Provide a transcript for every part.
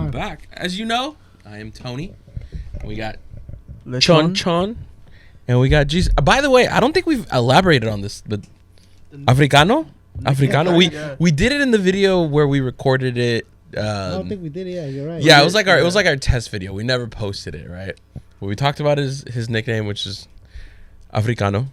I'm back. As you know, I am Tony. We got Lechon. Chon, and we got Jesus. By the way, I don't think we've elaborated on this, but Africano. We did it in the video where we recorded it. I don't think we did it. Yeah, you're right. Yeah, it was like our test video. We never posted it, right? What we talked about is his nickname, which is Africano.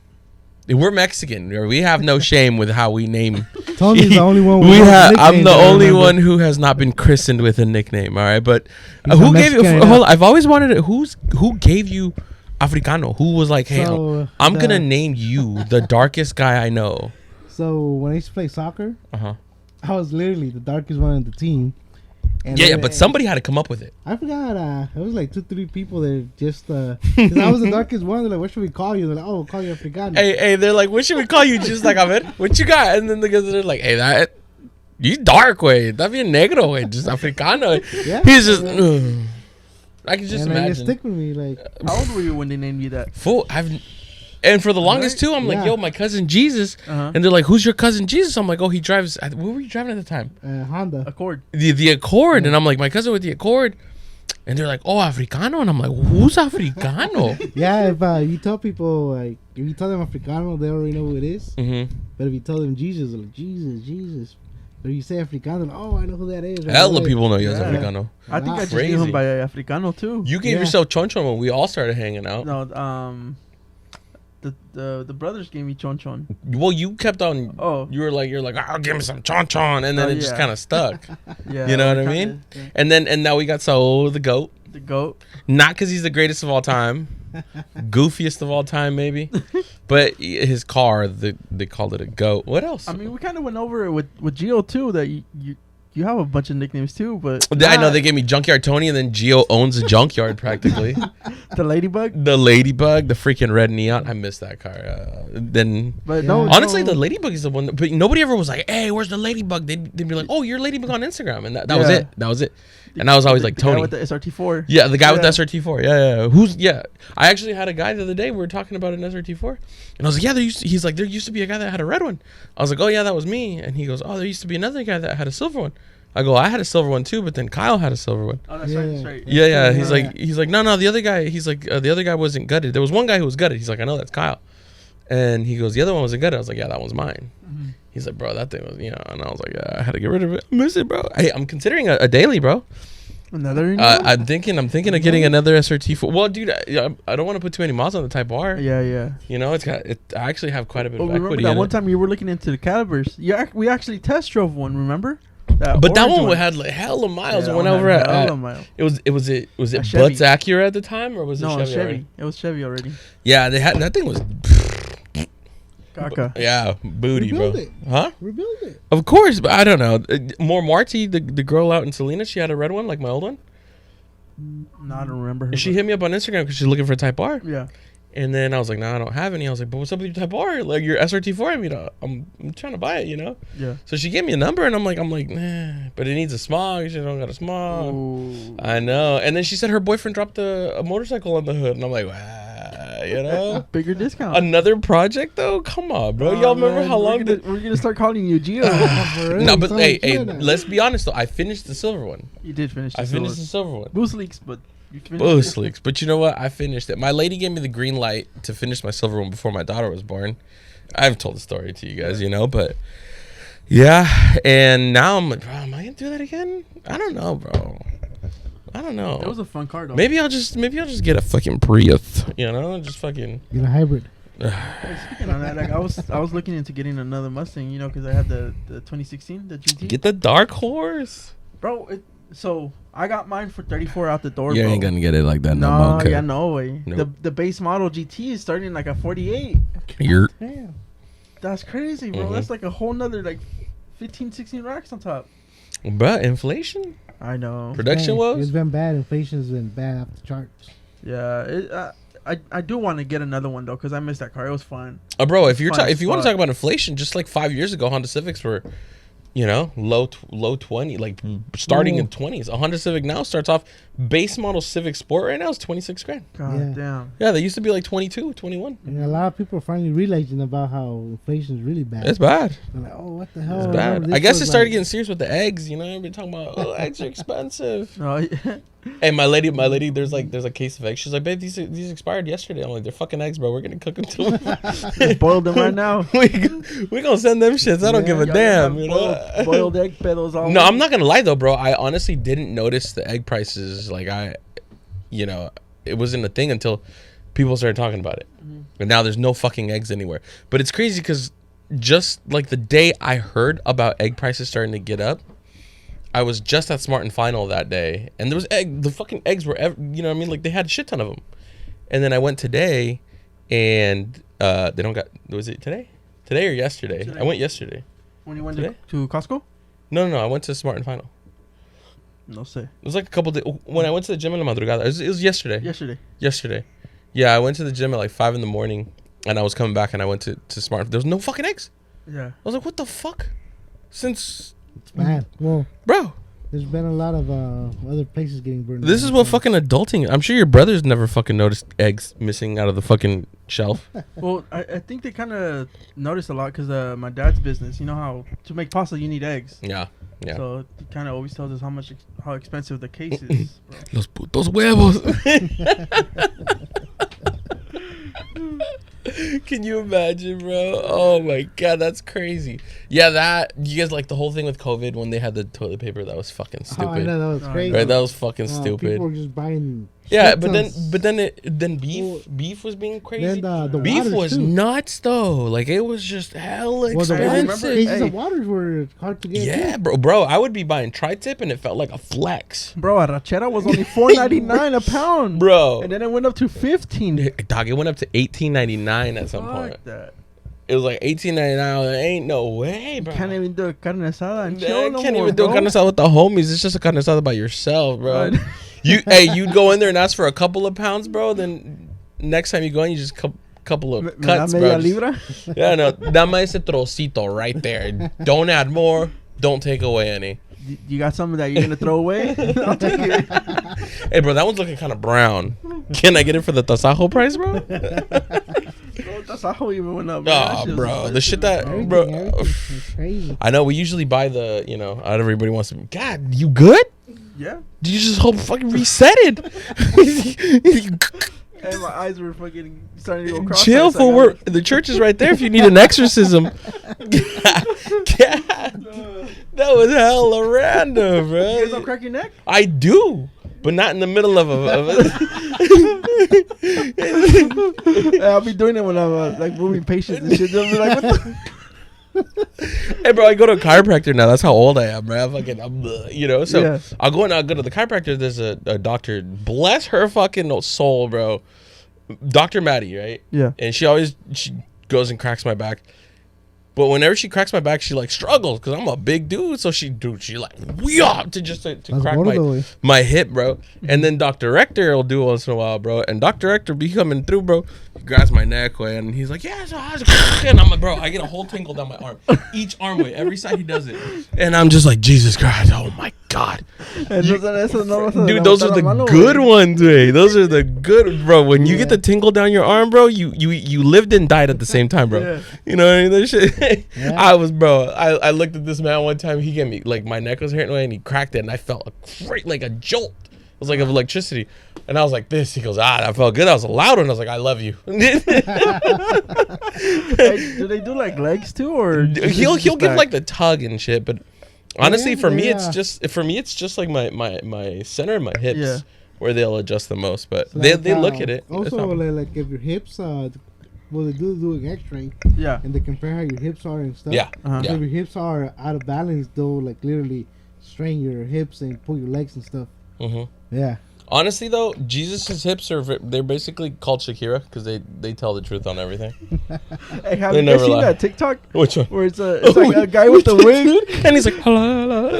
We're Mexican. We have no shame with how we name. Tony's the only one. I'm the only one who has not been christened with a nickname. All right, but who gave you? Hold on, I've always wanted it. Who gave you Africano? Who was like, hey, I'm gonna name you the darkest guy I know? So when I used to play soccer, I was literally the darkest one on the team. And yeah, but somebody had to come up with it. I forgot. It was like 2-3 people that just because I was the darkest one. They're like, "What should we call you?" They're like, "Oh, we'll call you Africano." Hey, they're like, "What should we call you?" Just like, "Ahmed, what you got?" And then the guys are like, "Hey, that you dark way, that be a negro way, just Africano." Yeah, he's just. I can just imagine. They stick with me. Like, how old were you when they named you that? Fool, and for the longest too, I'm like, yo, my cousin Jesus. And they're like, who's your cousin Jesus? I'm like, oh, he drives. What were you driving at the time? Honda Accord. The Accord. And I'm like, my cousin with the Accord. And they're like, oh, Africano. And I'm like, who's Africano? Yeah, if you tell people, like, if you tell them Africano, they already know who it is. But if you tell them Jesus, they're like, Jesus. But if you say Africano, like, oh, I know who that is. Hella people know you as Africano. I think I just knew him by Africano too. You gave yourself Chonchon when we all started hanging out. No, the brothers gave me Chon Chon. Well, you kept on. Oh, you're like, I'll give me some Chon Chon, and then it just kind of stuck. Yeah, you know what I mean. Yeah. And now we got Saul the goat. The goat. Not because he's the greatest of all time, goofiest of all time, maybe, but his car, they called it a goat. What else? I mean, we kind of went over it with Gio too. That you have a bunch of nicknames too, but I know they gave me Junkyard Tony, and then Gio owns a junkyard practically. The Ladybug, the freaking red neon. I missed that car. Honestly, the Ladybug is the one. But nobody ever was like, "Hey, where's the Ladybug?" They'd be like, "Oh, you're Ladybug on Instagram," and that was it. That was it. And I was always like, Tony with the SRT4. Yeah, the guy with the SRT4. Yeah. I actually had a guy the other day. We were talking about an SRT4, and I was like, yeah, he's like, there used to be a guy that had a red one. I was like, oh yeah, that was me. And he goes, oh, there used to be another guy that had a silver one. I go, I had a silver one too, but then Kyle had a silver one. Oh, that's right. That's right. Yeah. He's like, no, the other guy. He's like, the other guy wasn't gutted. There was one guy who was gutted. He's like, I know that's Kyle. And he goes, the other one wasn't gutted. I was like, yeah, that one's mine. He's like, bro, that thing was, and I was like, yeah, I had to get rid of it. I miss it, bro. Hey, I'm considering a daily, bro. Another? I'm thinking of getting another SRT4. Well, dude, I don't want to put too many miles on the Type R. Yeah. You know, I actually have quite a bit of equity. Remember that one time you were looking into the calibers? We actually test drove one. Remember? That one had like hella miles. It went over at it was it Butts Acura at the time, or was it Chevy? Already? It was Chevy already. Yeah, they had that thing was. Caca. Yeah, booty, Rebuild bro. It. Huh? Rebuild it. Of course, but I don't know. More Marty, the girl out in Salinas, she had a red one like my old one. No, I don't remember her. She hit me up on Instagram because she's looking for a Type R. Yeah. And then I was like, I don't have any. I was like, but what's up with your Type R? Like your SRT4? I mean, I'm trying to buy it, you know? Yeah. So she gave me a number, and I'm like, nah, but it needs a smog. She don't got a smog. Ooh. I know. And then she said her boyfriend dropped a motorcycle on the hood, and I'm like, wow. You know, bigger discount. Another project though. Come on, bro. Y'all remember how long we're gonna start calling you Gio? No, but hey, let's be honest though. I finished the silver one. You did finish. I finished the silver one. Boost leaks, but you finished. Boost leaks, but you know what? I finished it. My lady gave me the green light to finish my silver one before my daughter was born. I've told the story to you guys, but yeah. And now I'm like, bro, am I gonna do that again? I don't know, bro. I don't know. It was a fun car though. Maybe I'll just get a fucking Prius, just fucking get a hybrid. Speaking on that, like I was looking into getting another Mustang, because I had the 2016, the GT. Get the Dark Horse, bro. So I got mine for 34 out the door. You ain't gonna get it like that, no. Yeah, no way. Nope. The base model GT is starting like at 48. Damn, that's crazy, bro. That's like a whole nother like 15, 16 racks on top. But inflation. I know. Production woes? It's been bad. Inflation's been bad off the charts. Yeah. I do want to get another one, though, because I missed that car. It was fun. Bro, if you want to talk about inflation, just like 5 years ago, Honda Civics were, low 20, like starting in 20s. A Honda Civic now starts off base model Civic Sport right now is 26 grand. God damn. Yeah, they used to be like 22, 21. And a lot of people are finally realizing about how inflation is really bad. It's bad. They're like, oh, what the hell? It's bad. I guess it started getting serious with the eggs. You know, everybody talking about eggs are expensive. Oh yeah. Hey, my lady, there's a case of eggs. She's like, babe, these expired yesterday. I'm like, they're fucking eggs, bro. We're gonna cook them too. Boiled them right now. we gonna send them shits. I don't give a damn. You know, boiled egg pedos all. No, I'm not gonna lie though, bro. I honestly didn't notice the egg prices. Like it wasn't a thing until people started talking about it. Mm-hmm. And now there's no fucking eggs anywhere. But it's crazy because just like the day I heard about egg prices starting to get up, I was just at Smart and Final that day, and there was the fucking eggs were, you know what I mean? Like, they had a shit ton of them. And then I went today, and they don't got, was it today? Today or yesterday? Today. I went yesterday. When you went to Costco? No, I went to Smart and Final. No say. It was like a couple days, when I went to the gym in La Madrugada. It was yesterday. Yesterday. Yeah, I went to the gym at like 5 a.m, and I was coming back, and I went to Smart. There was no fucking eggs. Yeah. I was like, what the fuck? Since... It's bad. Well, bro, there's been a lot of other places getting burned. This is what fucking adulting. I'm sure your brothers never fucking noticed eggs missing out of the fucking shelf. Well, I think they kind of noticed a lot because my dad's business. You know how to make pasta you need eggs. Yeah. So he kind of always tells us how expensive the case is. Bro. Los putos huevos. Can you imagine, bro? Oh my god, that's crazy. Yeah, you guys like the whole thing with COVID when they had the toilet paper. That was fucking stupid. Oh, I know, that was crazy. Right, that was fucking stupid. People were just buying. Yeah, but then beef was being crazy. Then the beef was too. nuts though. Like, it was just hella expensive. The waters were hard to get. Yeah, bro, I would be buying tri-tip and it felt like a flex. Bro, arrachera was only $4.99 a pound, bro. And then it went up to $15. Dog, it went up to $18.99 at some point. That. It was like $18.99. There ain't no way, bro. You can't even do a carne asada and chill no can't more, even do a carne asada with the homies. It's just a carne asada by yourself, bro. You'd go in there and ask for a couple of pounds, bro. Then next time you go in, you just couple of cuts, bro. Yeah, no, dame ese trocito right there. Don't add more. Don't take away any. You got something that you're gonna throw away? I'll take it. Hey, bro, that one's looking kind of brown. Can I get it for the tasajo price, bro? Tasajo even went up. Oh, bro, the shit that, bro. Crazy. I know. We usually buy the, everybody wants to. God, you good? Yeah. Did you just hope fucking reset it? Hey, my eyes were fucking starting to go cross. Chill, fool. The church is right there if you need an exorcism. God, that was hella random, bro. You guys don't crack your neck? I do, but not in the middle of Hey, I'll be doing it when I'm like moving patients and shit. They'll be like, what the? Hey, bro, I go to a chiropractor now. That's how old I am, bro. So yeah. I'll go to the chiropractor. There's a doctor, bless her fucking soul, bro. Dr. Maddie, right? Yeah. And she goes and cracks my back. But whenever she cracks my back, she like struggles because I'm a big dude. So she like to crack my hip, bro. And then Dr. Rector will do it once in a while, bro. And Dr. Rector be coming through, bro. He grabs my neck, way, and he's like, yeah, so how's it going? And I'm like, bro, I get a whole tingle down my arm. Each arm way, every side he does it. And I'm just like, Jesus Christ, oh my God. Dude, those are the good ones, way. Those are the good, bro. When you get the tingle down your arm, bro, you lived and died at the same time, bro. Yeah. You know what I mean? That shit. Yeah. I looked at this man one time. He gave me, like, my neck was hurting away, and he cracked it, and I felt like a jolt. It was like of electricity. And I was like, this. He goes, that felt good. That was a loud one. I was like, I love you. Hey, do they do like legs too, or he'll give like the tug and shit? But honestly, for me, it's just like my center of my hips where they'll adjust the most. But so they look at it. Also, like if your hips, they do an X-ray. Yeah. And they compare how your hips are and stuff. Yeah. Uh-huh. So if your hips are out of balance, they'll like literally strain your hips and pull your legs and stuff. Mm-hmm. Yeah. Honestly, though, Jesus' hips they're basically called Shakira because they tell the truth on evereverying. Hey, have you guys seen that TikTok? Which one? Where it's like a guy with the wig, and he's like, hola.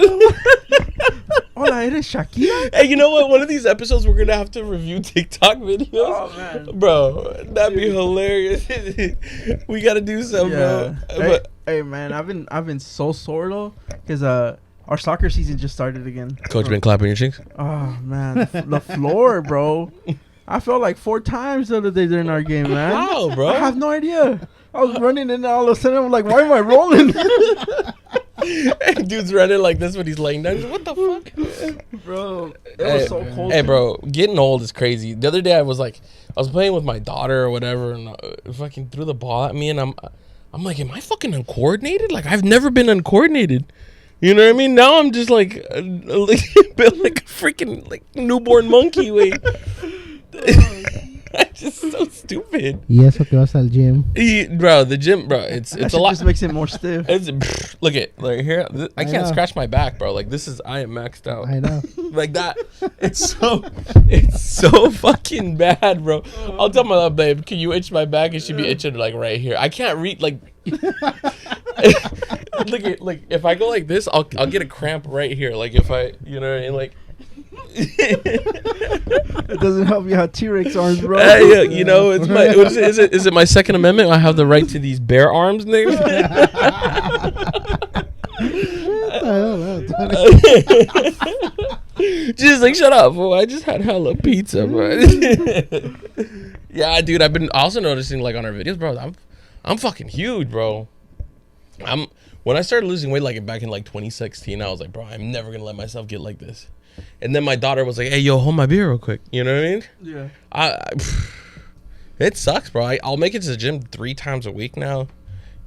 Hola, eres Shakira? Hey, you know what? One of these episodes we're gonna have to review TikTok videos. Oh man, bro, that'd be hilarious. We gotta do something, bro. Hey man, I've been so sore though, because our soccer season just started again. Coach been clapping your cheeks? Oh man, the floor, bro. I felt like 4 times the other day during our game, man. Wow, bro. I have no idea. I was running and all of a sudden I'm like, why am I rolling? Dude's running like this when he's laying down. He's like, what the fuck? Bro, it was so cold. Hey, bro, getting old is crazy. The other day I was playing with my daughter or whatever, and fucking threw the ball at me, and I'm like, am I fucking uncoordinated? Like, I've never been uncoordinated. You know what I mean? Now I'm just like built like a freaking like newborn monkey. Wait. That's just so stupid. Y eso que vas al gym. Bro, the gym, bro, it's a lot. Just makes it more stiff. Look at like here. I can't know. scratch my back, bro. Like I am maxed out. I know. Like that. It's so fucking bad, bro. I'll tell my love, babe, can you itch my back? It should be itching like right here. I can't read like. Look at like if I go like this, I'll get a cramp right here. Like if I, you know what I mean, like. It doesn't help you have T-Rex arms, bro. Yeah, you know, it's my. What is it? Is it my Second Amendment? I have the right to these bear arms, nigga. Just like shut up, fool. I just had hella pizza, bro. Yeah, dude. I've been also noticing like on our videos, bro. I'm fucking huge, bro. When I started losing weight like back in like 2016, I was like, bro, I'm never gonna let myself get like this. And then my daughter was like, hey, yo, hold my beer real quick. You know what I mean? Yeah. It sucks, bro. I'll make it to the gym 3 times a week now.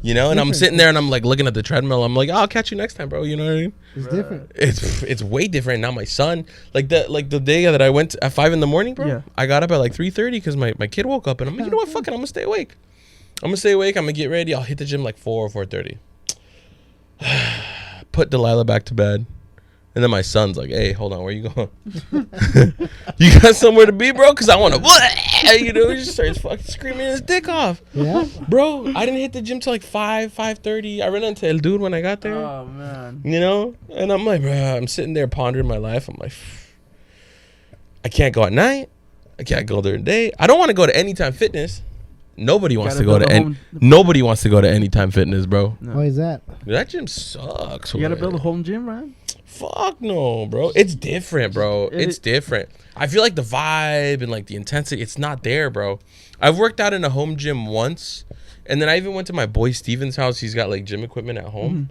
You know, and I'm sitting there and I'm like looking at the treadmill. I'm like, oh, I'll catch you next time, bro. You know what I mean? It's different. It's way different. Now my son, like the day that I went at 5 a.m, bro. Yeah. I got up at like 3:30 because my kid woke up, and I'm like, you know what? Fuck it, I'm gonna stay awake. I'm gonna get ready. I'll hit the gym like 4 or 4:30. Put Delilah back to bed. And then my son's like, hey, hold on, where you going? You got somewhere to be, bro? Because I want to, you know, he just starts fucking screaming his dick off. Yeah. Bro, I didn't hit the gym till like 5:30. I ran into El Dude when I got there. Oh, man. You know? And I'm like, bro, I'm sitting there pondering my life. I'm like, I can't go at night. I can't go during the day. I don't want to go to Anytime Fitness. Nobody wants to go to nobody wants to go to Anytime Fitness, bro. No. Why is that? That gym sucks. You got to build a home gym, man. Fuck no, bro. It's different, bro. It's different. I feel like the vibe and like the intensity, it's not there, bro. I've worked out in a home gym once, and then I even went to my boy Steven's house. He's got like gym equipment at home.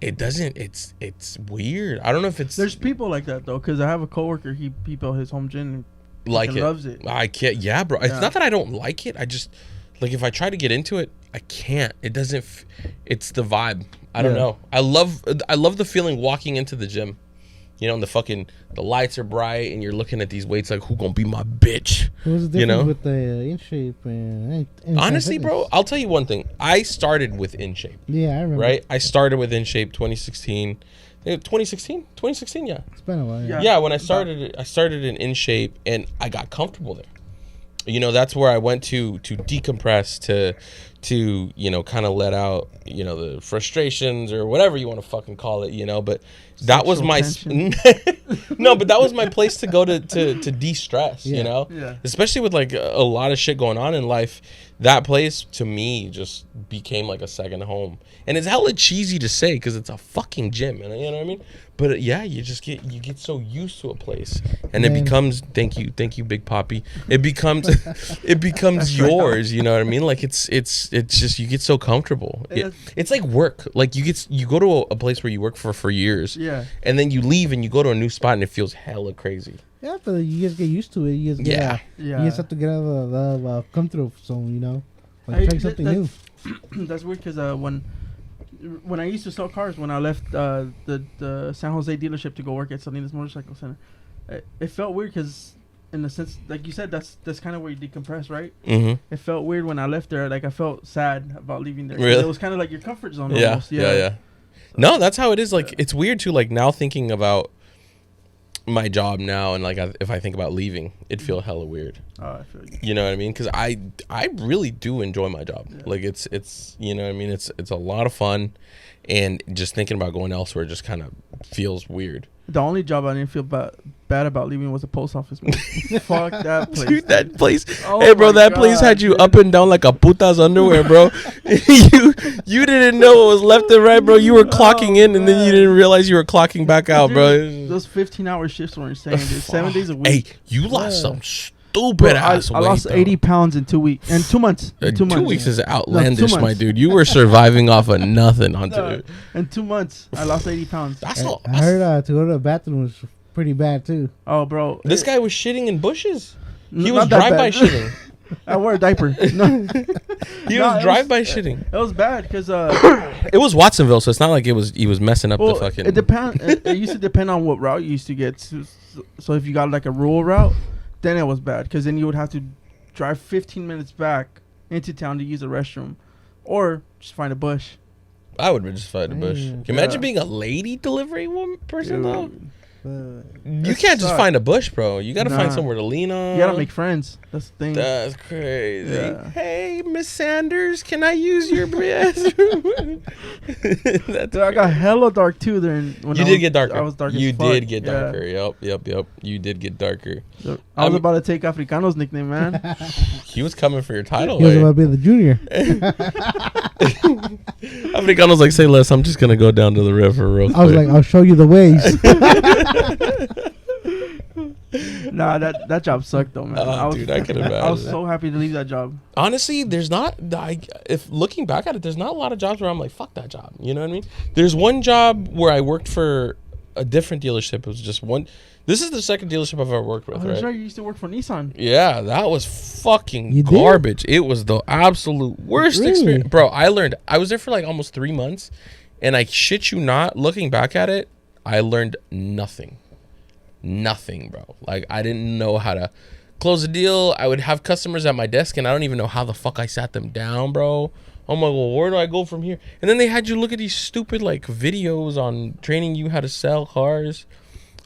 It doesn't. It's weird. I don't know if it's. There's people like that though, because I have a coworker. He built his home gym. And like it. Loves it. I can't. Yeah, bro. It's not that I don't like it. I just like if I try to get into it, I can't. It doesn't. It's the vibe. I don't know. I love the feeling walking into the gym. You know, and the lights are bright, and you're looking at these weights like, who gonna be my bitch? What was the difference you know? with the In Shape and honestly, bro, I'll tell you one thing. I started with In Shape. Yeah, I remember. Right? I started with In Shape 2016. 2016, yeah. It's been a while. Yeah, when I started in Shape, and I got comfortable there. You know, that's where I went to decompress, to you know, kind of let out, you know, the frustrations or whatever you want to fucking call it, you know. But that was my no, but that was my place to go to de-stress, you know. Yeah. Especially with like a lot of shit going on in life, that place to me just became like a second home. And it's hella cheesy to say because it's a fucking gym, and you know what I mean. But yeah, you get so used to a place, and it becomes thank you, Big Poppy. It becomes yours. You know what I mean? Like it's just you get so comfortable. It's like work. Like you go to a place where you work for years. Yeah. And then you leave and you go to a new spot and it feels hella crazy. Yeah, but you just get used to it. You just get you just have to get out of the comfortable zone. You know, like try something new. That's weird because when I used to sell cars, when I left the San Jose dealership to go work at Salinas Motorcycle Center, it felt weird because, in the sense, like you said, that's kind of where you decompress, right? Mm-hmm. It felt weird when I left there. Like I felt sad about leaving there. Really? It was kind of like your comfort zone. Yeah, Almost. yeah. No, that's how it is. Like it's weird too. Like now thinking about my job now, and like if I think about leaving, it feel hella weird. Oh, I feel you. You know what I mean? Because I really do enjoy my job. Yeah. Like it's you know what I mean. It's a lot of fun, and just thinking about going elsewhere just kind of feels weird. The only job I didn't feel bad about leaving was the post office. Fuck that place. Dude, that place. Oh hey, bro, my that place God, had you dude. up and down like a puta's underwear, bro. you didn't know what was left and right, bro. You were clocking in, and then you didn't realize you were clocking back out, bro. Those 15-hour shifts were insane, dude. 7 days a week. Hey, you lost some stupid Bro, ass I weight, lost bro. 80 pounds in 2 weeks. In 2 months. In 2 months. 2 weeks is outlandish, months. my dude. You were surviving off of nothing on to it. In 2 months, I lost 80 pounds. That's I, all. I heard to go to the bathroom was pretty bad too. Oh, bro. This guy was shitting in bushes. He Not was that drive-by bad. shitting. I wore a diaper. No. He No, was it drive-by shitting. It was bad because It was Watsonville, so it's not like he was messing up the well, fucking. it used to depend on what route you used to get. So if you got like a rural route, then it was bad because then you would have to drive 15 minutes back into town to use a restroom, or just find a bush. I would just fight the bush. Can you imagine Yeah. being a lady delivery woman person though? Dude, You That can't just sucks. find a bush, bro. You gotta find Nah. somewhere to lean on. you gotta make friends. That's the thing. That's crazy. Yeah. Hey, Miss Sanders, can I use your bathroom? Dude, I got hella dark too. When You did get darker. I was dark. You as fuck. did get Yeah. darker. Yep. You did get darker. I was mean- about to take Africano's nickname, man. He was coming for your title. He was Like, about to be the junior. Africano's like, say less. I'm just gonna go down to the river real quick. I was like, I'll show you the ways. Nah, that job sucked though, man. Oh, dude, I can I was imagine. so happy to leave that job. Honestly, there's not. If looking back at it, there's not a lot of jobs where I'm like, fuck that job. You know what I mean? There's one job where I worked for a different dealership. It was just one. This is the second dealership I've ever worked with, Oh, that's right? right. You used to work for Nissan. Yeah, that was fucking You did? garbage. It was the absolute worst Really? experience. Bro, I was there for like almost 3 months, and I shit you not, looking back at it, I learned nothing. Nothing, bro. Like, I didn't know how to close a deal. I would have customers at my desk, and I don't even know how the fuck I sat them down, bro. I'm like, well, where do I go from here? And then they had you look at these stupid, like, videos on training you how to sell cars.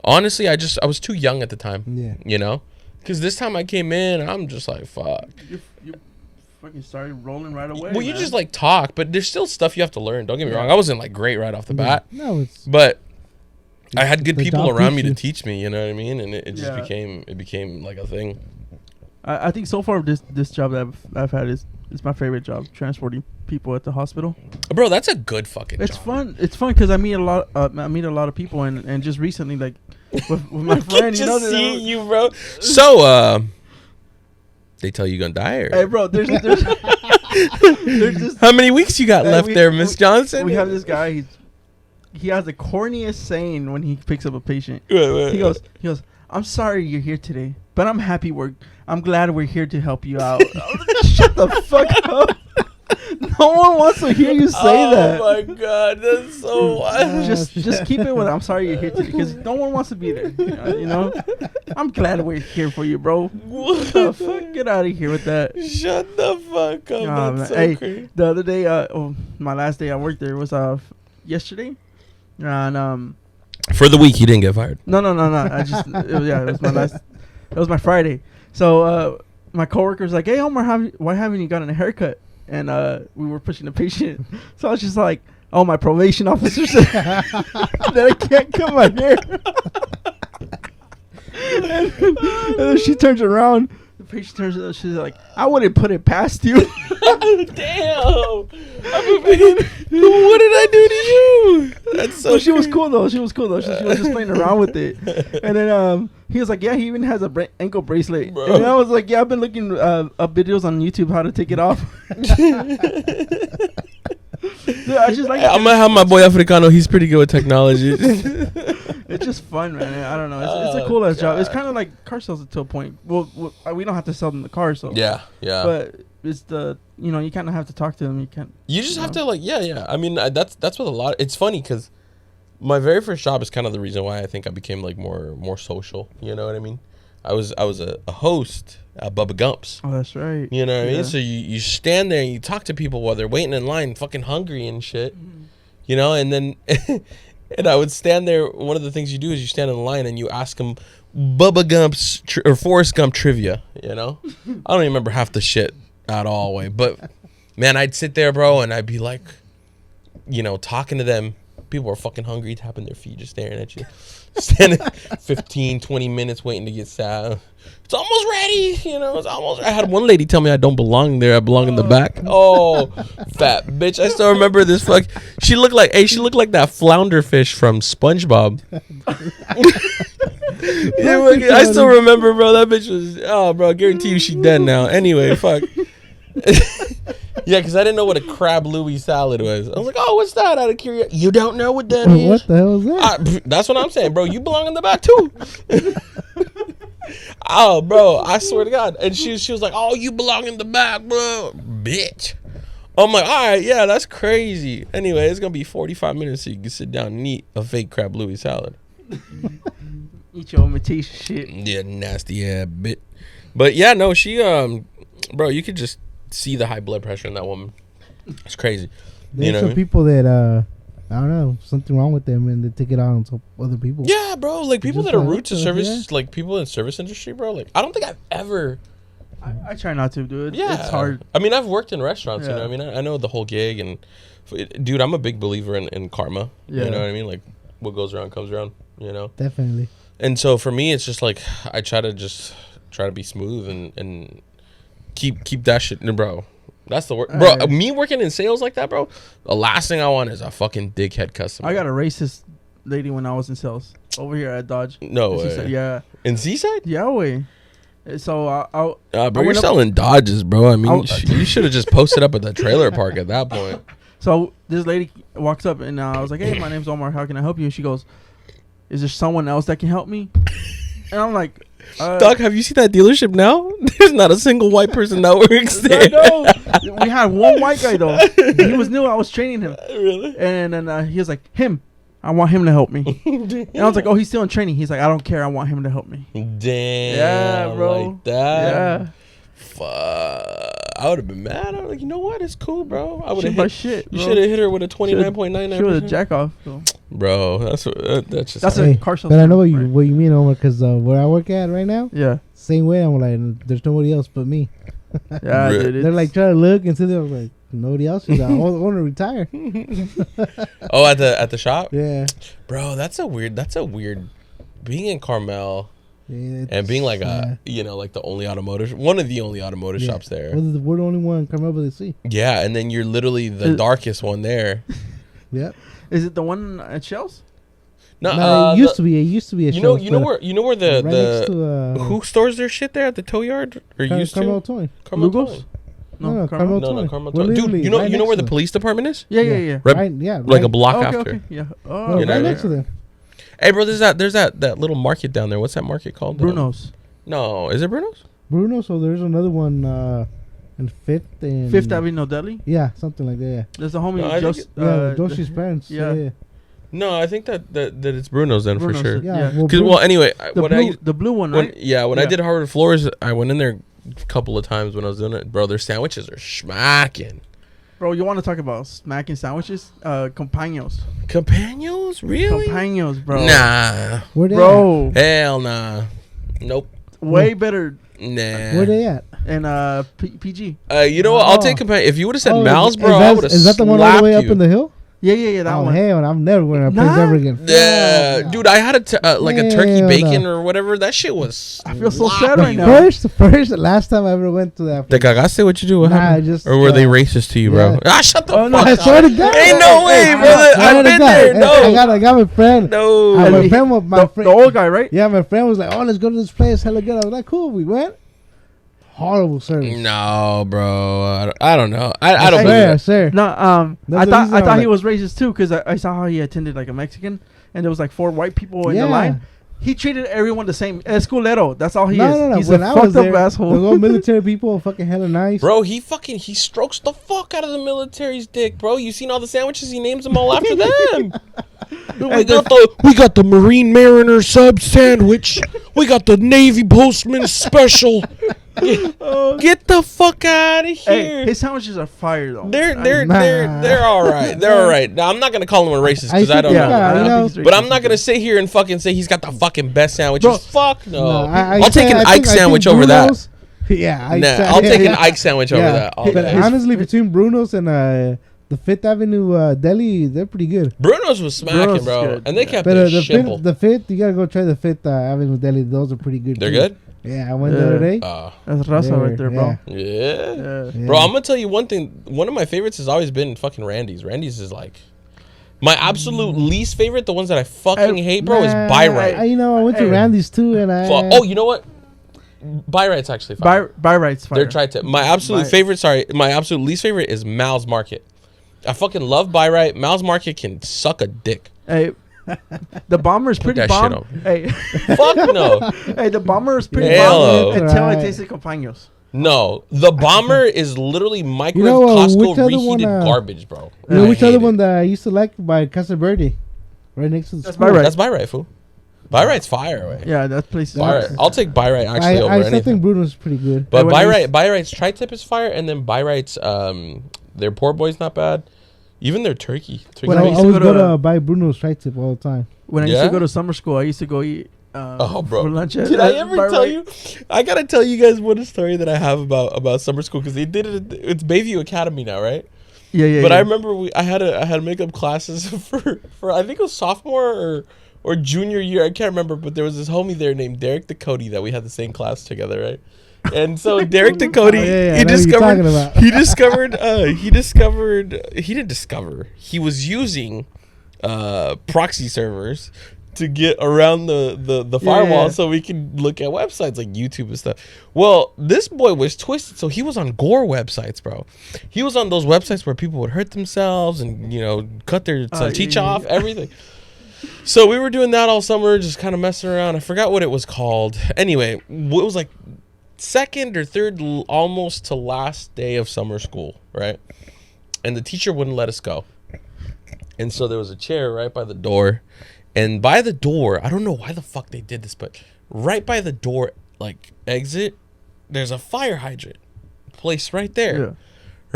Honestly, I was too young at the time. Yeah. You know? Because this time I came in, I'm just like, fuck. You fucking started rolling right away. Well, you man. just, like, talk, but there's still stuff you have to learn. Don't get me wrong. I wasn't, like, great right off the bat. No, it's But I had good The people job around me teach to you. teach me, you know what I mean? And it just Yeah. became like a thing. I think so far this job that I've had is my favorite job, transporting people at the hospital. Bro, that's a good fucking It's job. fun. It's fun because I meet a lot of people, and just recently, like with my I friend, can you know. just see you, bro. So, they tell you gonna die, or Hey, bro, there's this. how many weeks you got Hey, left we- there, Miss Johnson? We have this guy. He has the corniest saying when he picks up a patient. Wait. He goes, "I'm sorry you're here today, but I'm glad we're here to help you out." Shut the fuck up. No one wants to hear you say that. Oh my god, that's so wild. Just keep it with "I'm sorry you're here today" because no one wants to be there. You know? I'm glad we're here for you, bro. What the fuck? Get out of here with that. Shut the fuck up. Nah, That's man. so Hey, crazy. the other day, my last day I worked there was yesterday, and For the week, you didn't get fired. no. I just it was my last. It was my Friday. So my coworker was like, "Hey, Omar, why haven't you gotten a haircut?" And we were pushing a patient. So I was just like, "Oh, my probation officer said that I can't cut my hair." and then she turns around. The patient turns around. She's like, "I wouldn't put it past you." Damn. I mean, what did I do to you? That's so So she was crazy. cool though. She was just playing around with it. And then he was like, "Yeah, he even has a ankle bracelet." Bro. And I was like, "Yeah, I've been looking up videos on YouTube how to take it off." Dude, I just like I'm gonna have my boy Africano. He's pretty good with technology. it's just fun, man. I don't know. It's a cool ass job. It's kind of like car sales to a point. Well, we don't have to sell them the car, so yeah. But it's you kind of have to talk to them. You can't. You just have to yeah. I mean, that's what a lot. It's funny because my very first job is kind of the reason why I think I became like more social. You know what I mean? I was a host at Bubba Gump's. Oh, that's right. You know what I Yeah. mean? So you stand there and you talk to people while they're waiting in line, fucking hungry and shit. You know, and then and I would stand there. One of the things you do is you stand in line and you ask them Bubba Gump's or Forrest Gump trivia. You know, I don't even remember half the shit at all. But man, I'd sit there, bro, and I'd be like, talking to them. People are fucking hungry, tapping their feet, just staring at you. Standing 15, 20 minutes waiting to get sat. It's almost ready, you know. It's almost. I had one lady tell me I don't belong there. I belong in the back. Oh, fat bitch! I still remember this. She looked like that flounder fish from SpongeBob. Yeah, I still remember, bro. That bitch was. Oh, bro, I guarantee you she dead now. Anyway, fuck. Yeah, because I didn't know what a crab Louis salad was. I was like, oh, what's that? Out of curiosity, you don't know what that is? What the hell is that? That's what I'm saying, bro. You belong in the back too. Oh, bro, I swear to God. And she was like, oh, you belong in the back, bro. Bitch. I'm like, all right, yeah, that's crazy. Anyway, it's going to be 45 minutes so you can sit down and eat a fake crab Louis salad. Eat your imitation shit. Yeah, nasty, yeah, bit. But yeah, no, she, bro, you could just see the high blood pressure in that woman. It's crazy. There's you know some people that, I don't know, something wrong with them and they take it out on some other people. Yeah, bro, like people Just that are like, rude to what the service, heck? like people in service industry, bro. Like, I don't think I've ever. I try not to do it. Yeah, It's hard. I mean, I've worked in restaurants. Yeah. You know, what I mean, I know the whole gig, and dude, I'm a big believer in karma. Yeah. You know what I mean? Like, what goes around comes around. You know. Definitely. And so for me, it's just like I try to be smooth and keep that shit, bro. That's the word, bro. Right. Me working in sales like that, bro. The last thing I want is a fucking dickhead customer. I got a racist lady when I was in sales over here at Dodge. No And she way. said, yeah, In Seaside? yeah, way. So I Bro, you're went up- selling Dodges, bro. I mean, I'll- you should have just posted up at the trailer park at that point. So this lady walks up and I was like, hey, my name's Omar. How can I help you? And she goes, is there someone else that can help me? And I'm like, Doc, have you seen that dealership now? There's not a single white person that works there. no. We had one white guy though. He was new. I was training him. Really? And then he was like, I want him to help me. And I was like, oh, he's still in training. He's like, I don't care. I want him to help me. Damn. Yeah, bro. Like that. Yeah. Fuck. I would have been mad. I was like, you know what? It's cool, bro. I would Shit have by hit. shit. You bro. should have hit her with a She was a 29.99%. jack off. So. Bro, that's just. That's Hey, a car sales. but I know what right? you mean, Omar, because where I work at right now, Yeah. same way. I'm like, there's nobody else but me. Yeah, Really? dude. They're like trying to look and see. They're like, nobody else. I want to retire. Oh, at the shop, Yeah. bro. That's a weird. Being in Carmel Yeah, and being like yeah. like the only one of the only automotive Yeah. shops there. We're the only one come over to see. Yeah, and then you're literally the darkest one there. Yep. Is it the one at Shells? No, No, it used to be. It used to be a You know show, where right the next to who stores their shit there at the tow yard or used Carmel to Towing. Carmel Lugos? Towing. No, Carmel? Carmel. No, Towing. Carmel We're Towing. Dude, literally you know right where next the to police department is? Yeah. Right, Right, yeah, like a right- block Oh, after. okay. Yeah. Oh, No, You know, right yeah. next to them. Hey, bro, there's that little market down there. What's that market called? Bruno's. No, is it Bruno's? Bruno. So there's another one in Fifth and Fifth Avenue Deli. Yeah, something like that. Yeah, There's a homie. No, I think Jos- yeah, Doshi's parents. yeah. Yeah. No, I think that it's Bruno's then Bruno's, for sure. Yeah. Yeah. Well, anyway, the blue one, right? when I Yeah. did Harvard Floors, I went in there a couple of times when I was doing it. Bro, their sandwiches are smacking. Bro, you want to talk about smacking sandwiches? Compaños. Compaños? Really? Compaños, bro. Nah. Where they Bro, Hell nah. Nope. way better. Nah. at? Where they at? And PG. You know what? I'll Oh. take Compañon. If you would have said Oh, Mal's, bro, I would have Is that the one all the way up in the hill? Yeah, that Oh one. hell, I'm never going to place Nah. ever again. Yeah, dude, I had like a turkey Hell bacon no. or whatever. That shit was. I feel so sloppy, sad right now. bro. First, last time I ever went to that. Te cagaste? What you do? What Nah, happened? I just, Or were they uh, racist to you, bro? yeah. Ah, shut the Oh, no, fuck I up. swear to God. Ain't no way, brother. Swear I've to been God. there. No. I got my friend. No. My friend was my The friend. old guy, right? Yeah, my friend was like, "Oh, let's go to this place. Hella good." I was like, "Cool." We went. Horrible service. No, bro. I don't know. I don't Sir, believe it. sir. No, That's the I reason I thought was he was racist too because I saw how he attended like a Mexican and there was like 4 white people in Yeah. the line. He treated everyone the same. Esculero. That's all he No, is. no, no. He's When a I was fucked up there, asshole. those old military people are fucking hella nice. Bro, he strokes the fuck out of the military's dick, bro. You seen all the sandwiches? He names them all after them. We got the Marine Mariner sub sandwich. We got the Navy Postman special. Get the fuck out of Hey, here. his sandwiches are fire though. They're all right. They're all right. Now I'm not gonna call him a racist because I don't think, know. yeah, I you don't know, think he's But racist. I'm not gonna sit here and fucking say he's got the fucking best sandwiches. Bro. Fuck no. I I'll take an Ike sandwich over that. Yeah, Nah, I'll take an Ike sandwich over that. all But day. honestly, between Bruno's and The Fifth Avenue deli, they're pretty good. Bruno's was smacking, Bruno's is bro. good. And they kept But it the simple. Fifth, you gotta go try the Fifth Avenue deli. Those are pretty good. They're too. good? Yeah, I went the other day. That's Raza right there, bro. Yeah. Yeah. Yeah. Bro, I'm going to tell you one thing. One of my favorites has always been fucking Randy's. Randy's is like... My absolute least favorite, the ones that I fucking hate, bro, is Buy Right. I went to Randy's too, and Oh, you know what? Buy Right's actually fine. Buy Right's fire. They're tri-tip. My absolute favorite, my absolute least favorite is Mal's Market. I fucking love Buy Right. Mal's Market can suck a dick. Hey, the bomber is pretty that bomb. shit up. Hey, Fuck no. hey, the bomber is pretty Hell. bomb until Right. it tasted compañeros. No. The Bomber is literally microwave You know, Costco which other reheated one, garbage, bro. You know I which hate other it. one that I used to like by Casa Verde, right next to the That's school? Buy Right. That's Buy Right, fool. Buy Right's fire, way. Yeah, that place is Buy Right. I'll take Buy Right actually over I still anything. think Bruno's pretty good. But when Buy I used- Right, Buy Right's tri-tip is fire, and then Buy Right's their poor boy's not bad. Even their turkey. But I used to always go go to- to buy Bruno's tri-tip all the time. When I used Yeah? to go to summer school, I used to go eat. Oh, bro. For lunch at, Did I at ever Buy tell Right. you? I gotta tell you guys one story that I have about summer school because they did it. It's Bayview Academy now, right? Yeah. But I remember I had makeup classes for I think it was sophomore or junior year. I can't remember, but there was this homie there named Derek Ducote that we had the same class together, right? And so Derek Ducote, I know what you're talking about. he didn't discover. He was using proxy servers to get around the firewall yeah. so we can look at websites like YouTube and stuff. Well, this boy was twisted, so he was on gore websites, bro. He was on those websites where people would hurt themselves and, cut their teeth off, everything. So we were doing that all summer, just kind of messing around. I forgot what it was called. Anyway, it was like second or third almost to last day of summer school, right? And the teacher wouldn't let us go. And so there was a chair right by the door. And by the door, I don't know why the fuck they did this, but right by the door, like exit, there's a fire hydrant placed right there. Yeah.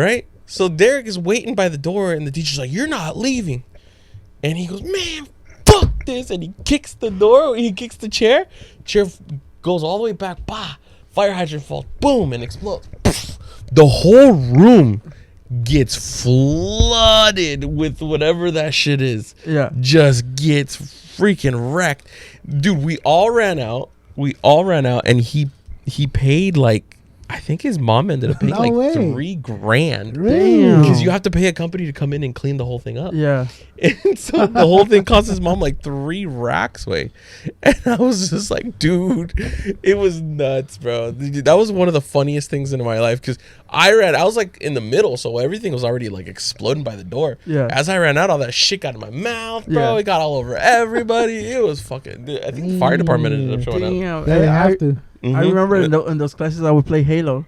Right? So Derek is waiting by the door and the teacher's like, "You're not leaving." And he goes, "Man, fuck this." And he kicks the door, he kicks the chair. Chair goes all the way back, bah. Fire hydrant falls, boom, and explodes. The whole room gets flooded with whatever that shit is. Yeah. Just gets freaking wrecked. Dude, we all ran out, and he paid like, I think his mom ended up paying No like way. $3,000. Really? Because you have to pay a company to come in and clean the whole thing up. Yeah. And so the whole thing cost his mom like 3 racks, way. And I was just like, dude, it was nuts, bro. That was one of the funniest things in my life because I was like in the middle, so everything was already like exploding by the door. Yeah. As I ran out, all that shit got in my mouth, bro. Yeah. It got all over everybody. It was fucking. Dude, I think the fire department ended up showing up. Damn. They have to. I Mhm. remember in those classes I would play Halo.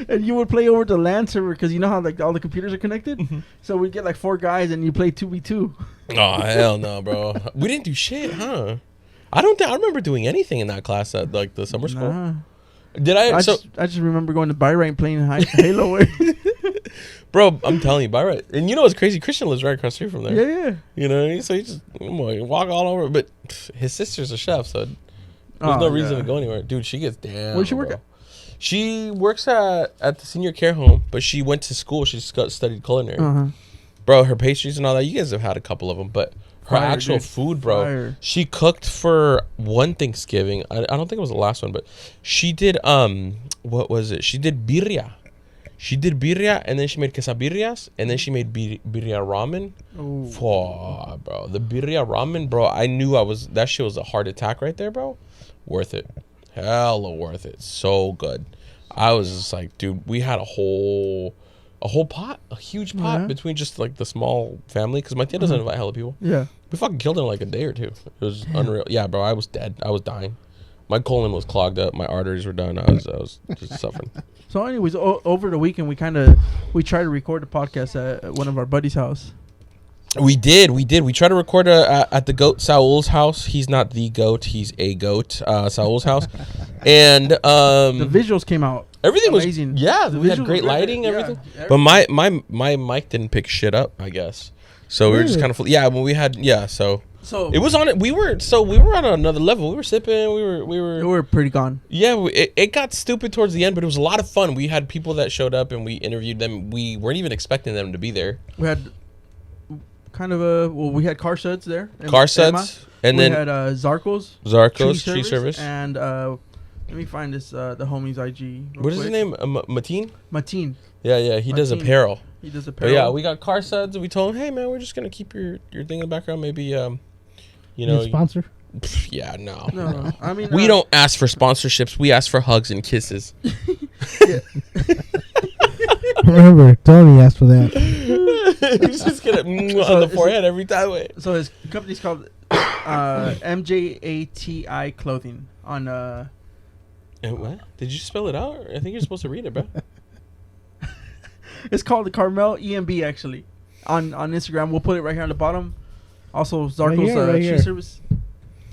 And you would play over the LAN server because you know how like all the computers are connected. So we'd get like 4 guys and you play 2v2. Oh hell no, bro. We didn't do shit, huh? I remember doing anything in that class at like the summer school. Nah. Did I? I just remember going to Byron and playing Halo. Bro, I'm telling you, by right. And you know what's crazy? Christian lives right across the street from there. Yeah. You know, so he just walk all over. But his sister's a chef, so there's no reason to go anywhere. Dude, she gets down. Where'd she work at? She works at the senior care home, but she went to school. She studied culinary. Uh-huh. Bro, her pastries and all that, you guys have had a couple of them, but her Fire, actual dude. food, bro. Fire. She cooked for one Thanksgiving. I don't think it was the last one, but she did, what was it? She did birria. And then she made quesabirrias, and then she made birria ramen. Oh. Bro, the birria ramen, bro, I knew that shit was a heart attack right there, bro. Worth it. Hella worth it. So good. I was just like, dude, we had a whole pot, a huge pot between just like the small family, because my dad doesn't invite hella people. Yeah. We fucking killed it in like a day or two. It was unreal. Yeah, bro, I was dead. I was dying. My colon was clogged up. My arteries were done. I was just suffering. So, anyways, over the weekend, we tried to record a podcast at one of our buddies' house. We did. We tried to record at the goat Saul's house. He's not the goat. He's a goat. Saul's house, and The visuals came out. everything amazing. was yeah. The We had visuals great were great. lighting, Yeah, everything. everything. But my mic didn't pick shit up, I guess. So we were just Really? kind of when we had So So It was on it. We were on another level. We were sipping. We were. pretty gone. Yeah, it got stupid towards the end, but it was a lot of fun. We had people that showed up and we interviewed them. We weren't even expecting them to be there. We had we had car suds there. Car suds, and we then had Zarko's tree service. and let me find this the homie's IG. What is his name? Mateen? Mateen. Yeah, he does Mateen. apparel. He does But apparel. yeah, we got car suds. And we told him, hey man, we're just gonna keep your thing in the background. Maybe you know, sponsor. yeah, no. No, I mean We don't ask for sponsorships. We ask for hugs and kisses. Remember, Tony asked for that. He's just gonna on the forehead every time. So his company's called MJATI Clothing on And what? Did you spell it out? I think you're supposed to read it, bro. it's called the Carmel EMB actually on Instagram. We'll put it right here on the bottom. Also Zarko's right tree here. service.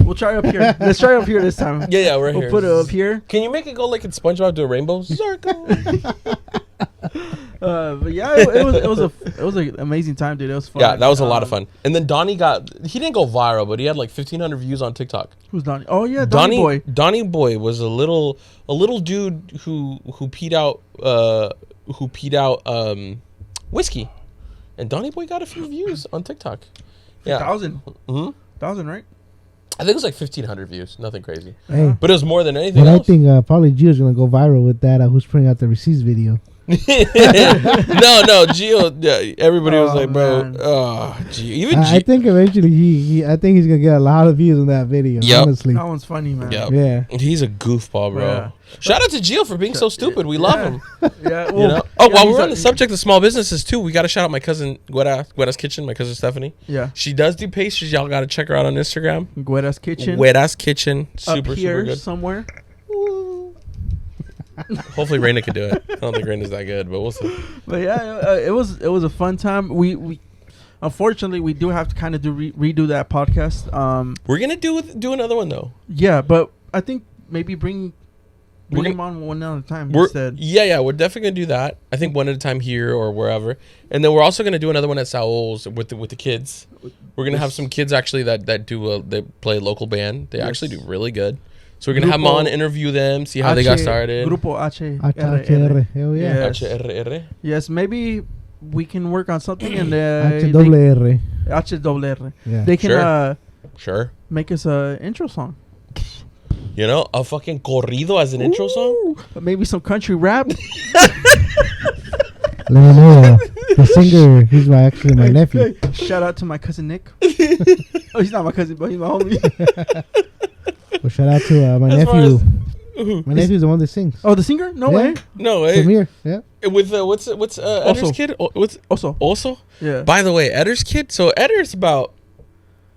We'll try up here. Let's try up here this time. Yeah, right We'll here. put it up here. Can you make it go like in SpongeBob, do a rainbow? Zarko. But yeah, it was an amazing time, dude. It was fun. Yeah, that was a lot of fun. And then Donnie he didn't go viral, but he had like 1,500 views on TikTok. Who's Donnie? Oh yeah, Donnie Boy. Donnie Boy was a little dude who peed out whiskey, and Donnie Boy got a few views on TikTok. Yeah, 1,000. hmm 1,000, right? I think it was like 1,500 views, nothing crazy, Hey, but it was more than anything but I else. think probably Gio's gonna go viral with that. Who's printing out the receipts video? no, Gio. Yeah, everybody was Oh, like, "Bro, man. Gio." Even I Gio. think eventually I think he's gonna get a lot of views on that video. Yep. Honestly, That one's funny, man. Yep. yeah. He's a goofball, bro. Yeah. Shout out to Gio for being so stupid. We love him. Yeah. You know? Oh, while we're on the subject of small businesses too, we got to shout out my cousin Guera's Kitchen, my cousin Stephanie. Yeah. She does do pastries. Y'all got to check her out on Instagram. Guera's Kitchen. Guera's Kitchen, Up super here good. somewhere. Hopefully Raina could do it. I don't think Raina's that good, but we'll see. But yeah, it was a fun time. We unfortunately we do have to kind of redo that podcast. We're gonna do another one though. Yeah, but I think maybe bring We're them gonna- on one at a time We're instead. yeah, we're definitely gonna do that. I think one at a time here or wherever, and then we're also gonna do another one at Saul's with the kids. We're gonna have some kids actually that they play a local band. They actually do really good. So we're gonna have them on, interview them, see how they got started. Grupo H. HRR. Hell yeah. Yes. HRR. Yes, maybe we can work on something and HRR. HRR. Yeah. They can Sure. Sure. make us a intro song. You know, a fucking corrido as an intro song. Ooh, maybe some country rap. Let me know. The singer, he's actually my nephew. Shout out to my cousin Nick. Oh, he's not my cousin, but he's my homie. Well, shout out to my As far nephew. as- My nephew's the one that sings. Oh, the singer? No Yeah. way. No way. Samir. Yeah. With what's Edder's kid? What's Also, also? yeah. By the way, Edder's kid. So Edder's about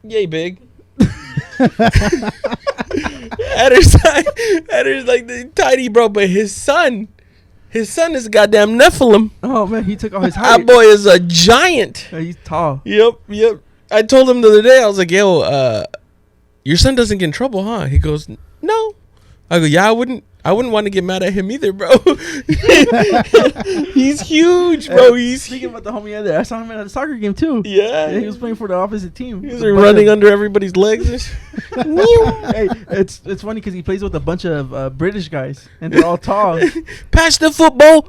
yay big. Edder's like the tiny bro, but his son is a goddamn Nephilim. Oh man, he took all his That height. boy is a giant. Yeah, he's tall. Yep. I told him the other day, I was like, yo, your son doesn't get in trouble, huh? He goes, no. I go, yeah, I wouldn't want to get mad at him either, bro. He's huge, bro. Speaking about the homie other, I saw him at a soccer game too. Yeah. He was playing for the opposite team. He's like running under everybody's legs. Hey, it's funny because he plays with a bunch of British guys and they're all tall. Pass the football.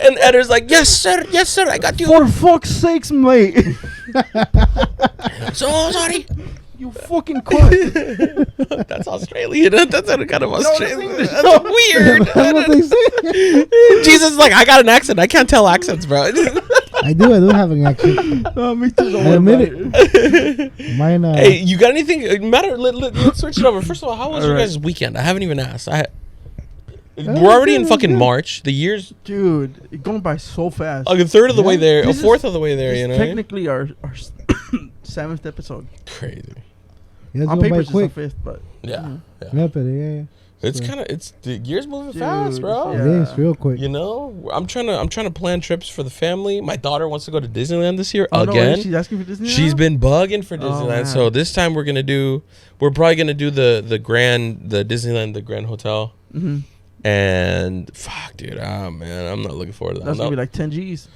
And Edder's like, yes, sir. I got you. For fuck's sakes, mate! So sorry. You fucking cunt. That's Australian. That's kind of Australian. English. That's weird. That's what they say. Jesus is like, I got an accent. I can't tell accents, bro. I do have an accent. Me too. Don't I worry admit about it. Mine. Hey, you got anything? Let's switch it over. First of all, how was your Alright. guys' weekend? I haven't even asked. We're already in fucking March. The year's Dude, it's going by so fast. like a third of the way there, a This is- fourth of the way there. It's You know, technically our 7th episode. crazy. Yeah, it's On going by paper, it's quick. the 5th, but Yeah, Yeah, but yeah. It's So- kind of the year's moving Dude, fast, bro. yeah. It is real quick. You know, I'm trying to plan trips for the family. My daughter wants to go to Disneyland this year oh, no way, again. she's asking for Disney. She's now? been bugging for Oh, Disneyland, man. so this time we're probably gonna do the Disneyland, the Grand Hotel, Mhm. and fuck, dude, man, I'm not looking forward to that. That's one. gonna be like 10 G's.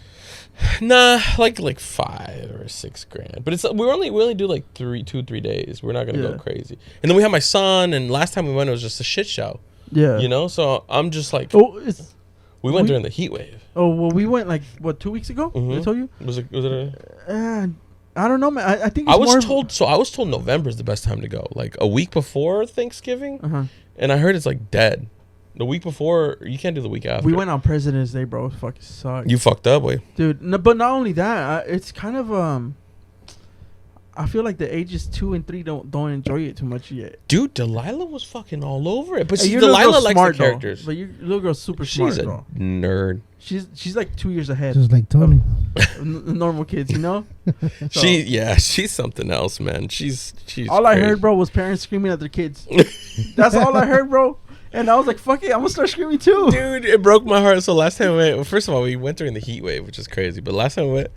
Nah, like 5 or 6 grand. But we only do like 3 days. We're not gonna go crazy. And then we have my son. And last time we went, it was just a shit show. Yeah. You know, so I'm just like, we went during the heat wave. Oh well, we went like 2 weeks ago. Mm-hmm. I told you. Was it I don't know, man. I think it's I was told November is the best time to go. Like a week before Thanksgiving, and I heard it's like dead. The week before, you can't do the week after. We went on President's Day, bro. It fucking sucked. You fucked up, boy. Dude. No, but not only that, it's kind of I feel like the ages 2 and 3 don't enjoy it too much yet. Dude, Delilah was fucking all over it. But hey, Delilah likes the characters. Though, but your little girl's super smart, She's a bro. nerd. She's like 2 years ahead. Just like Tony. Normal kids, you know. So, she's something else, man. She's all I crazy. heard, bro, was parents screaming at their kids. That's all I heard, bro. And I was like, fuck it, I'm gonna start screaming too. Dude, it broke my heart. So last time we went, first of all, we went during the heat wave, which is crazy. But last time we went,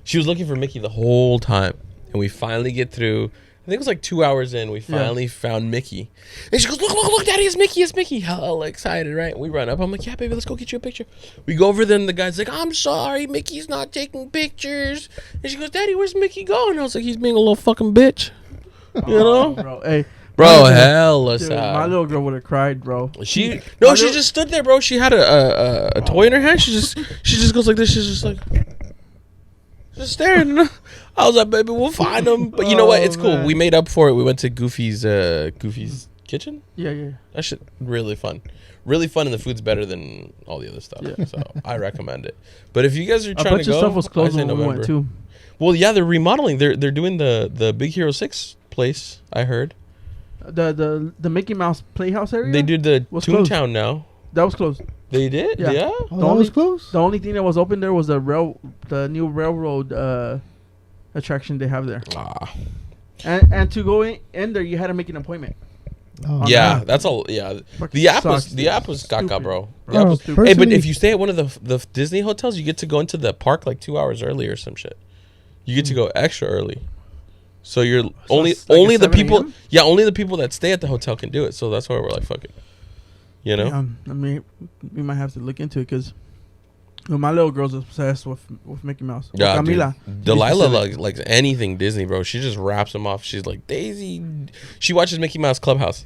she was looking for Mickey the whole time. And we finally get through. I think it was like 2 hours in. We finally found Mickey. And she goes, look, Daddy, it's Mickey. Hella excited, right? We run up. I'm like, yeah, baby, let's go get you a picture. We go over there, and the guy's like, I'm sorry, Mickey's not taking pictures. And she goes, Daddy, where's Mickey going? I was like, he's being a little fucking bitch. You know? Bro, hey. Bro, hella Dude, sad. my little girl would have cried, bro. She just stood there, bro. She had a toy in her hand. She just goes like this. She's just like, just staring. I was like, baby, we'll find him. But you know what? It's cool. Man. We made up for it. We went to Goofy's kitchen. Yeah. That shit really fun. Really fun, and the food's better than all the other stuff. Yeah. So I recommend it. But if you guys are A trying bunch to go, of stuff was closed I say when we went November. too. Well, yeah, they're remodeling. They're doing the Big Hero 6 place. I heard The Mickey Mouse Playhouse area. they did the Was closed. Toontown now. That was closed. They did, Yeah. yeah. Oh, that was close? The only thing that was open there was the new railroad attraction they have there. Ah. And to go in there, you had to make an appointment. Oh, Yeah, God. that's all. Yeah, Fucking the app sucks, was dude. gaga, Stupid. bro. The Bro, app was- stupid. hey, but personally- if you stay at one of the Disney hotels, you get to go into the park like 2 hours early or some shit. You get to go extra early. So you're only it's like only at the 7 people. a.m.? Yeah, only the people that stay at the hotel can do it. So that's why we're like, fuck it. You know. I mean, we might have to look into it because my little girl's obsessed with Mickey Mouse. With Yeah, Camila. dude. Delilah specific. likes anything Disney, bro. She just wraps them off. She's like Daisy. She watches Mickey Mouse Clubhouse.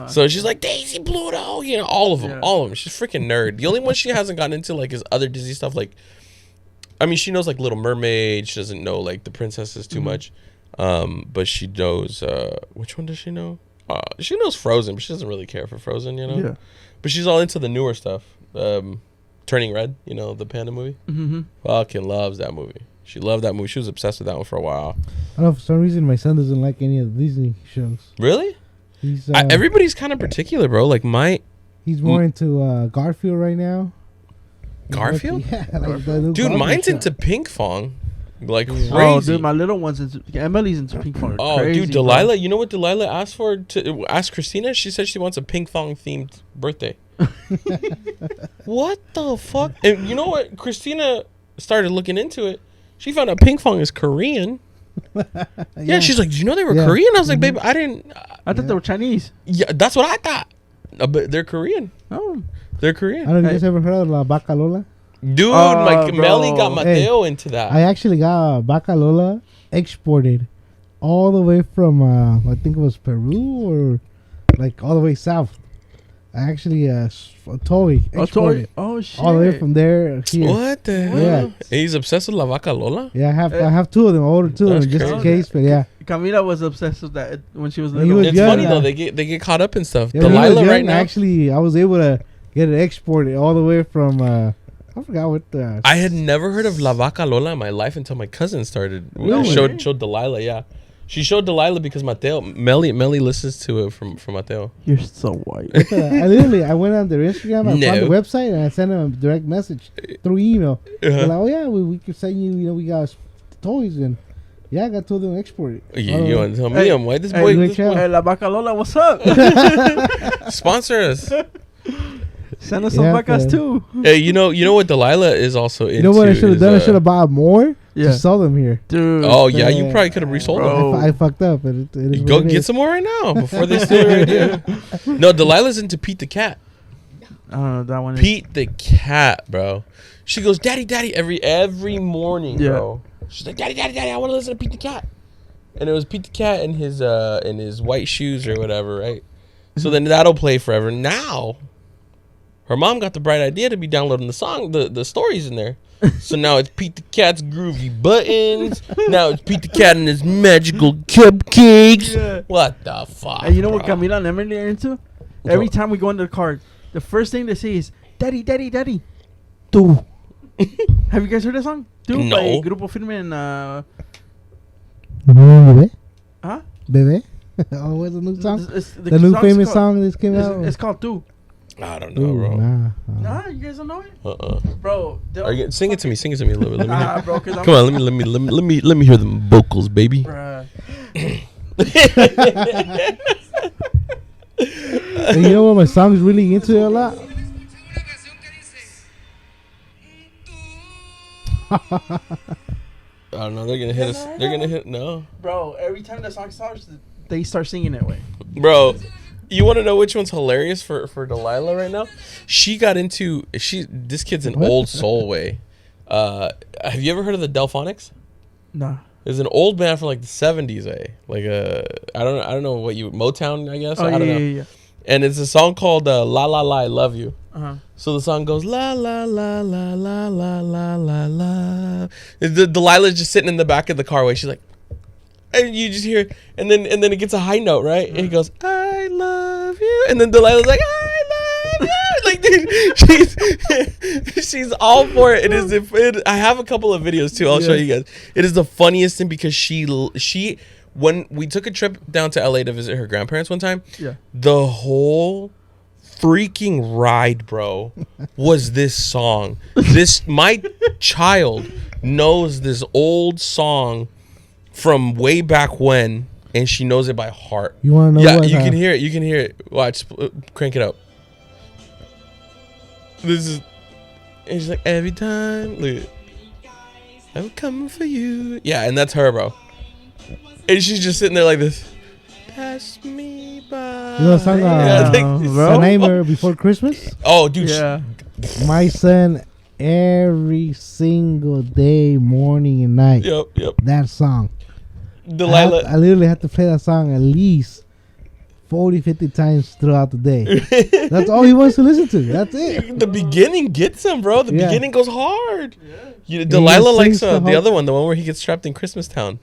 So she's like Daisy, Pluto, you know, all of them, Yeah. all of them. She's a freaking nerd. The only one she hasn't gotten into like is other Disney stuff. Like, I mean, she knows like Little Mermaid. She doesn't know like the princesses too much, but she knows. Which one does she know? She knows Frozen, but she doesn't really care for Frozen, you know. Yeah. But she's all into the newer stuff. Turning Red, you know, the panda movie. Mm-hmm. Fucking loves that movie. She loved that movie. She was obsessed with that one for a while. I don't know, for some reason, my son doesn't like any of the Disney shows. Really? He's Everybody's kind of particular, bro. Like he's more into Garfield right now. Garfield? Yeah, like the new Dude, Garfield mine's show. into Pink Fong. Like crazy. Oh, dude, my little one's into Emily's into pink phone. Oh, Crazy, dude, bro. Delilah. You know what Delilah asked for? To ask Christina. She said she wants a pink thong themed birthday. What the fuck? And you know what? Christina started looking into it. She found out pink thong is Korean. Yeah, she's like, "Do you know they were Yeah. Korean?" I was like, "Babe, I didn't." I thought they were Chinese. Yeah, that's what I thought. But they're Korean. Oh, They're I Korean. don't know if you guys ever heard of La Vaca Lola. Dude, Oh, my Melly bro. got Mateo into that. I actually got Vaca Lola exported all the way from I think it was Peru or like all the way south. I actually toy exported oh shit. all the way from there here. What the hell? Yeah. He's obsessed with La Vaca Lola? Yeah, I have two of them. I ordered two of That's them just in crazy. case, but yeah. Camila was obsessed with that when she was And he little. was It's young, funny though. uh, They get caught up in stuff. Yeah, when he was Delilah young, right now. actually, I was able to get it exported all the way from. I forgot what the. I had never heard of La Vaca Lola in my life until my cousin started. Really? Showed Delilah, yeah. She showed Delilah because Melly listens to it from Mateo. You're so white. I went on their Instagram, I found No. the website, and I sent them a direct message through email. They're Uh-huh. like, oh yeah, we could send you. You know, we got toys, and yeah, I got told them exported. You want to tell me Hey, I'm white? This hey, boy, you this ain't boy Hey, La Vaca Lola, what's up? sponsor us. Send us some Yeah, vacas man. too. Hey, you know what Delilah is also into. You know what I should have is, done? I should have bought more Yeah. to sell them here. Dude. Oh yeah, you Yeah. probably could have resold Bro. them. I fucked up. But it is Go what it get is. some more right now before they steal your idea. No, Delilah's into Pete the Cat. I don't know that one. Pete the cat, bro. She goes, "Daddy, Daddy," every morning, bro. She's like, "Daddy, Daddy, Daddy, I want to listen to Pete the cat." And it was Pete the cat in his white shoes or whatever, right? So then that'll play forever. Now, her mom got the bright idea to be downloading the song, the stories in there. So now it's Pete the Cat's groovy buttons. Now it's Pete the Cat and his magical cupcakes. Yeah. What the fuck? And you know what Camila and Emily are into? Every time we go into the car, the first thing they say is, "Daddy, Daddy, Daddy." Tu. Have you guys heard that song? Tu No. by Grupo Firme and Bebé? huh? Bebé? Oh, what's the new song? The new song's famous called- song that came out? It's called Tu. I don't know, Ooh, bro. nah. Nah, you guys don't know it, Uh-uh. bro. Sing it to me. Sing it to me a little bit. Let me hear. Bro, cause I'm, Come on, let me hear the vocals, baby. bruh. And you know what my song's really into a lot? I don't know. They're gonna hit us. They're gonna hit. No, Bro, every time the song starts, they start singing that way. bro. You want to know which one's hilarious for Delilah right now? She got into This kid's an What? old soul way. Have you ever heard of the Delphonics? Nah. There's an old band from like the 70s, like I don't know what Motown, I guess. Oh, I don't know. yeah. And it's a song called La La La I Love You. Uh-huh. So the song goes la la la la la la la la la. Delilah's just sitting in the back of the car way. She's like, and you just hear, and then it gets a high note, right? And he goes, "I love you," and then Delilah's like, "I love you." Like, dude, she's all for it. I have a couple of videos too. I'll show you guys. It is the funniest thing because she when we took a trip down to LA to visit her grandparents one time, the whole freaking ride, bro, was this song. My child knows this old song from way back when, and she knows it by heart. You want to know what? You can hear it. You can hear it. Watch. Crank it up. This is... And she's like, every time... Look, I'm coming for you. Yeah, and that's her, bro. And she's just sitting there like this. Pass me by. You know the song, bro? Nightmare Before Christmas? Oh, dude. Yeah. My son, every single day, morning and night, Yep. that song. Delilah. I literally have to play that song at least 40, 50 times throughout the day. That's all he wants to listen to. That's it. The beginning gets him, bro. The Yeah. beginning goes hard. He Delilah likes sings the the whole- other one, the one where he gets trapped in Christmas Town.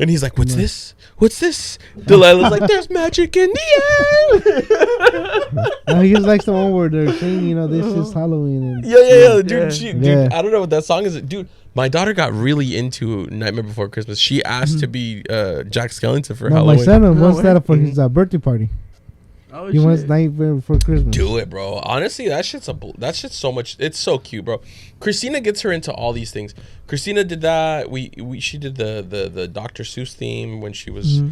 And he's like, "What's this? What's this?" Delilah's like, "There's magic in the air." No, he just likes the one where they're saying, this is Halloween. And Yeah, dude. Yeah. Dude, I don't know what that song is. Dude, my daughter got really into Nightmare Before Christmas. She asked to be Jack Skellington for No, Halloween. my son wants way. that for his birthday party. Oh, He wants Nightmare Before Christmas. Do it, bro. Honestly, that shit's so much. It's so cute, bro. Christina gets her into all these things. Christina did that. She did the Dr. Seuss theme when she was.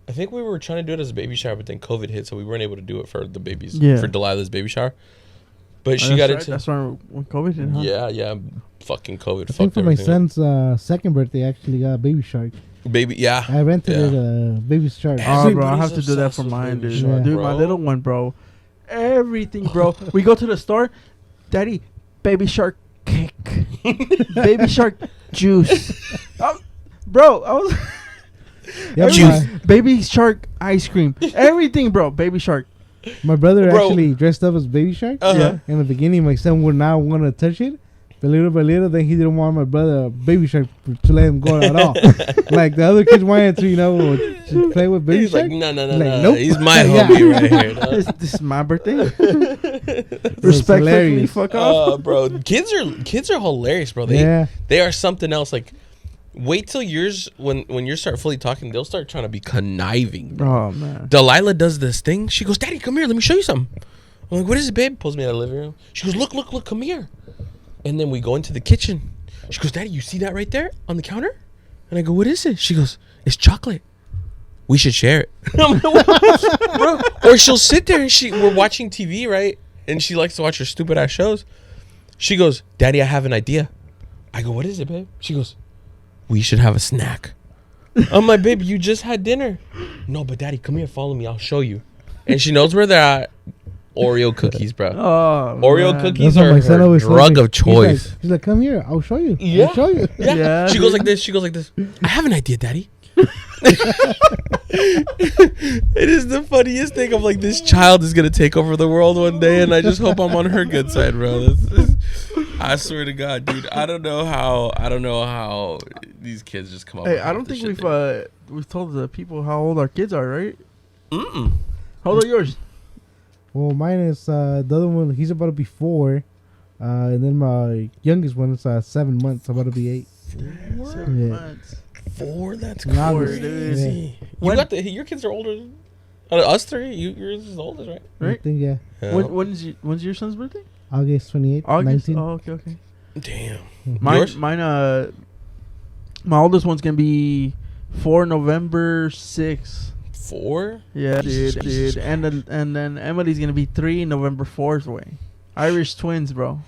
I think we were trying to do it as a baby shower, but then COVID hit, so we weren't able to do it for the babies. Yeah. For Delilah's baby shower. But she got into. That's why when COVID hit, huh? Yeah. Fucking COVID. I think Fucked for my everything up. son's second birthday, I actually got a Baby Shark. Baby, yeah. I rented Yeah. it a Baby Shark. Oh, bro, I have Everybody's to do that obsessed for with mine, Baby dude. Shark, Dude, my bro. little one, bro. Everything, bro. We go to the store, Daddy, Baby Shark cake, Baby Shark juice. Bro, I was Yeah, Juice. Baby Shark ice cream. Everything, bro. Baby Shark. My brother Bro. actually dressed up as Baby Shark. Uh-huh. In the beginning, my son would not want to touch it. But little by little, then he didn't want my brother Baby Shark to let him go at all. Like the other kids wanted to, to play with Baby He's Shark. like, no. Like, nope. He's my Yeah. homie right here. dog. This is my birthday. It's Respectfully, hilarious. fuck off. Bro, kids are hilarious, bro. They are something else. Like, wait till yours when you start fully talking, they'll start trying to be conniving. Oh man. Delilah does this thing. She goes, "Daddy, come here. Let me show you something." I'm like, "What is it, babe?" Pulls me out of the living room. She goes, "Look, come here." And then we go into the kitchen. She goes, "Daddy, you see that right there on the counter?" And I go, "What is it?" She goes, "It's chocolate. We should share it." I'm like, bro. Or she'll sit there and we're watching TV, right? And she likes to watch her stupid ass shows. She goes, "Daddy, I have an idea." I go, "What is it, babe?" She goes, "We should have a snack." I'm like, "Babe, you just had dinner." "No, but Daddy, come here, follow me. I'll show you." and she knows where they're at. Oreo cookies, bro. Oh, Oreo man. cookies That's what are my son her always tells drug me. of choice. He's like, come here. I'll show you. Yeah. I'll show you. Yeah. Yeah, She goes dude. like this. She goes like this. I have an idea, Daddy. It is the funniest thing. I'm like, this child is gonna take over the world one day, and I just hope I'm on her good side, bro. I swear to God, dude. I don't know how these kids just come up. Hey, with I don't this think shit we've told the people how old our kids are, right? Mm-mm. How old are yours? Well, mine is the other one. He's about to be 4, and then my youngest one is 7 months. About to be 8. 7 Yeah. months. 4. That's Yeah, crazy. When- Your kids are older than us 3. Yours is the oldest, right? I Right? think yeah. Yeah. When's your son's birthday? August 28th, August. 19. Oh, okay. Damn. Mine, Yours? my oldest one's gonna be 4 November 6. 4? Yeah, Jesus dude. And then Emily's gonna be 3 November 4th way. Irish twins, bro.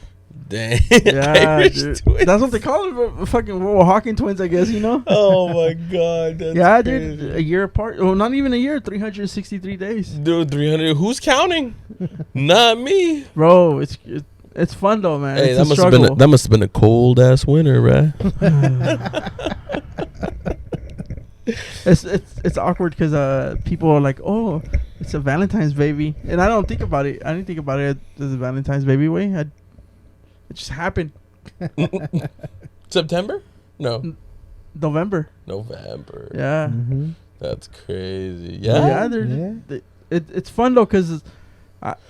Dang. Yeah, Irish dude. twins. That's what they call them. Fucking Hawking twins, I guess. You know. Oh my God. That's Yeah, crazy. dude. A year apart. Well, not even a year. 363 days. Dude, 300. Who's counting? Not me. Bro, it's fun though, man. Hey, It's that a must have struggle. been a cold ass winter, right? It's awkward because people are like, oh, it's a Valentine's baby, and I don't think about it. I didn't think about it as a Valentine's baby way. It just happened. September? No. November. November. Yeah. Mm-hmm. That's crazy. Yeah. Yeah. It's fun though because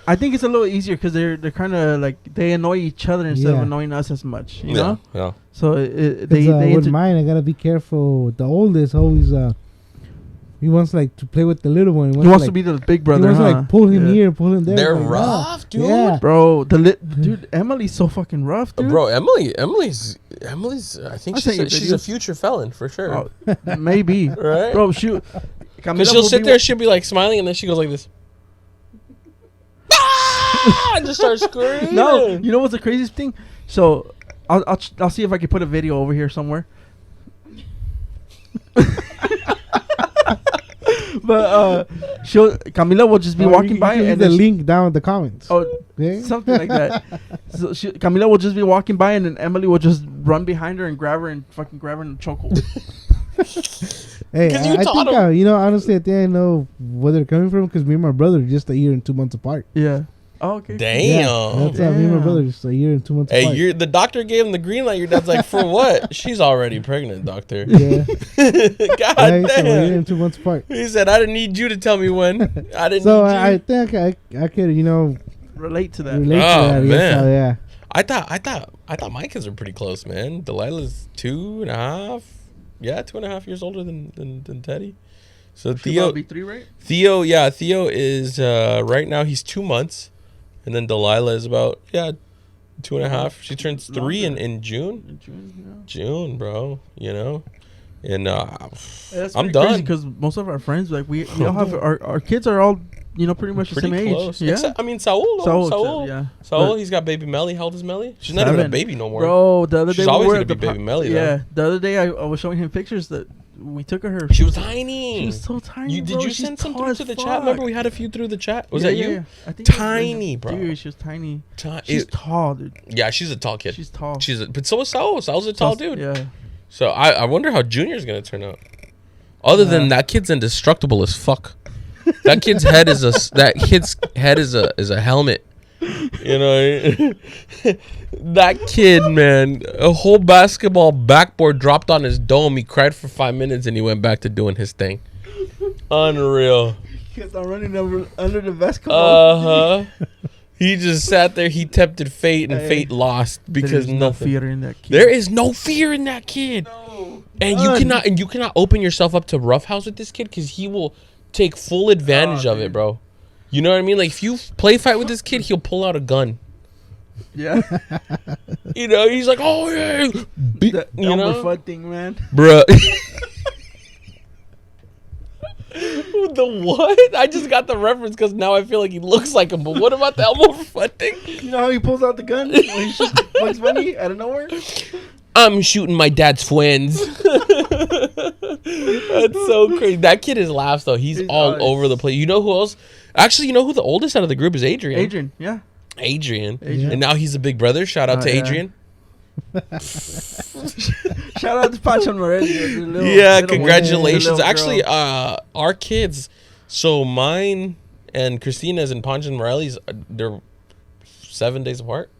I think it's a little easier because they're kind of like they annoy each other instead of Yeah. annoying us as much. You Yeah. know. Yeah. So they With mine, I gotta be careful. With the oldest, always he wants like to play with the little one. he wants to be the big brother. He wants to huh? like pull him Yeah. here, pull him there. They're Like, rough, dude. Yeah. Bro, dude, Emily's so fucking rough, dude. Bro, Emily's. I think I'll send you she's a videos. future felon for sure. Oh, maybe, Right? bro. Shoot, Because she'll sit there, she'll be like smiling, and then she goes like this. Ah! And just start screaming. No, you know what's the craziest thing? So I'll see if I can put a video over here somewhere. But Camila will just be Or walking you by can leave and the then she- link down in the comments. oh, Okay? something like that. So Camila will just be walking by and then Emily will just run behind her and grab her and fucking grab her in the chokehold. Hey, 'Cause you I taught think 'em. honestly, at the end, I know where they're coming from because me and my brother are just a year and 2 months apart. Yeah. Oh, okay. Damn. Yeah, that's me and my Damn. brother just a year and 2 months Hey, apart. the doctor gave him the green light. Your dad's like, for what? She's already pregnant, doctor. Yeah, God yeah, he's a year damn. and 2 months apart. He said, I didn't need you to tell me when. I didn't So need you. I think I could Relate to that. relate Oh, to that. man. Yes, yeah. I thought my kids are pretty close, man. Delilah's 2.5. Yeah, 2.5 years older than Teddy. So She'll about be 3, right? Theo is right now he's 2 months, and then Delilah is about 2.5. She turns 3 in June. In June, yeah. June, bro. You know, and That's I'm done. because most of our friends, like we all have our kids are all pretty much the Pretty same close. age. Yeah. Except, I mean, Saul. yeah. Saul, But- he's got baby Melly. How old is Melly? She's not even a 7. baby no more. Bro, the other She's day always we were gonna at be the baby Melly, though. Yeah, the other day I was showing him pictures that we took of her. She was tiny. She was so tiny. Did bro. you She's send some tall through as to the fuck. chat? Remember we had a few through the chat. Was Yeah, that you? yeah. I think it was- Tiny, bro. Dude, she was tiny. Ti- She's it- tall, dude. yeah, she's a tall kid. She's tall. But so is Saul. Saul's a tall dude. Yeah. So I wonder how Junior's gonna turn out. Other than that kid's indestructible as fuck. That kid's head is a helmet. You know, that kid, man, a whole basketball backboard dropped on his dome. He cried for 5 minutes and he went back to doing his thing. Unreal. Because I'm running under the basketball. He just sat there. He tempted fate, and Hey, fate lost because There's no nothing. fear in that kid. There is no fear in that kid. No. And you cannot open yourself up to roughhouse with this kid because he will take full advantage of it, dude. bro. You know what I mean? Like if you play fight with this kid, he'll pull out a gun. Yeah. You know, he's like, oh yeah, That you Elmer know, Fudd thing, man. bruh. The what? I just got the reference because now I feel like he looks like him. But what about the Elmo Fudd thing? You know how he pulls out the gun when he shoots Bugs Bunny out of nowhere? I'm shooting my dad's twins. That's so crazy. That kid is laughs though. He's all over the place. You know who else? Actually, you know who the oldest out of the group is? Adrian. Adrian, yeah. Adrian. Yeah. And now he's a big brother. Shout out to yeah. Adrian. Shout out to Pancho Morelli. Yeah, congratulations. little Actually, girl. our kids, so mine and Christina's and Pancho and Morelli's, they're 7 days apart.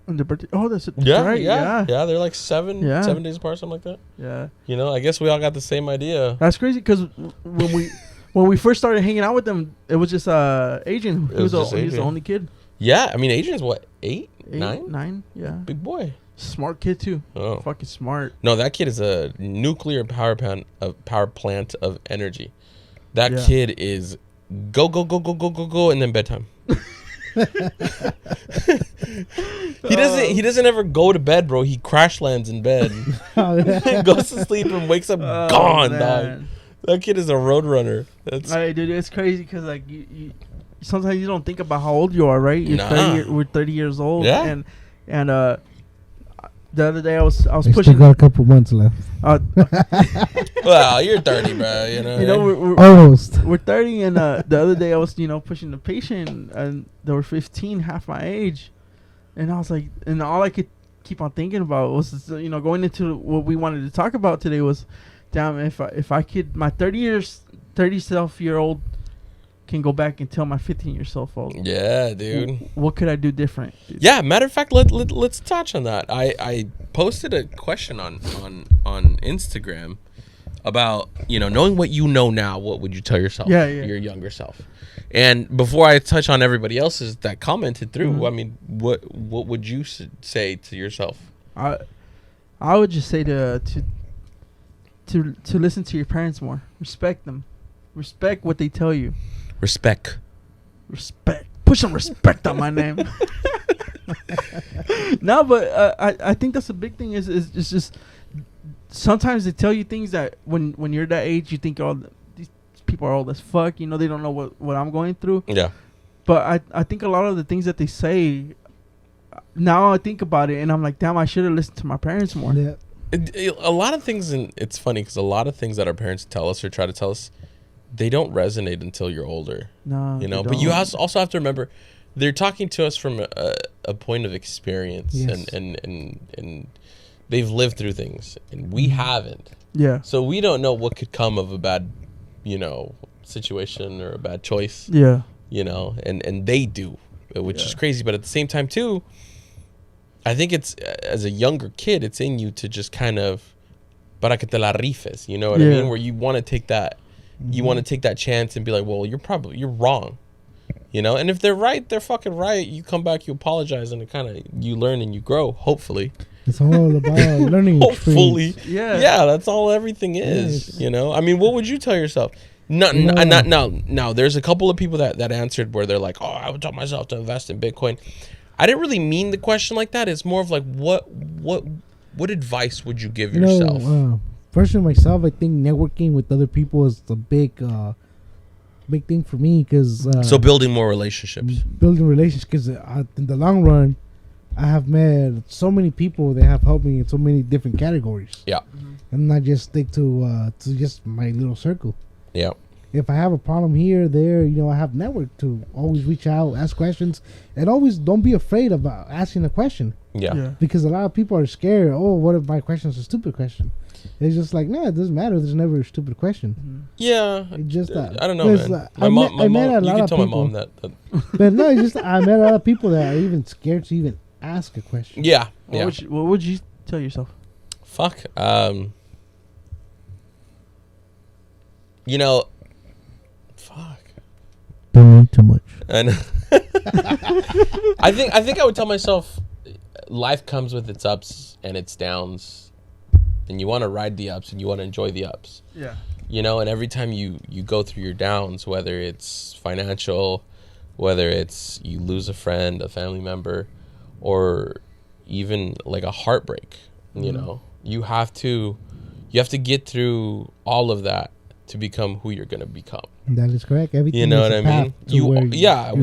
On the birthday. Oh, that's Yeah, right. yeah. They're like 7 Yeah. days apart, something like that. Yeah. You know, I guess we all got the same idea. That's crazy because when we first started hanging out with them, it was just Adrian. He was the Adrian. only kid. Yeah, I mean, Adrian's what, 8, 8, 9? 9. Yeah. Big boy. Smart kid too. Oh. Fucking smart. No, that kid is a nuclear power plant of energy. That Yeah. kid is go, and then bedtime. He doesn't ever go to bed, bro. He crash lands in bed, goes to sleep and wakes up gone, dog. Man. That kid is a road runner. That's Hey, dude, it's crazy because like you sometimes you don't think about how old you are, right? You're Nah. we're 30 years old. Yeah. And the other day I was I still pushing. got a couple months left. well, you're 30, bro. You know. You know, we're Almost. we're 30, and the other day I was pushing the patient, and they were 15, half my age, and I was like, and all I could keep on thinking about was going into what we wanted to talk about today was, damn, if I could, my 30-year-old can go back and tell my 15-year-old, Yeah, dude. what could I do different? Dude? Yeah, matter of fact, let's touch on that. I posted a question on Instagram about knowing what you know now, what would you tell yourself? Yeah. Your younger self. And before I touch on everybody else's that commented through, Mhm. I mean, what would you say to yourself? I would just say to listen to your parents more, respect them, respect what they tell you. Respect. Put some respect on my name. No, but I think that's a big thing. Is just sometimes they tell you things that when you're that age, you think, oh, these people are old as fuck. They don't know what I'm going through. Yeah. But I think a lot of the things that they say, now I think about it and I'm like, damn, I should have listened to my parents more. Yeah. A lot of things, and it's funny because a lot of things that our parents tell us or try to tell us, they don't resonate until you're older. No, But you also have to remember, they're talking to us from a point of experience, Yes. and they've lived through things, and we haven't. Yeah. So we don't know what could come of a bad, situation or a bad choice. Yeah. And they do, which is crazy. But at the same time, too, I think it's, as a younger kid, it's in you to just kind of, para que te la rifes, you know what I mean? Where you want to take that, chance and be like, well, you're wrong, And if they're right, they're fucking right. You come back, you apologize, and you learn and you grow. Hopefully, It's all about learning. hopefully, experience. yeah. That's all everything is. Yes. I mean, what would you tell yourself? Not now. There's a couple of people that answered where they're like, oh, I would tell myself to invest in Bitcoin. I didn't really mean the question like that. It's more of like, what advice would you give yourself? Personally, myself, I think networking with other people is a big thing for me because So building more relationships. building relationships. Because in the long run, I have met so many people that have helped me in so many different categories. Yeah. And not just stick to just my little circle. Yeah. If I have a problem here, there, I have network to always reach out, ask questions, and always don't be afraid about asking a question. Yeah. Because a lot of people are scared. Oh, what if my question is a stupid question? It's just like, no, it doesn't matter. There's never a stupid question. Yeah. It's just that. I don't know, man. My mom. You can tell my mom that. But no, it's just I met a lot of people that are even scared to even ask a question. Yeah. What would you tell yourself? Fuck. Fuck. Don't eat too much. And I think I would tell myself, life comes with its ups and its downs, and you want to ride the ups and you want to enjoy the ups. Yeah. And every time you go through your downs, whether it's financial, whether it's you lose a friend, a family member, or even like a heartbreak, you have to get through all of that to become who you're gonna become. That is correct. Everything. You know is what a I path mean? to where We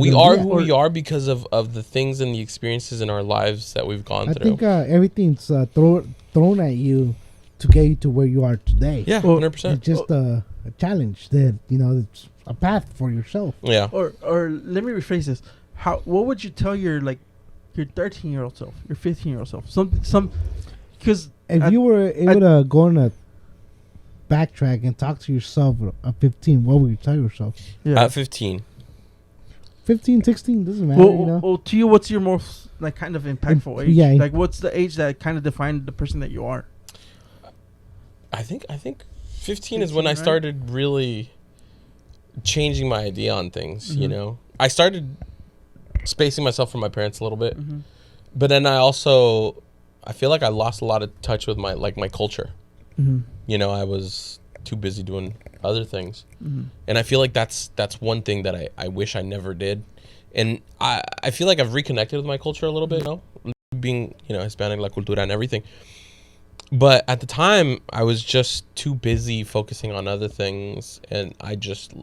you're are gonna who be. we are because of the things and the experiences in our lives that we've gone I through. think everything's thrown at you to get you to where you are today. Yeah, Well, 100%. It's just a challenge that a path for yourself. Yeah. Or let me rephrase this. What would you tell your 13-year-old self, your 15-year-old self? Because If you were able to go on a backtrack and talk to yourself at 15, what would you tell yourself? yeah. At 15. 15, 16, doesn't matter, Well, to you, what's your most kind of impactful age? Yeah. What's the age that kind of defined the person that you are? I think 15 is when I right? started really changing my idea on things, you Mhm. know. I started spacing myself from my parents a little bit. Mm-hmm. But then I feel like I lost a lot of touch with my culture. Mm-hmm. You know, I was too busy doing other things. Mm-hmm. And I feel like that's one thing that I wish I never did. And I feel like I've reconnected with my culture a little bit, you know, being, you know, Hispanic, la cultura and everything. But at the time, I was just too busy focusing on other things, and I just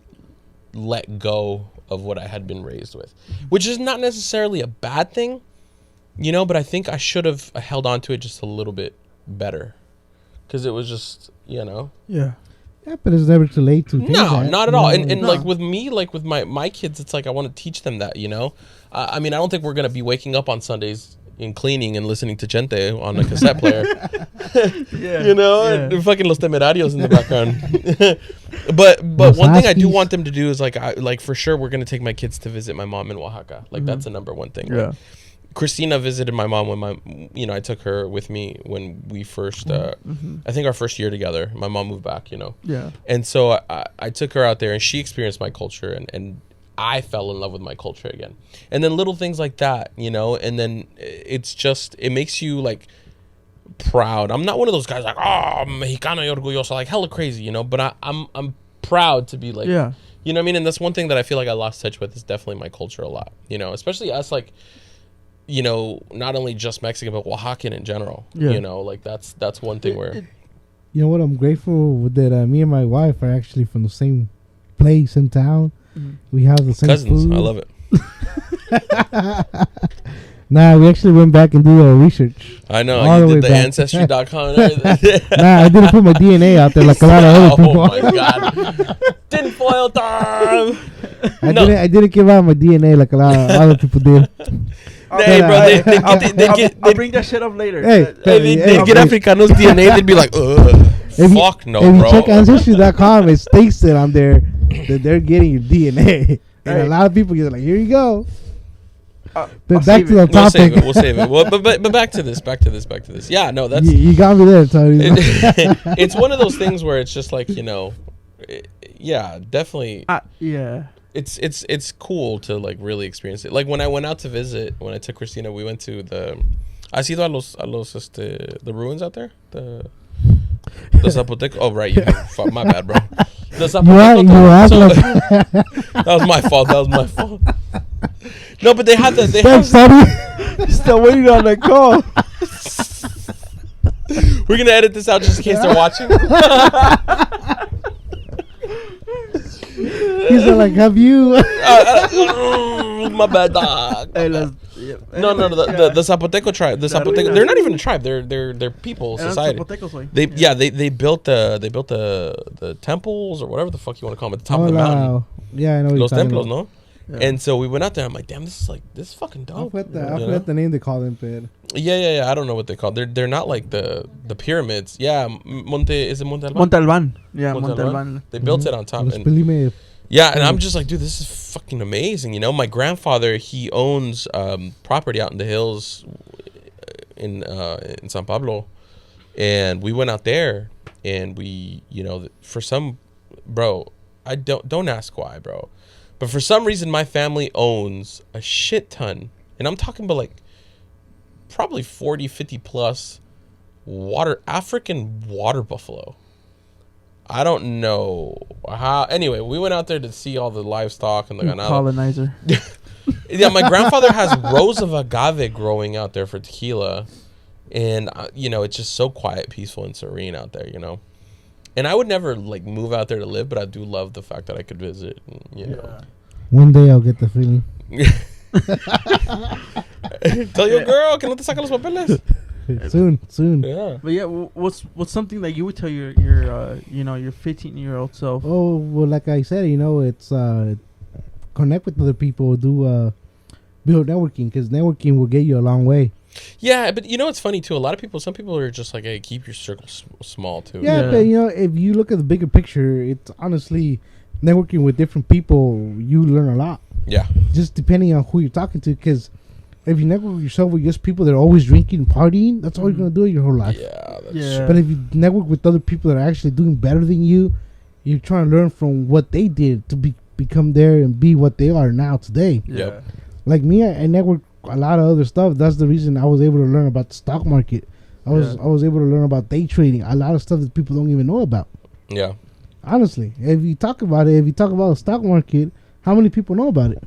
let go of what I had been raised with, which is not necessarily a bad thing, you know, but I think I should have held on to it just a little bit better, because it was just, you know. Yeah. Yeah, but it's never too late to change No, that, not at you all. know? And No. like with me, like with my kids, it's like I want to teach them that, you know. I mean, I don't think we're going to be waking up on Sundays and cleaning and listening to Gente on a cassette player. Yeah. You know, Yeah. and fucking Los Temerarios in the background. but Los one thing I do Huskies. want them to do is like for sure we're gonna take my kids to visit my mom in Oaxaca. Like Mhm. that's the number one thing. Yeah. Like, Christina visited my mom when I took her with me when we first Mm-hmm. I think our first year together. My mom moved back, you know. Yeah. And so I took her out there, and she experienced my culture, and I fell in love with my culture again. And then little things like that, you know, and then it makes you like proud. I'm not one of those guys like, oh, Mexicano y orgulloso, like hella crazy, you know, but I'm proud to be like, Yeah. you know what I mean? And that's one thing that I feel like I lost touch with is definitely my culture a lot, you know, especially us, like, you know, not only just Mexican, but Oaxacan in general, Yeah. you know, like that's one thing where, You know what? I'm grateful that me and my wife are actually from the same place in town. Mhm. We have the same cousins, food. I love it. Nah, we actually went back and did our research. I know, All you the did way the back. Ancestry.com and everything. Nah, I didn't put my DNA out there like a lot of other people. Oh my God. Tinfoil time. I didn't give out my DNA like a lot of other people did. Hey, bro, I'll bring that shit up later. Hey, they'd get Africanos DNA, they'd be like, ugh, If you- fuck no, if bro. you check Ancestry.com, it states it on there that they're getting your DNA. And a Right. lot of people get like, here you go. I'll But back save to the it. We'll save topic. it. We'll save it. Well, but back to this. Yeah, no, that's You got me there, Tony. it's one of those things where it's just like, you know, yeah, definitely. Yeah. It's cool to like really experience it. Like when I went out to visit, when I took Christina, we went to ¿Has ido a los the ruins out there? The Zapoteco. Oh right, fuck, my bad, bro. The Zapoteco. That was my fault. No, but they have Thanks, Tony. Still waiting on that call. We're gonna edit this out just in case they're watching. He's like, have you? My bad, dog. Hey, No, the Zapoteco tribe. The Zapoteco. They're not even a tribe. They're people, society. They built the temples or whatever the fuck you want to call them at the top of the mountain. Yeah, I know. Los What you're templos, talking about. no? And so we went out there. I'm like, damn, this is fucking I dope. forget the name they call them, but Yeah. I don't know what they call. They're not like the pyramids. Yeah, is it Monte Alban? Monte Alban. Yeah, Monte Monte Alban? Alban. They built it on top. Los And Pelime. yeah, and I'm just like, dude, this is fucking amazing. You know, my grandfather, he owns property out in the hills in San Pablo, and we went out there, and we, you know, for some, bro, I don't ask why, bro, but for some reason my family owns a shit ton, and I'm talking about like probably 40, 50 plus African water buffalo. I don't know how. Anyway, we went out there to see all the livestock and the ganado. Colonizer. Yeah, my grandfather has rows of agave growing out there for tequila, and you know, it's just so quiet, peaceful, and serene out there. You know, and I would never like move out there to live, but I do love the fact that I could visit. And, you know, One day I'll get the feeling. tell your girl que no te saca los papeles. soon. Yeah. But yeah, what's something that you would tell your your 15-year-old self? Oh well, like I said, it's connect with other people, do build networking, because networking will get you a long way. Yeah, but it's funny too. Some people are just like, hey, keep your circle small too. Yeah, but if you look at the bigger picture, it's honestly networking with different people. You learn a lot. Yeah. Just depending on who you're talking to, because if you network yourself with just people that are always drinking and partying, that's all you're gonna do your whole life. Yeah, that's Yeah. But if you network with other people that are actually doing better than you, you're trying to learn from what they did to become there and be what they are now today. Yep. Like me, I network a lot of other stuff. That's the reason I was able to learn about the stock market. I was able to learn about day trading. A lot of stuff that people don't even know about. Yeah. Honestly, if you talk about the stock market, how many people know about it?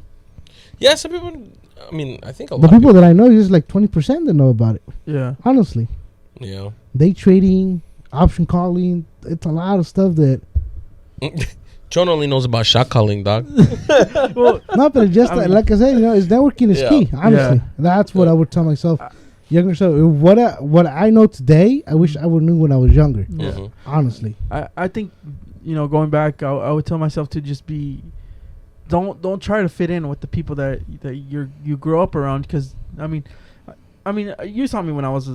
Yeah, some people. I mean, I think a lot. The people that I know, just like 20% that know about it. Yeah. Honestly, Yeah. day trading, option calling, it's a lot of stuff that. John only knows about shot calling, dog. Well, No, but it's just like I said, it's networking is key. Honestly, that's what I would tell myself. Younger self, what I know today, I wish I would knew when I was younger. Yeah. Mhm. Honestly, I think going back, I would tell myself to just be. Don't try to fit in with the people that you grow up around, because I mean you saw me when I was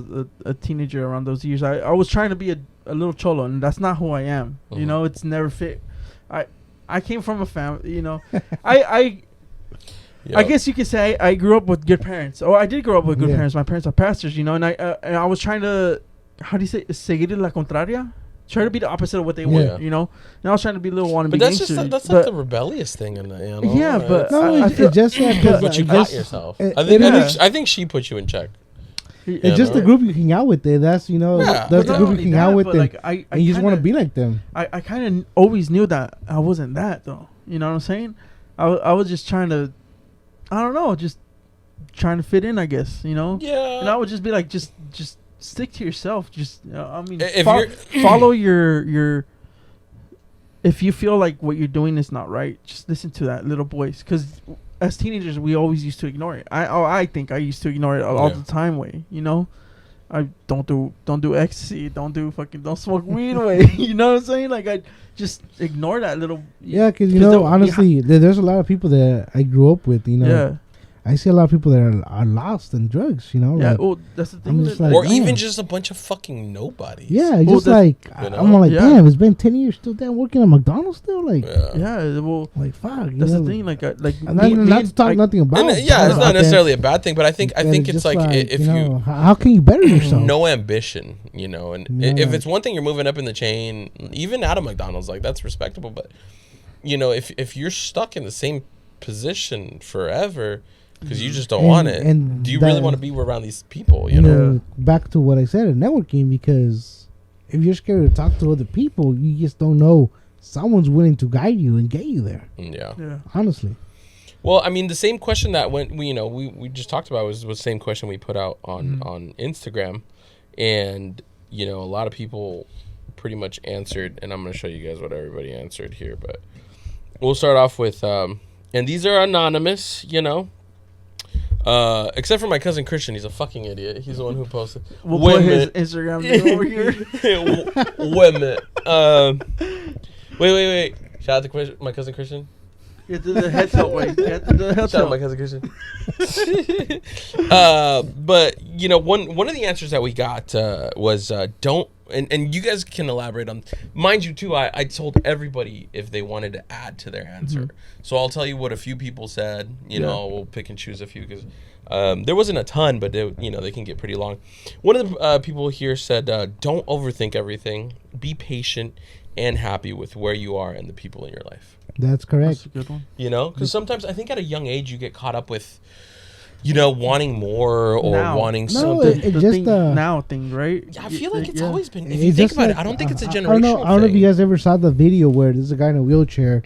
a teenager around those years. I was trying to be a little cholo, and that's not who I am. Mhm. It's never fit. I came from a family. I Yep. guess you could say I grew up with good parents. Oh, I did grow up with good Yeah. parents. My parents are pastors. And I was trying to, how do you say, seguir la contraria. Try to be the opposite of what they want, And I was trying to be a little wannabe But that's gangster. that's like the rebellious thing in the Yeah, but no, I it's feel- just because But you got yourself. it- I think it is. I think she put you in check. It's just the group you hang out with. That's Yeah. that's But the not group you only hang that, out with, but, like, I and you just want to kinda- be like them. I kind of always knew that I wasn't that, though. You know what I'm saying? I was just trying to, I don't know, just trying to fit in, I guess. Yeah. And I would just be like, just stick to yourself. Just If follow your. If you feel like what you're doing is not right, just listen to that little voice. Because as teenagers, we always used to ignore it. I think I used to ignore it all the time. I don't do ecstasy, don't smoke weed way. You know what I'm saying? Like, I just ignore that little. Yeah, because they'll- honestly, there's a lot of people that I grew up with. Yeah. I see a lot of people that are lost in drugs. Yeah. like, Well, that's the I'm thing. just that- like, or damn. even just a bunch of fucking nobodies. yeah, Well, just that's- like you know? I'm like, Yeah. damn, it's been 10 years still damn working at McDonald's still, like, Yeah. Well, like fuck. that's the thing. Like, And me not and- to talk I- nothing about. And yeah, it's about not that, necessarily a bad thing, but I think but it's just like if you how can you better yourself? no ambition, and Yeah. if it's one thing you're moving up in the chain, even out of McDonald's, like that's respectable. But if you're stuck in the same position forever because you just don't want it, and do you really that- want to be around these people? Back to what I said in networking, because if you're scared to talk to other people, you just don't know someone's willing to guide you and get you there. Yeah. Honestly, Well, I mean, the same question that we just talked about was the same question we put out on Instagram, and a lot of people pretty much answered, and I'm going to show you guys what everybody answered here, but we'll start off with, and these are anonymous, except for my cousin Christian. He's a fucking idiot. He's the one who posted. We'll put his Instagram name over here. Women. Wait. Shout out to my cousin Christian. You have to do the head tilt way. You have to do the head Shout out tilt. my cousin Christian. But one of the answers that we got was don't. And you guys can elaborate on. Mind you, too, I told everybody if they wanted to add to their answer. So I'll tell you what a few people said. We'll pick and choose a few because there wasn't a ton, but they can get pretty long. One of the people here said, "Don't overthink everything. Be patient and happy with where you are and the people in your life." that's correct. That's a good one. Because sometimes I think at a young age you get caught up with, wanting more or Now. wanting No, something. it The just, thing now thing, right? Yeah, I feel like it's Yeah. always been. If It's you think just about it, like, I don't think it's a I generational don't know. I don't know if thing. you guys ever saw the video where there's a guy in a wheelchair,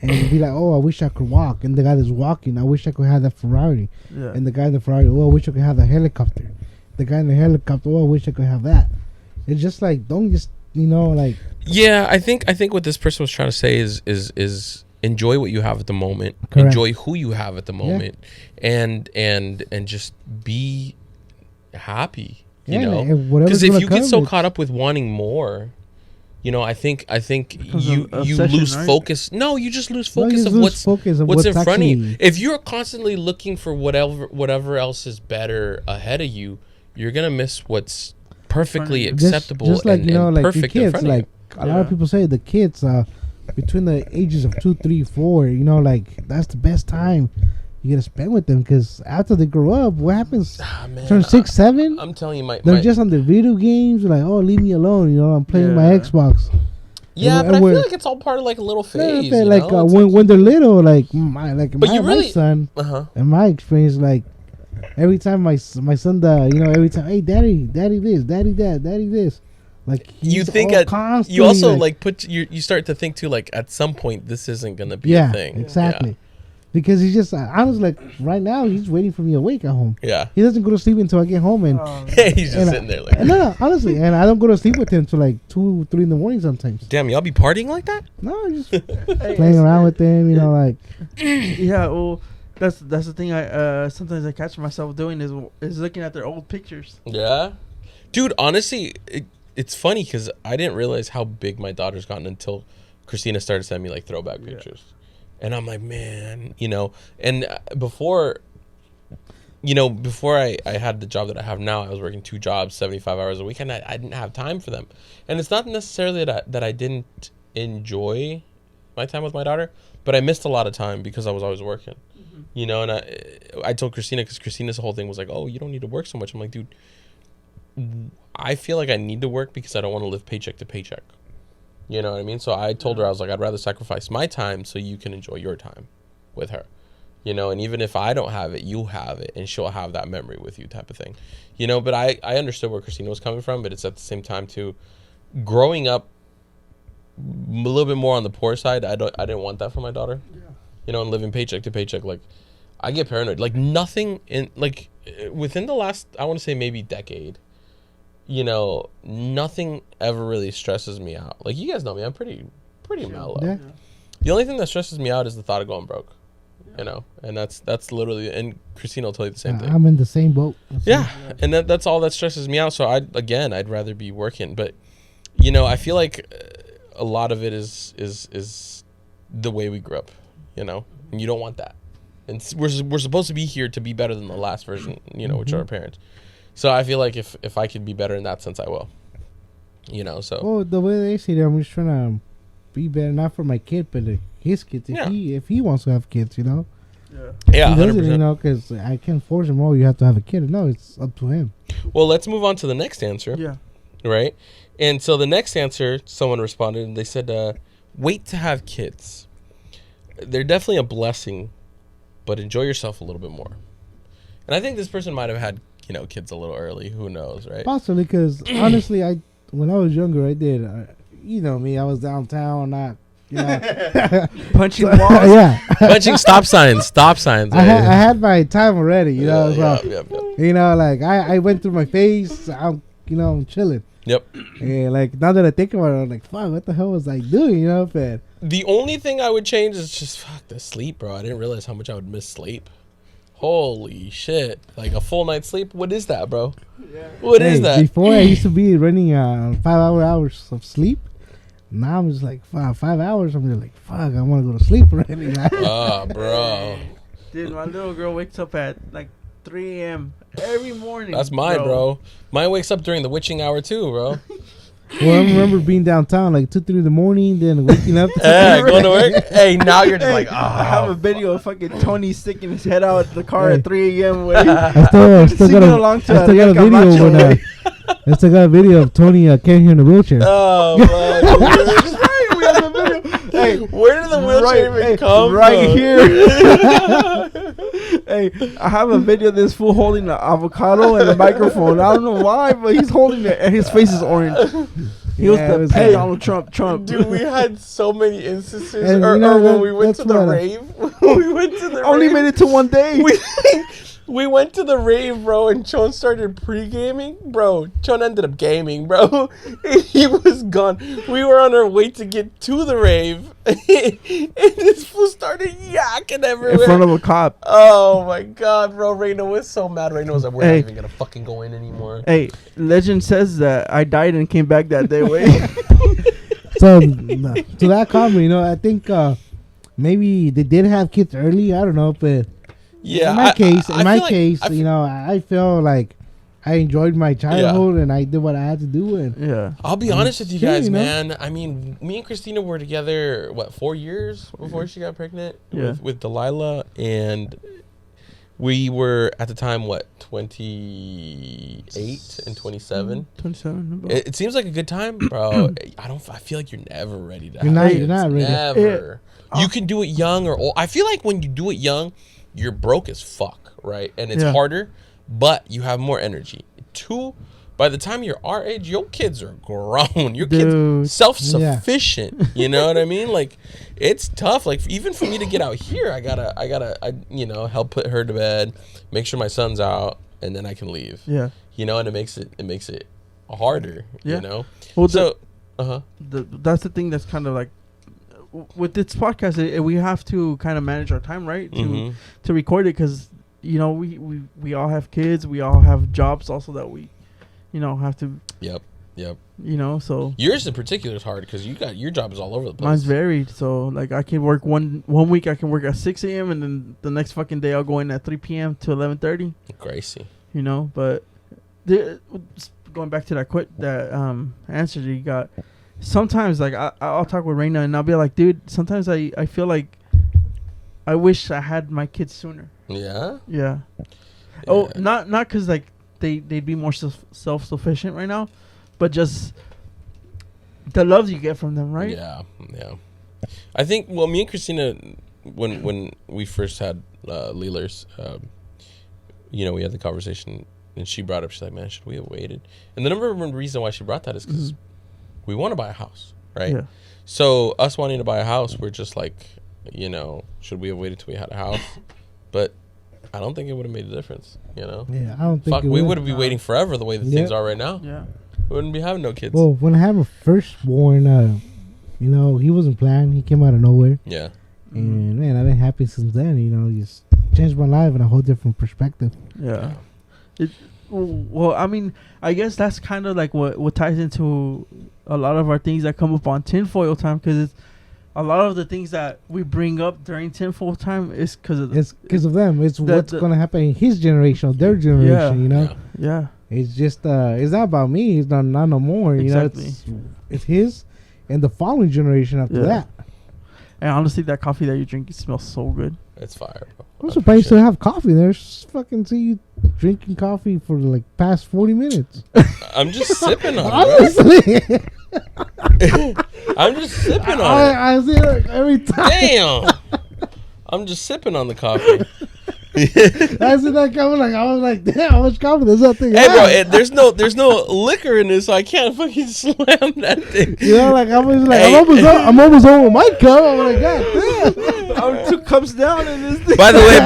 and he'd be like, "Oh, I wish I could walk," and the guy that's walking, "I wish I could have that Ferrari," Yeah. and the guy in the Ferrari, "Oh, I wish I could have the helicopter." The guy in the helicopter, "Oh, I wish I could have that." It's just like, don't just like. Yeah, I think what this person was trying to say is enjoy what you have at the moment, Correct. enjoy who you have at the moment, and just be happy. You know, and whatever's because if gonna you get come, so it's- caught up with wanting more, you know, I think Becomes you an obsession, lose right? focus. No, you just lose No, you focus just of lose focus of what's in what's front of you. actually- If you're constantly looking for whatever else is better ahead of you, you're gonna miss what's perfectly Just- acceptable just like and, you know, and like your perfect in kids, front like of a lot of people say, the kids between the ages of 2, 3, 4, you know, like that's the best time you gotta spend with them, because after they grow up, what happens? you. Ah, man, Turn 6, 7, I'm telling you, they're just on their video games. Like, oh, leave me alone. You know, I'm playing my Yeah. Xbox. yeah, and but I we're- feel like it's all part of like a little Yeah, phase. but You like know? It's when they're little, like my But you my really- son, uh-huh. in my experience, like every time my son, every time, hey, daddy this, daddy that, daddy this, like You he's think all at constantly, you also like you start to think too, like at some point this isn't gonna be a thing. exactly, because he's just honestly, like right now he's waiting for me awake at home. Yeah. He doesn't go to sleep until I get home, and He's just and sitting there like, and no, honestly, and I don't go to sleep with him till like 2, 3 in the morning sometimes. damn, y'all be partying like that? No, just playing around with him, you know, like Yeah, well, that's the thing. I sometimes I catch myself doing is looking at their old pictures. Yeah. Dude, honestly, it's funny because I didn't realize how big my daughter's gotten until Christina started sending me like throwback pictures. And I'm like, man, you know, and before I had the job that I have now, I was working 2 jobs, 75 hours a week, and I didn't have time for them. And it's not necessarily that I didn't enjoy my time with my daughter, but I missed a lot of time because I was always working, you know. And I told Christina, because Christina's whole thing was like, oh, you don't need to work so much. I'm like, dude, I feel like I need to work because I don't want to live paycheck to paycheck. You know what I mean? So I told her, I was like, I'd rather sacrifice my time so you can enjoy your time with her. You know, and even if I don't have it, you'll have it, and she'll have that memory with you, type of thing. You know, but I understood where Christina was coming from, but it's at the same time too, growing up a little bit more on the poor side, I didn't want that for my daughter. Yeah. You know, and living paycheck to paycheck, like I get paranoid. Like nothing within the last, I want to say maybe decade, you know, nothing ever really stresses me out. Like, you guys know me, I'm pretty mellow. yeah. The only thing that stresses me out is the thought of going broke. You know, and that's literally, and Christina will tell you the same thing. I'm in the same boat. Yeah, and that's all that stresses me out. So I'd rather be working, but you know, I feel like a lot of it is the way we grew up. You know, and you don't want that. And we're supposed to be here to be better than the last version. You know, which are our parents. So I feel like if I could be better in that sense, I will. You know, so. Well, the way they see it, I'm just trying to be better, not for my kid, but his kids. If he wants to have kids, you know. Yeah, he doesn't, 100%. you know, because I can't force him. Oh, you have to have a kid. No, it's up to him. Well, let's move on to the next answer. Yeah. Right? And so the next answer, someone responded and they said, wait to have kids. They're definitely a blessing, but enjoy yourself a little bit more. And I think this person might have had, you know, kids a little early. Who knows, right? Possibly, because honestly, when I was younger, I did. You know me, I was downtown, not, you know. Punching walls. Yeah. Punching stop signs. I had my time already, you know. So, yeah. you know, like I went through my phase. I'm chilling. Yep. And like now that I think about it, I'm like, fuck, what the hell was I doing? You know, but The only thing I would change is just fuck the sleep, bro. I didn't realize how much I would miss sleep. Holy shit! Like a full night's sleep. What is that, bro? Yeah. What is that? Before I used to be running 5 hours of sleep. Now I'm just like 5 hours. I'm just like, fuck, I want to go to sleep already. Oh, bro. Dude, my little girl wakes up at like 3 a.m. every morning. That's mine, bro. Mine wakes up during the witching hour too, bro. Well, I remember being downtown like 2, 3 in the morning, then waking up. Going to work. Hey, now you're just like, oh. I have a video of fucking Tony sticking his head out the car at 3 a.m. I still Singing got along to I still got a Ariel video Camacho. when I still got a video of Tony carrying her in a wheelchair. Oh, man. That's right. We have the video. Hey, Where did the wheelchair even come right from? here. Hey, I have a video of this fool holding an avocado and a microphone. I don't know why, but he's holding it and his face is orange. He was Yeah, it the was hey, like- Donald Trump. Dude, we had so many instances. And Or you know, when we went that's to the what rave. When we went to the Only rave. made it to one day. We went to the rave, bro, and Chon started pre-gaming. Bro, Chon ended up gaming, bro. He was gone. We were on our way to get to the rave, and this fool started yakking everywhere. In front of a cop. Oh, my God, bro. Reina was so mad. Reina was like, we're not even going to fucking go in anymore. Hey, legend says that I died and came back that day. Wait. So, to that comment, you know, I think maybe they did have kids early. I don't know, but Yeah, in my case, like, you know, I feel like I enjoyed my childhood and I did what I had to do. And Yeah. I'll be honest with you guys, you know? man. I mean, me and Christina were together, 4 years before she got pregnant with Delilah, and we were at the time 28 and 27. 27. It seems like a good time, bro. I feel like you're never ready to. You're have kids. not ready. Never. You can do it young or old. I feel like when you do it young, you're broke as fuck, right? And it's harder, but you have more energy. 2, by the time you're our age, your kids are grown. Your kids self-sufficient. You know what I mean? Like, it's tough. Like, even for me to get out here, I gotta, help put her to bed, make sure my son's out, and then I can leave. Yeah. You know, and it makes it harder. Yeah. You know. Well, That's the thing that's kind of like with this podcast. We have to kind of manage our time, right? To record it, because you know we all have kids, we all have jobs also that we, you know, have to. Yep. You know, so yours in particular is hard because your job is all over the place. Mine's varied, so like I can work one week I can work at 6 a.m. and then the next fucking day I'll go in at 3 p.m. to 11:30. Crazy. You know, but going back to that answer that you got. Sometimes like I'll talk with Reina and I'll be like, dude, sometimes I feel like I wish I had my kids sooner. Yeah. Oh, not because like they'd be more self-sufficient right now, but just the love you get from them, right? Yeah. I think, well, me and Christina, when we first had Leelers, you know, we had the conversation and she brought up, she's like, man, should we have waited? And the number one reason why she brought that is because we want to buy a house, right? Yeah. So us wanting to buy a house, we're just like, you know, should we have waited till we had a house? But I don't think it would have made a difference, you know? Yeah, I don't think we would be waiting forever the way the things are right now. Yeah. We wouldn't be having no kids. Well, when I had my firstborn, you know, he wasn't planned. He came out of nowhere. Yeah. And, man, I've been happy since then, you know. Just changed my life in a whole different perspective. Yeah. Well, I mean, I guess that's kind of like what ties into a lot of our things that come up on tinfoil time, because it's a lot of the things that we bring up during tinfoil time is because of them. It's what's going to happen in his generation, or their generation, you know. Yeah. It's just it's not about me. It's not no more. Exactly. You know, it's his and the following generation after that. And honestly, that coffee that you drink, it smells so good. It's fire, bro. I'm surprised you still have coffee. There's fucking see you drinking coffee for like past 40 minutes. I'm just sipping on Honestly. it. I'm just sipping on it. I see it like every time. Damn. I'm just sipping on the coffee. I see that coming. Like I was like, damn, how much coffee does that thing? Hey, bro, there's no liquor in this, so I can't fucking slam that thing. You know, like I'm almost over my cup. I'm like, God damn. I'm 2 cups down in this thing. By the way,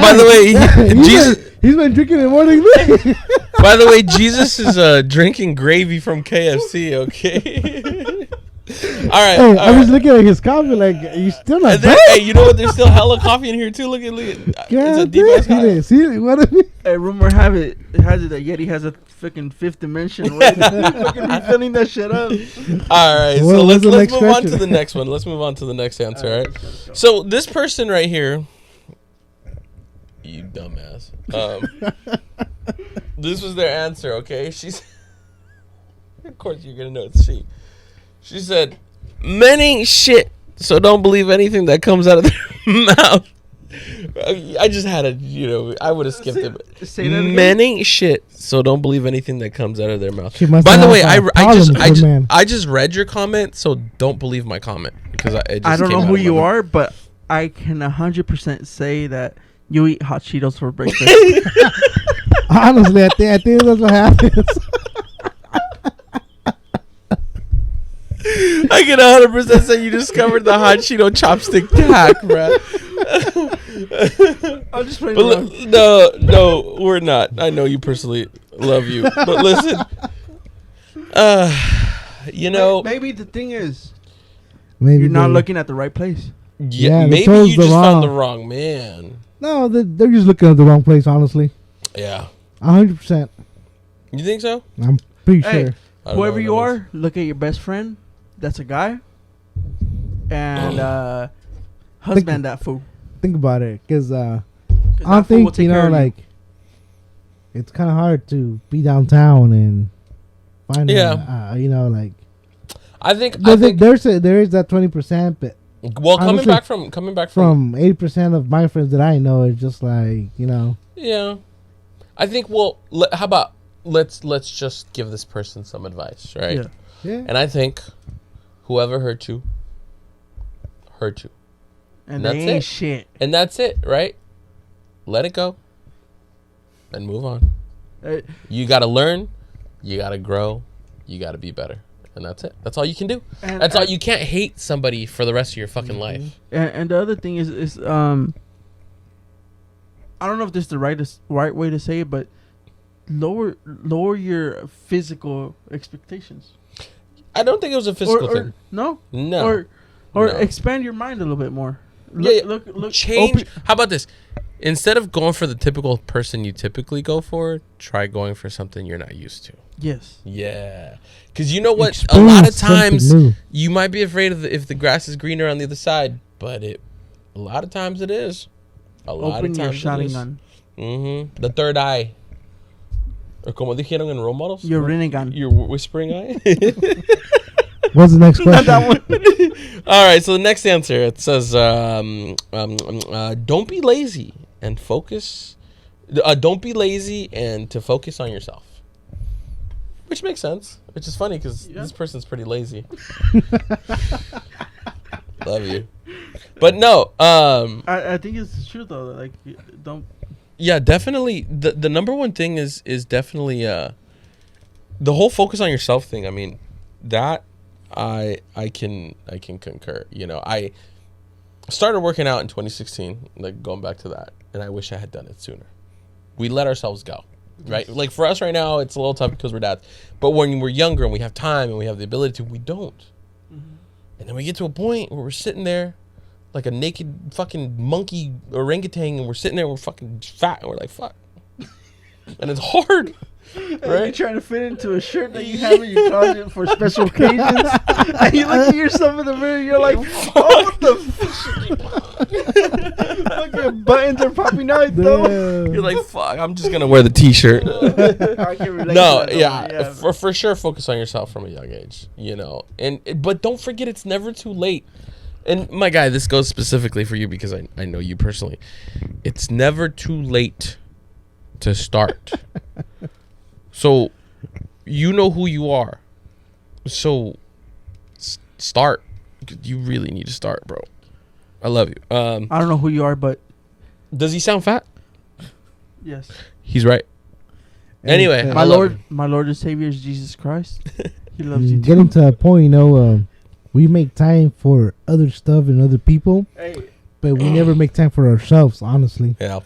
he's been drinking it more than me. By the way, Jesus is drinking gravy from KFC. Okay. All right. Hey, I was looking at his coffee like, you still not done? Hey, you know what? There's still hella coffee in here too. Look at it's a deep ass coffee. See what I mean? Hey, rumor has it that Yeti has a freaking 5th dimension. Where fucking be filling that shit up. All right, so let's move on to the next one. Let's move on to the next answer. All right. So this person right here, you dumbass. This was their answer. Okay, she's. Of course, you're gonna know it's she. She said, "Men ain't shit, so don't believe anything that comes out of their mouth." I just had I would have skipped it. Say that again? Men ain't shit, so don't believe anything that comes out of their mouth. By the way, I just read your comment, so don't believe my comment because I don't know who you are, but I can 100% say that you eat hot Cheetos for breakfast. Honestly, I think that's what happens. I can 100% say you discovered the hot Cheeto chopstick hack, bro. I'll just play But no, we're not. I know you personally love you, but listen, you know, maybe the thing is Maybe you're not they- looking at the right place. Yeah, they maybe chose you the just found the wrong- wrong man. No, they're just looking at the wrong place. Honestly, Yeah, 100%. you think so? I'm pretty Hey, sure. I don't know whoever what you that are, look at your best friend. That's a guy. And husband that fool. Think about it, because 'Cause I don't that fool will think take care of you. it's kind of hard to be downtown and find Yeah. like I think there is that 20%, but well, coming honestly, back from from 80% of my friends that I know, it's just like yeah. I think how about let's just give this person some advice, right? Yeah. yeah. And I think whoever hurt you, And That's they ain't it. shit. and that's it, right? Let it go, and move on. Uh, You got to learn, you got to grow, you got to be better, and that's it. That's all you can do. and, That's all. and, You can't hate somebody for the rest of your fucking life. and the other thing is I don't know if this is the right way to say it, but lower your physical expectations. I don't think it was a physical thing. No, No. or No. expand your mind a little bit more. Yeah, Look, Change. How about this? Instead of going for the typical person you typically go for, try going for something you're not used to. Yes. Yeah, because you know what? A Experience lot of something times new. you might be afraid of if the grass is greener on the other side, but a lot of times it is. A lot Open of your times shotting gun. Mm-hmm. The third eye. Or como dijeron en role models. Your Rinnegan. Your whispering eye. What's the next question? That one. All right. So the next answer, it says, don't be lazy and focus. Don't be lazy and to focus on yourself. Which makes sense. Which is funny because this person's pretty lazy. Love you. But no. I think it's true though. Like, don't. Yeah, definitely. The number one thing is definitely the whole focus on yourself thing. I mean, that I can concur. You know, I started working out in 2016, like going back to that, and I wish I had done it sooner. We let ourselves go, right? Like for us right now, it's a little tough because we're dads. But when we're younger and we have time and we have the ability to, we don't. Mm-hmm. And then we get to a point where we're sitting there like a naked fucking monkey orangutan, and we're sitting there, we're fucking fat, and we're like, fuck. And it's hard. You're Right? trying to fit into a shirt that you have in your closet for special occasions. And you look at yourself in the mirror, you're like, oh, what the fuck? Fucking buttons are popping out, though. You're like, fuck, I'm just gonna wear the t-shirt. I can relate No, to that, yeah, for sure focus on yourself from a young age, you know. But don't forget it's never too late. And my guy, this goes specifically for you because I know you personally. It's never too late to start. So you know who you are. So start. You really need to start, bro. I love you. I don't know who you are, but Does he sound fat? yes. He's right. Anyway, My I love Lord, my Lord and Savior is Jesus Christ. He loves you too. Getting to a point, we make time for other stuff and other people, Hey, but we never make time for ourselves. Honestly, Yeah.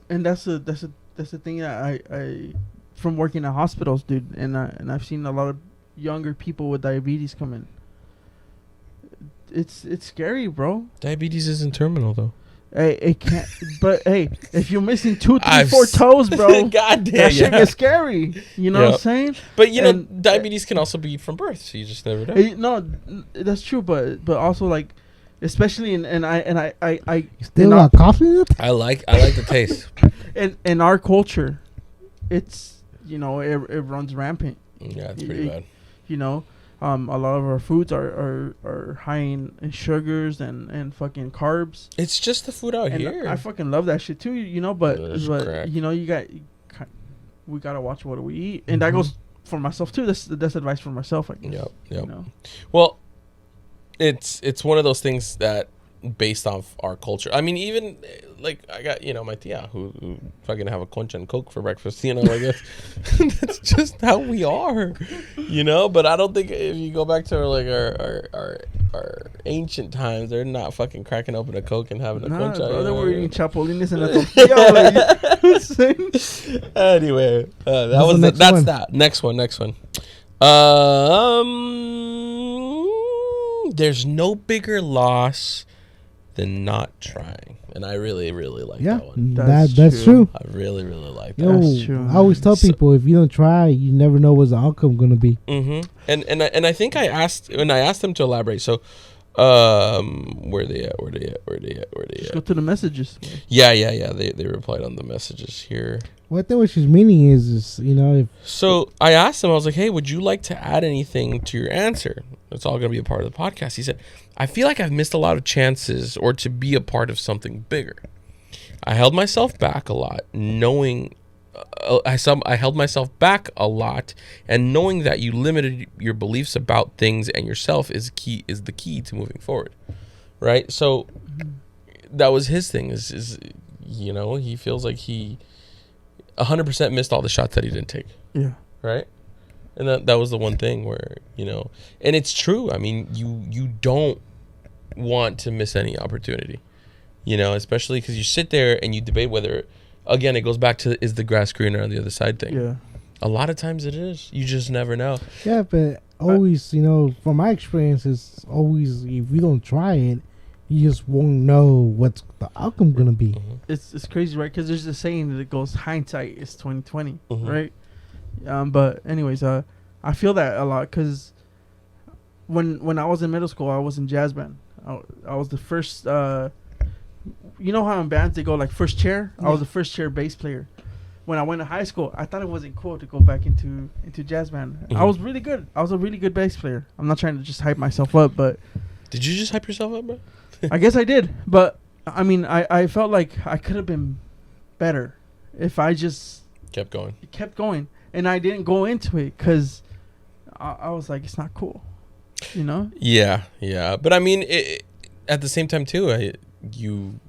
and that's the thing that I from working at hospitals, dude, and I've seen a lot of younger people with diabetes come in. It's scary, bro. Diabetes isn't terminal though. Hey, it can't. But hey, if you're missing 2, 3, I've 4 toes, bro, God damn. that shit Yeah. gets scary. You know what Yeah. I'm saying? But you know, And- diabetes can also be from birth, so you just never know. Hey, no, that's true. But also like, especially I still in our, got coffee in it? I like the taste. in our culture, it's it runs rampant. Yeah, it's pretty bad. You know, a lot of our foods are high in sugars and fucking carbs. It's just the food out And here. I fucking love that shit too. You know, but It's crack. we gotta watch what we eat, and that goes for myself too. That's advice for myself, I guess. Yep. You know? Well, it's one of those things that based off our culture. I mean, even like I got my tia who fucking have a concha and coke for breakfast. You know, like that's just how we are. You know, but I don't think if you go back to like our are ancient times. They're not fucking cracking open a Coke and having a concha. Bro, they were eating chapulines and a Anyway, that. Next one. There's no bigger loss than not trying, and I really, really like that one. That's true. I really, really like that. That's true. I always tell people, if you don't try, you never know what's the outcome gonna be. Mm-hmm. And I think I asked them to elaborate. So, where they at? Just go to the messages. Yeah. They replied on the messages here. Well, I think what she's meaning is if So I asked him, I was like, hey, would you like to add anything to your answer? It's all going to be a part of the podcast. He said, I feel like I've missed a lot of chances or to be a part of something bigger. I held myself back a lot, knowing I held myself back a lot, and knowing that you limited your beliefs about things and yourself is the key to moving forward. Right? So that was his thing is he feels like he 100% missed all the shots that he didn't take. Yeah. Right? And that was the one thing where, and it's true. I mean, you don't want to miss any opportunity, especially because you sit there and you debate whether, again, it goes back to, is the grass greener on the other side thing. Yeah. A lot of times it is. You just never know. Yeah, but always, from my experience, it's always, if you don't try it, you just won't know what's the outcome going to be. Mm-hmm. It's crazy, right? Because there's a saying that goes, hindsight is 20/20, Mm-hmm. right? But anyways, I feel that a lot because when I was in middle school, I was in jazz band. I was the first. You know how in bands they go like first chair? I was the first chair bass player. When I went to high school, I thought it wasn't cool to go back into jazz band. Mm-hmm. I was really good. I was a really good bass player. I'm not trying to just hype myself up, but Did you just hype yourself up, bro? I guess I did. But I mean, I felt like I could have been better if I just kept going. And I didn't go into it because I was like, it's not cool, Yeah. But I mean, at the same time too, you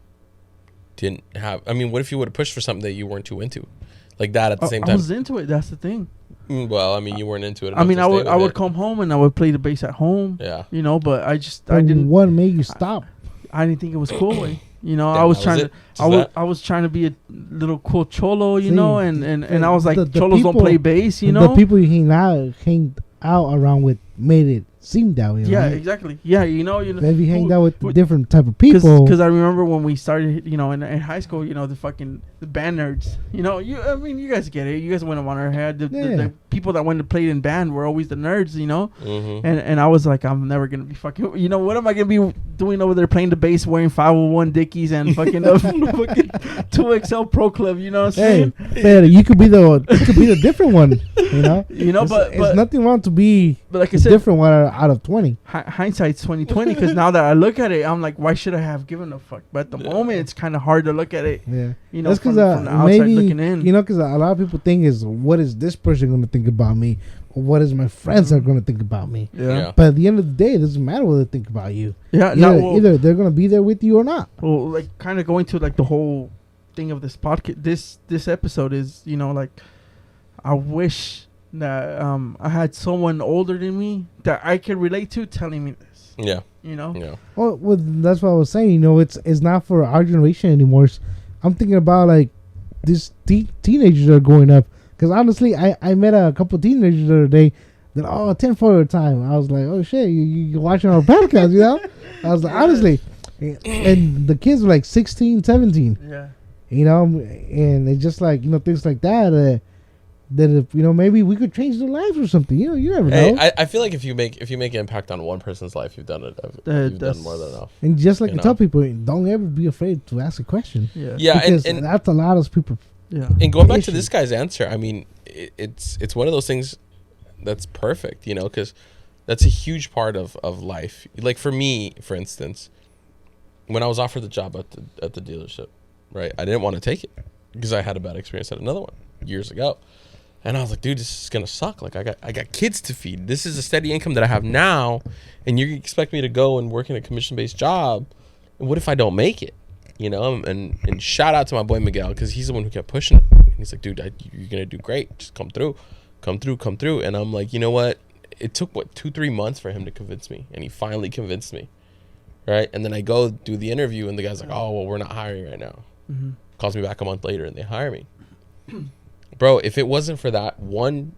didn't have. I mean, what if you would have pushed for something that you weren't too into, like that at the same time? I was into it. That's the thing. Well, I mean, you weren't into it. I mean, I would come home and I would play the bass at home. Yeah. But But I didn't. What made you stop? I didn't think it was cool. I was trying to be a little cool cholo, and I was like, cholos don't play bass, The people you hang out around with made it seem that way. Yeah, right? exactly. Yeah, Maybe hang out with different type of people. Because I remember when we started, in high school, the band nerds. You guys get it. You guys went on our head. The people that went to play in band were always the nerds, Mm-hmm. And I was like, I'm never gonna be fucking. What am I gonna be doing over there playing the bass, wearing 501 Dickies and fucking 2XL Pro Club? You know what I'm saying? Man, you could be the different one. But it's nothing wrong to be. But like I said, different one out of 20. Hindsight's 2020 because now that I look at it, I'm like, why should I have given a fuck? But at the moment, it's kind of hard to look at it. Yeah, that's because from the outside looking in. Because a lot of people think is, what is this person going to think about me, or what is my friends are going to think about me? Yeah. But at the end of the day, it doesn't matter what they think about you. Yeah. Either they're going to be there with you or not. Well, like kind of going to like the whole thing of this podcast. This episode is like, I wish that I had someone older than me that I could relate to telling me this. Yeah. Yeah. Well, that's what I was saying. It's not for our generation anymore. I'm thinking about like these teenagers that are growing up. Because honestly, I met a couple teenagers the other day that 10 for a time. I was like, oh shit, you're watching our podcast, I was like, honestly, and the kids were like 16, 17. Yeah. And it's just like things like that. That if, maybe we could change their lives or something. You never know. Hey, I feel like if you make an impact on one person's life, you've done it. You've done more than enough. And just like you tell people, don't ever be afraid to ask a question. Yeah. Yeah, because and that's a lot of people. Yeah. And going back to this guy's answer, I mean, it's one of those things that's perfect, because that's a huge part of life. Like for me, for instance, when I was offered the job at the dealership, right, I didn't want to take it because I had a bad experience at another one years ago. And I was like, dude, this is gonna suck. Like, I got kids to feed. This is a steady income that I have now, and you expect me to go and work in a commission-based job. And what if I don't make it? And shout out to my boy Miguel, because he's the one who kept pushing it. And he's like, dude, you're gonna do great. Just come through. And I'm like, you know what? it took 2-3 months for him to convince me, and he finally convinced me, right? And then I go do the interview, and the guy's like, "Oh, well, we're not hiring right now." Mm-hmm. Calls me back a month later, and they hire me. Bro, if it wasn't for that one,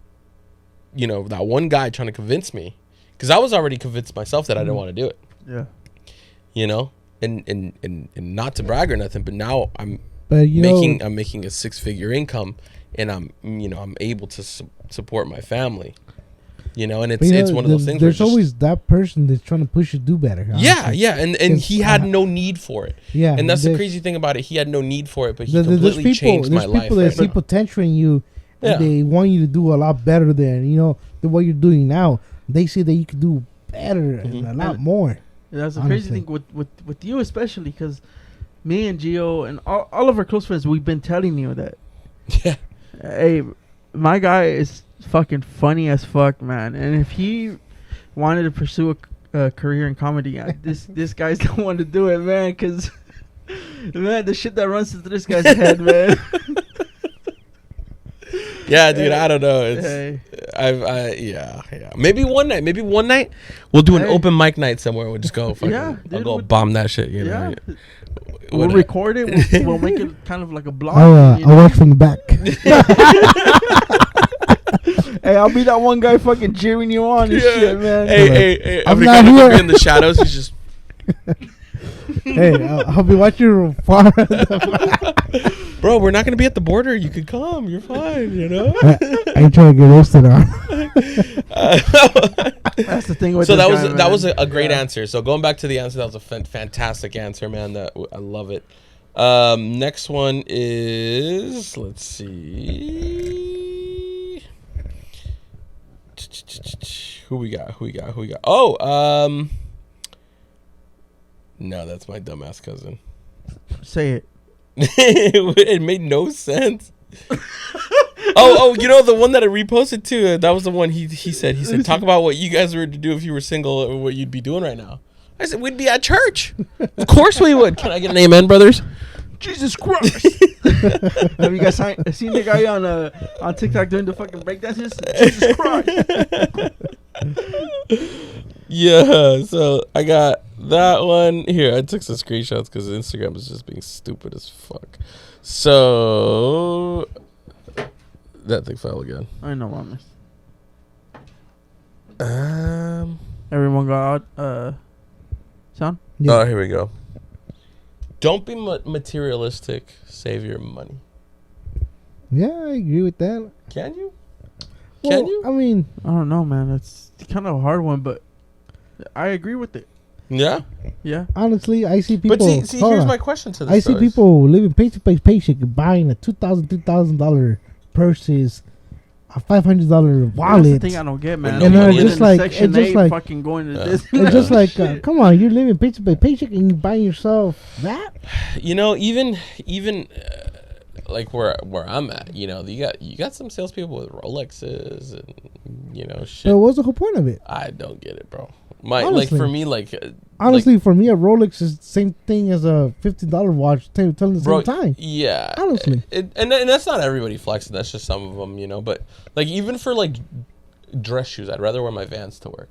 that one guy trying to convince me, because I was already convinced myself that I didn't want to do it. Yeah. And not to brag or nothing, but now I'm But making a 6-figure income, and I'm able to support my family. And it's one of those things. There's always that person that's trying to push you to do better. Honestly. Yeah, and he had no need for it. Yeah, and that's the crazy thing about it. He had no need for it, but he completely changed my life. There's people that see potential in you, and they want you to do a lot better than than what you're doing now. They say that you could do better and a lot more. That's the crazy thing with you, especially because me and Gio and all of our close friends, we've been telling you that. Yeah. Hey, my guy is fucking funny as fuck, man. And if he wanted to pursue a career in comedy, this guy's the one to do it, man. Because, man, the shit that runs through this guy's head, man. Yeah, dude, I don't know. Yeah. Maybe one night we'll do an open mic night somewhere. We'll just go. I'll go bomb that shit. Yeah. We'll record it. We'll make it kind of like a blog. I'll watch from the back. Hey, I'll be that one guy fucking cheering you on and shit, man. Hey, I'm not here in the shadows. He's just. Hey, I'll be watching from far. Bro, we're not gonna be at the border. You could come. You're fine. I ain't trying to get roasted on. That's the thing with. So this that was a great answer. So going back to the answer, that was a fantastic answer, man. I love it. Next one is, let's see, who we got. Oh, no, that's my dumbass cousin. Say it. It made no sense. Oh, the one that I reposted to, that was the one he said, talk about what you guys were to do if you were single, or what you'd be doing right now. I said, we'd be at church. Of course we would. Can I get an amen, brothers? Jesus Christ. Have you guys seen the guy on TikTok doing the fucking breakdances? Jesus Christ. Yeah, so I got that one here. I took some screenshots because Instagram is just being stupid as fuck. So that thing fell again. I know, Mama. Everyone got sound? Yeah. Oh, here we go. Don't be materialistic. Save your money. Yeah, I agree with that. Can you? Well, Can you? I mean, I don't know, man. It's kind of a hard one, but I agree with it. Yeah. Yeah. Honestly, I see people. But see here's my question to this. I see people living paycheck by paycheck, buying a $2,000 purses, a $500 wallet. That's the thing I don't get, man. And Nobody it's in like- Section it's just 8 like- fucking going to Yeah. this. It's just like, come on, you're living paycheck by paycheck and you buying yourself that. Even like where I'm at, you got some salespeople with Rolexes and shit. But what's the whole point of it? I don't get it, bro. Honestly. For me, Honestly, for me, a Rolex is the same thing as a $50 watch, telling the bro, same time. Yeah. Honestly. And that's not everybody flexing. That's just some of them, But like even for like dress shoes, I'd rather wear my Vans to work,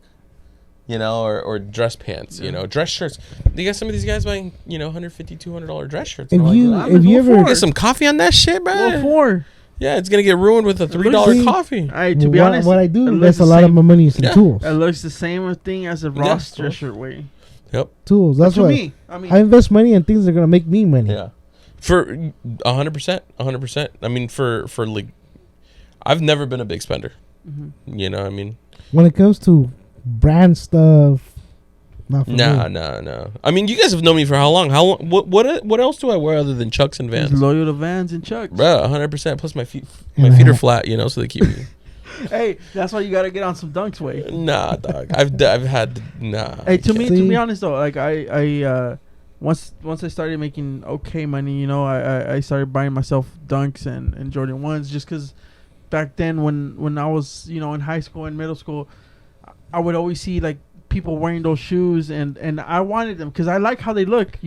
or dress pants, dress shirts. You got some of these guys buying, $150, $200 dress shirts. If you ever get some coffee on that shit, man. What for? Yeah, it's gonna get ruined with a $3 coffee. To be honest, what I do, it invest looks a lot the of my money in some Yeah. tools. It looks the same thing as a Ross dress shirt way. Yep. Tools. That's To why me, I mean, I invest money in things that are gonna make me money. Yeah. For 100%. I mean, for like, I've never been a big spender. mhm. When it comes to brand stuff, not for me. No. I mean, you guys have known me for how long? What else do I wear other than Chucks and He's Vans? loyal to Vans and Chucks. Bro, 100%. Plus my feet are flat, so they keep me. Hey, that's why you gotta get on some dunks way. Nah, dog. I've had nah. Hey, to me, See? to be honest though, like I once I started making okay money, I started buying myself dunks and Jordan 1s just because back then when I was in high school and middle school, I would always see like people wearing those shoes and I wanted them because I like how they look,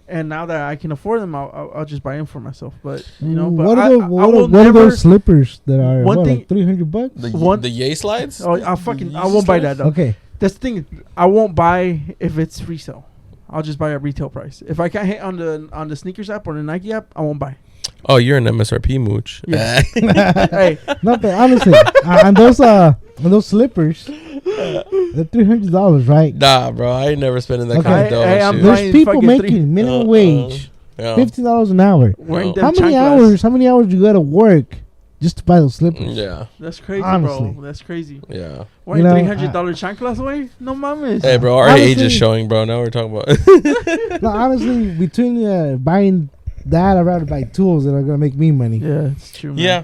And now that I can afford them, I'll just buy them for myself. But what I are, will what are never. those slippers that are One thing- like $300? The Yay slides? Oh, I won't buy that though. Okay. That's the thing. I won't buy if it's resale. I'll just buy at retail price. If I can't hit on the sneakers app or the Nike app, I won't buy. Oh, you're an MSRP mooch. Yeah. Hey, No, but honestly, on those slippers, they're $300, right? Nah, bro. I ain't never spending that Okay. kind of dough. Hey, on I'm shoes. buying There's people fucking making minimum wage, Yeah. $50 an hour. wearing How them How many hours you gotta work just to buy those slippers? Yeah. That's crazy, Honestly. bro. That's crazy. Yeah. Wearing know, $300 chanclas away? No mames. Hey, bro. Our Honestly- age is showing, bro. Now we're talking about. No, honestly, between buying that, I'd rather buy tools that are gonna make me money. Yeah, it's true, man. Yeah.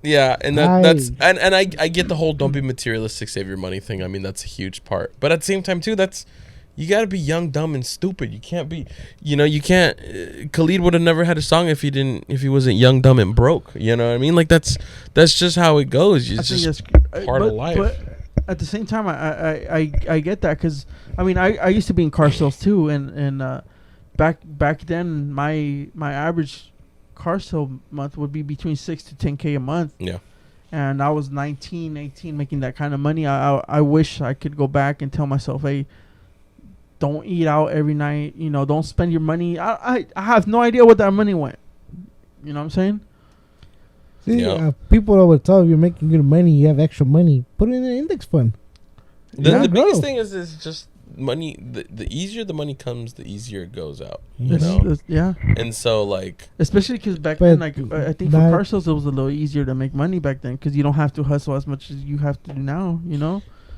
Yeah, and I- that's and I get the whole don't be materialistic, save your money thing. I mean, that's a huge part. But at the same time too, that's you got to be young, dumb and stupid. You can't be, you can't Khalid would have never had a song if he wasn't young, dumb and broke. You know what I mean? Like that's just how it goes. I It's think just that's part of life. But at the same time, I get that because I mean I used to be in car sales too, and back then my average car sale month would be between 6 to 10K a month. Yeah. And I was 19, 18 making that kind of money. I wish I could go back and tell myself, hey, don't eat out every night. Don't spend your money. I have no idea what that money went. You know what I'm saying? See, Yeah. people that would tell you you're making good money, you have extra money, put it in an index fund. The biggest grow. thing is just money. The easier the money comes, the easier it goes out. Yeah. And so like Especially because back But then, like I think for that- car sales, it was a little easier to make money back then because you don't have to hustle as much as you have to do now.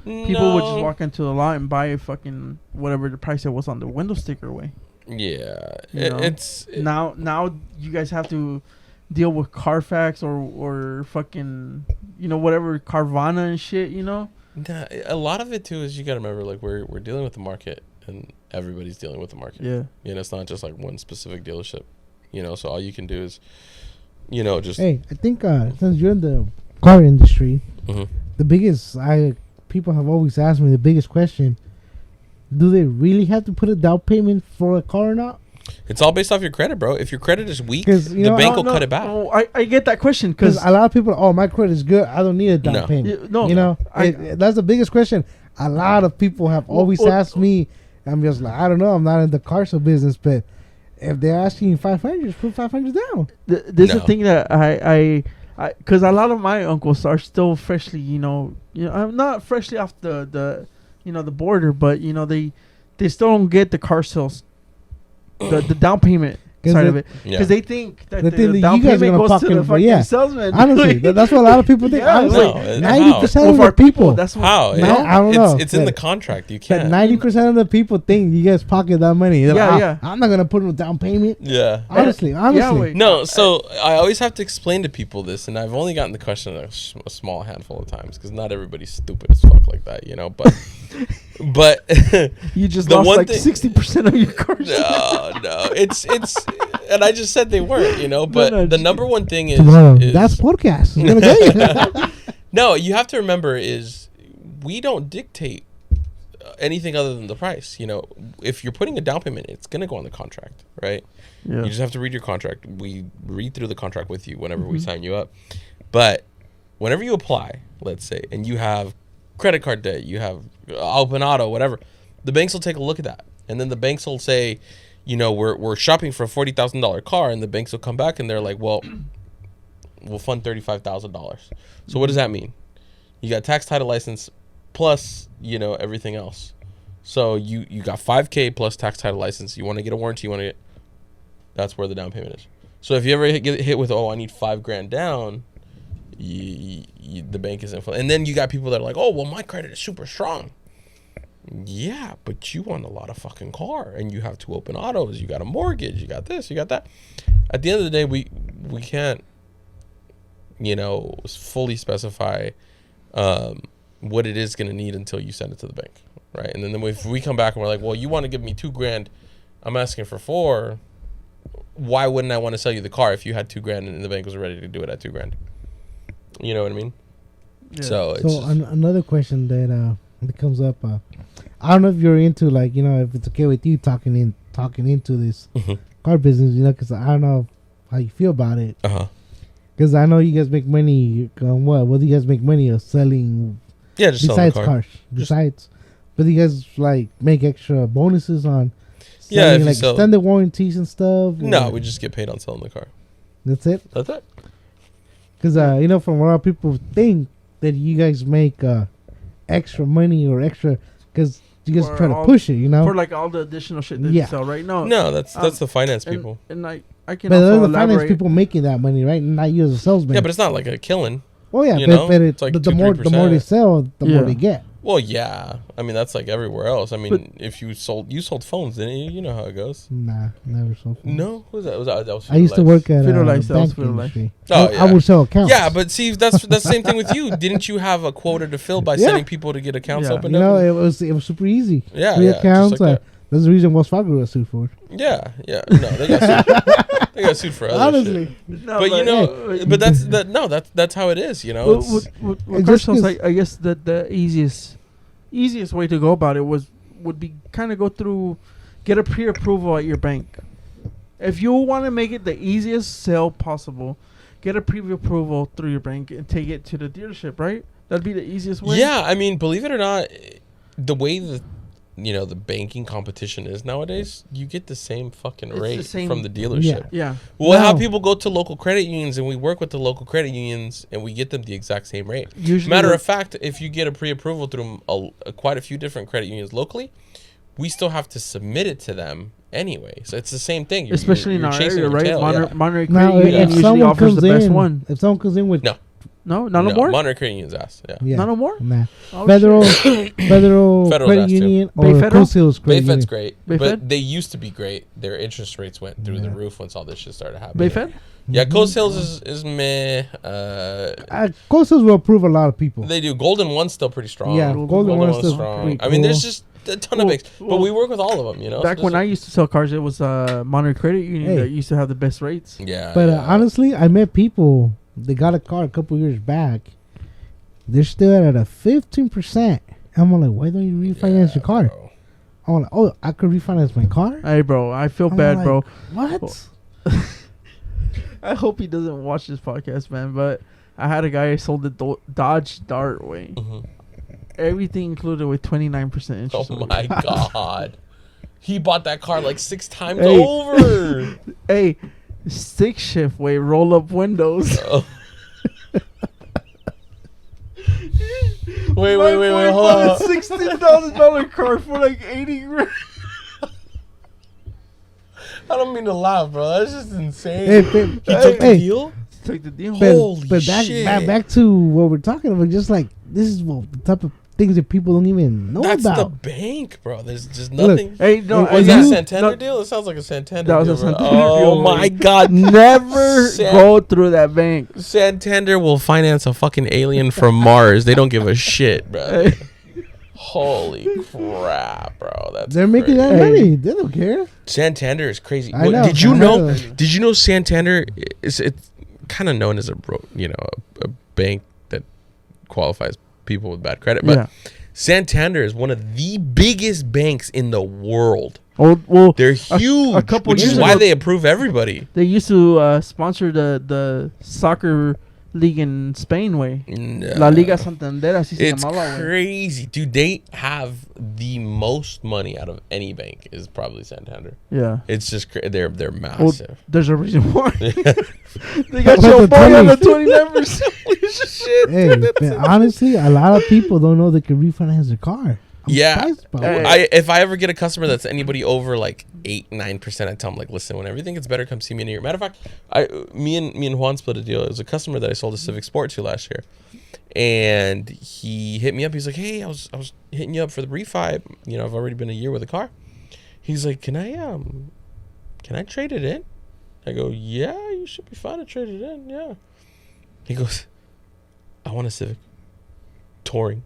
People would just walk into the lot and buy a fucking whatever the price it was on the window sticker away. Yeah, You know? it's Now you guys have to deal with Carfax or fucking whatever Carvana and shit. nah, a lot of it too is you got to remember like we're dealing with the market and everybody's dealing with the market. Yeah. It's not just like one specific dealership. So all you can do is just Hey, I think since you're in the car industry, Mhm. the biggest people have always asked me the biggest question: do they really have to put a down payment for a car or not? It's all based off your credit, bro. If your credit is weak, 'Cause, the bank will No, cut it back. Oh, I get that question Because because a lot of people, my credit is good, I don't need a down No. payment. no, That's the biggest question. A lot of people have always asked me. I'm just like, I don't know. I'm not in the car sale business, but if they're asking you 500, just put 500 down. This is No. the thing that I because a lot of my uncles are still freshly, I'm not freshly off the border, but they still don't get the car sales, the down payment 'Cause side they- of it, Yeah. because they think that They the think that down you guys are payment gonna goes to fucking- the fucking yeah. salesman. Honestly, that's what a lot of people think. Yeah, Honestly, No, 90% Well, of for the people. that's what, How? No, I don't know. It's in But- the contract. You But can't. 90% of the people think you guys pocket that money. They're Yeah, like, yeah. I'm not gonna put no down payment. Yeah. Honestly. wait. No, so I always have to explain to people this, and I've only gotten the question a small handful of times because not everybody's stupid as fuck like that, But you just the lost one like thing- 60% of your cars. no, it's, and I just said they weren't, But no, the number one thing is, Tomorrow, is that's podcast. I'm gonna get you. no. You have to remember is we don't dictate anything other than the price. If you're putting a down payment, it's gonna go on the contract, right? Yeah. You just have to read your contract. We read through the contract with you whenever we sign you up. But whenever you apply, let's say, and you have credit card debt, you have open auto, whatever, the banks will take a look at that. And then the banks will say, we're shopping for a $40,000 car. And the banks will come back and they're like, well, we'll fund $35,000. So what does that mean? You got tax, title, license, plus, everything else. So you got $5K plus tax, title, license. You want to get a warranty, that's where the down payment is. So if you ever get hit with, I need $5,000 down, the bank is influenced. And then you got people that are like, oh, well, my credit is super strong. Yeah, but you want a lot of fucking car, and you have two open autos, you got a mortgage, you got this, you got that. At the end of the day, we can't, fully specify what it is going to need until you send it to the bank, right? And then if we come back and we're like, well, you want to give me $2,000, I'm asking for $4,000. Why wouldn't I want to sell you the car if you had $2,000 and the bank was ready to do it at $2,000? You know what I mean? Yeah. So it's So another question that comes up, I don't know if you're into if it's okay with you talking talking into this Mhm. car business, you know, because I don't know how you feel about it. Uh-huh. Because I know you guys make money. What do you guys make money of selling Yeah, just selling the besides car. cars? Besides, but you guys like make extra bonuses on Yeah, selling, if you like sell- extended warranties and stuff. No, or- we just get paid on selling the car. that's it. That's it. Because you know, from a lot of people think that you guys make extra money or extra because you guys For try to all- push it, you know. For like all the additional shit that Yeah. you sell, right? No, No, that's the finance and, people. And I can But those also are the finance elaborate. people making that money, right? Not you as a salesman. Yeah, but it's not like a killing. oh yeah, you but, know, but it's like the more 2-3%. they sell, the Yeah. more they get. Well, yeah. I mean, that's like everywhere else. I mean, But- if you sold phones, didn't you? You know how it goes. Nah, never sold. No, who was that? That was I used to Life. work at Fiddle a Life sells bank Fiddle Life. industry. Oh, I yeah. would sell accounts. Yeah, but see, that's the same thing with you. Didn't you have a quota to fill by Yeah. sending people to get accounts Yeah. opened you know, up? it was super easy. Yeah, 3 yeah, just accounts. like that. That's the reason Wells Fargo got sued for. Yeah, yeah. No, they got sued. They got sued for other Honestly, shit. No, But you know, hey, but that's how it is. You know, Well, it's, with It's car just sales, 'cause- I guess the easiest way to go about it would be kind of go through, get a pre-approval at your bank. If you want to make it the easiest sale possible, get a pre-approval through your bank and take it to the dealership. Right? That'd be the easiest way. yeah. I mean, believe it or not, the way the banking competition is nowadays, you get the same fucking It's the rate same- from the dealership. Yeah. We'll have No. people go to local credit unions, and we work with the local credit unions, and we get them the exact same rate. Usually. Matter the- of fact, if you get a pre-approval through quite a few different credit unions locally, we still have to submit it to them anyway. So it's the same thing. You're, especially you're in our chasing area, your right? tail, yeah. Monterey now Credit Union if usually someone offers comes the best in, one. if someone comes in with No. No, not no more. Monterey Credit Union's ass. Yeah. yeah, Not no more. nah. Oh, federal shit. federal Federal's credit ass too. union Bay or Federal? Coast Hills credit Bayfed's union. great, Bayfed? but they used to be great. Their interest rates went through the Yeah. roof once all this shit started happening. Bayfed. Yeah, Coast Hills is meh. Coast Hills will approve a lot of people. They do. Golden One's still pretty strong. Yeah, Golden One's still strong. pretty I mean, there's cool. just a ton of banks, but well, we work with all of them. You know. Back So when just- I used to sell cars, it was Monterey Credit Union Hey. that used to have the best rates. Yeah. But yeah. honestly, I met people. They got a car a couple years back. They're still at a 15%. I'm like, why don't you refinance Yeah, your car? bro. I'm like, oh, I could refinance my car. Hey, bro, I feel I'm bad, like, bro. What? I hope he doesn't watch this podcast, man. But I had a guy who sold the Dodge Dart way. Mhm. Everything included with 29% interest. Oh rate. my god. He bought that car like 6 times Hey. over. Hey, stick shift way, roll up windows. Oh. Wait, hold on. $16,000 car for like 80 grand. I don't mean to laugh, bro. That's just insane. Hey, He took the hey, deal? Take the deal. Holy but shit. back to what we're talking about. Just like this is the type of things that people don't even know That's the about. bank, bro. There's just Look, nothing. Hey, no, Hey, Was you- that a Santander no, deal? It sounds like a Santander That was deal. a bro. Santander Oh deal, my like- god. Never San- go through that bank. Santander will finance a fucking alien from Mars. They don't give a shit, bro. Hey. Holy crap, bro. That's They're making that crazy. money. They don't care. Santander is crazy. I know. Did you I know? know. Did you know Santander is it's kind of known as a bank that qualifies people with bad credit, but Yeah. Santander is one of the biggest banks in the world. Well, They're huge, a couple which is years why ago- they approve everybody. they used to sponsor the soccer league in Spain way. No. La Liga Santander, así se It's llamaba, güey. crazy, dude. They have the most money out of any bank. Is probably Santander. Yeah. It's just they're Well, massive. there's a reason why. They About got your the boy on the 20. 29%. Shit. Hey, but honestly, a lot of people don't know they can refinance their car. I'm Yeah. surprised about Hey. it. If I ever get a customer that's anybody over like 8-9%, I tell them like, listen, when everything gets better, come see me in a year. Matter of fact, me and Juan split a deal. It was a customer that I sold a Civic Sport to last year, and he hit me up. He's like, hey, I was hitting you up for the refi. You know, I've already been a year with the car. He's like, can I trade it in? I go, yeah, you should be fine to trade it in. Yeah. He goes, I want a Civic Touring.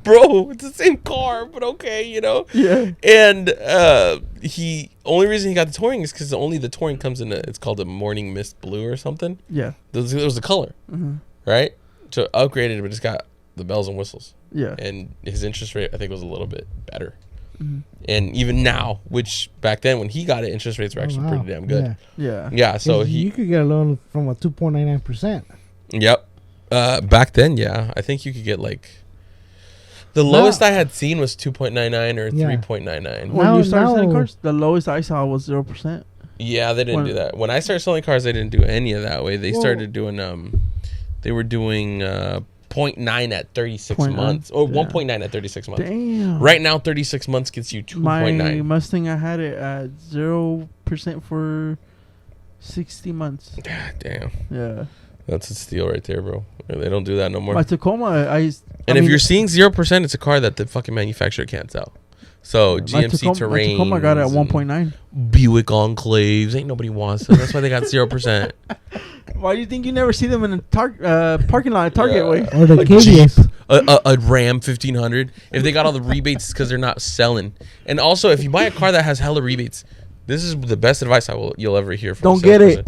Bro, it's the same car, but okay, you know. Yeah. And he only reason he got the Touring is because only the Touring comes in it's called a morning mist blue or something. Yeah. It was the color, Mhm. right? So upgraded, but it's got the bells and whistles. Yeah. And his interest rate I think was a little bit better. And even now, which back then when he got it, interest rates were actually pretty damn good. Yeah. Yeah, so you could get a loan from a 2.99%. Yep. Back then, yeah, I think you could get like the lowest I had seen was 2.99 or 3.99. When you started selling cars, the lowest I saw was 0%. Yeah, they didn't do that. When I started selling cars, they didn't do any of that way. They started doing they were doing 0.9 at 36 months or 1.9 at 36 months. Damn. Right now 36 months gets you 2.9. My Mustang, I had it at 0% for 60 months. Damn. Yeah. That's a steal right there, bro. They don't do that no more. My Tacoma, if you're seeing 0%, it's a car that the fucking manufacturer can't sell. So GMC Terrain, Tacoma got it at 1.9. Buick Enclaves, ain't nobody wants them. That's why they got 0%. Why do you think you never see them in a parking lot at Target? Way? Or the KBS. A Ram 1500. If they got all the rebates, it's because they're not selling. And also, if you buy a car that has hella rebates, this is the best advice you'll ever hear from. Don't get it.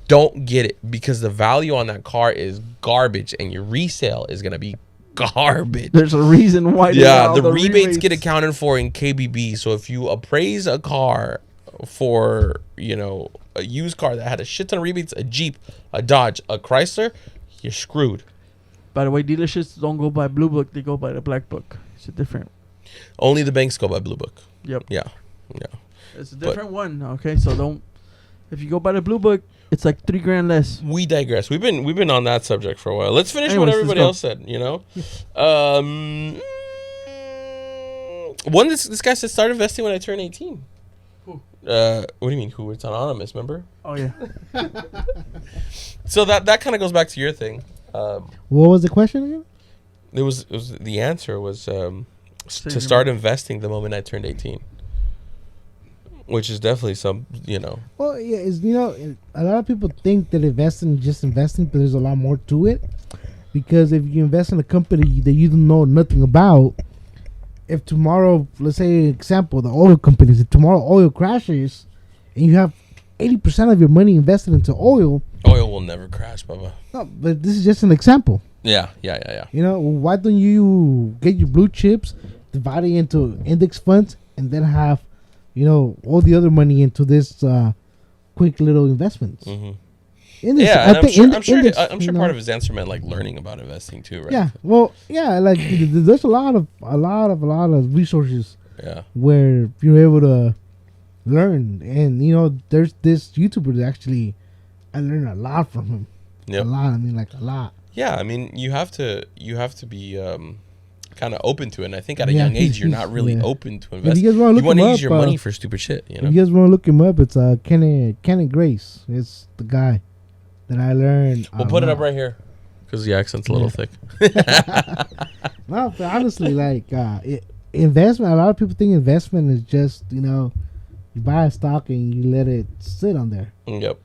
Don't get it, because the value on that car is garbage, and your resale is gonna be garbage. There's a reason why. The rebates get accounted for in KBB. So if you appraise a car for a used car that had a shit ton of rebates, a Jeep, a Dodge, a Chrysler, you're screwed. By the way, dealerships don't go by Blue Book; they go by the Black Book. It's a different. Only the banks go by Blue Book. Yep. Yeah. It's a different one. Okay, so don't. If you go by the Blue Book, it's like $3,000 less. We digress. We've been on that subject for a while. Let's finish what everybody else said. This guy said start investing when I turn 18. Who? What do you mean? Who? It's anonymous. Remember? Oh yeah. So that kind of goes back to your thing. What was the question again? It was the answer was to start investing the moment I turned 18. Which is definitely Well, yeah, a lot of people think that investing is just investing, but there's a lot more to it. Because if you invest in a company that you don't know nothing about, if tomorrow, let's say, example, the oil companies, if tomorrow oil crashes and you have 80% of your money invested into oil will never crash, Baba. No, but this is just an example. Yeah. Why don't you get your blue chips, divide it into index funds, and then have all the other money into this quick little investments. Mm-hmm. I'm sure part of his answer meant like learning about investing too, right? Yeah, well, yeah, like there's a lot of resources. Yeah, where you're able to learn, and there's this YouTuber that actually I learned a lot from him. Yep. A lot. I mean, like a lot. Yeah, I mean, you have to be kind of open to it. And I think at a young age, you're not really open to invest. You want to use your money for stupid shit. If you guys want to look him up, it's Kenneth Grace. It's the guy that I learned. We'll put it up right here because the accent's a little thick. No, but honestly, like investment. A lot of people think investment is just you buy a stock and you let it sit on there. Yep.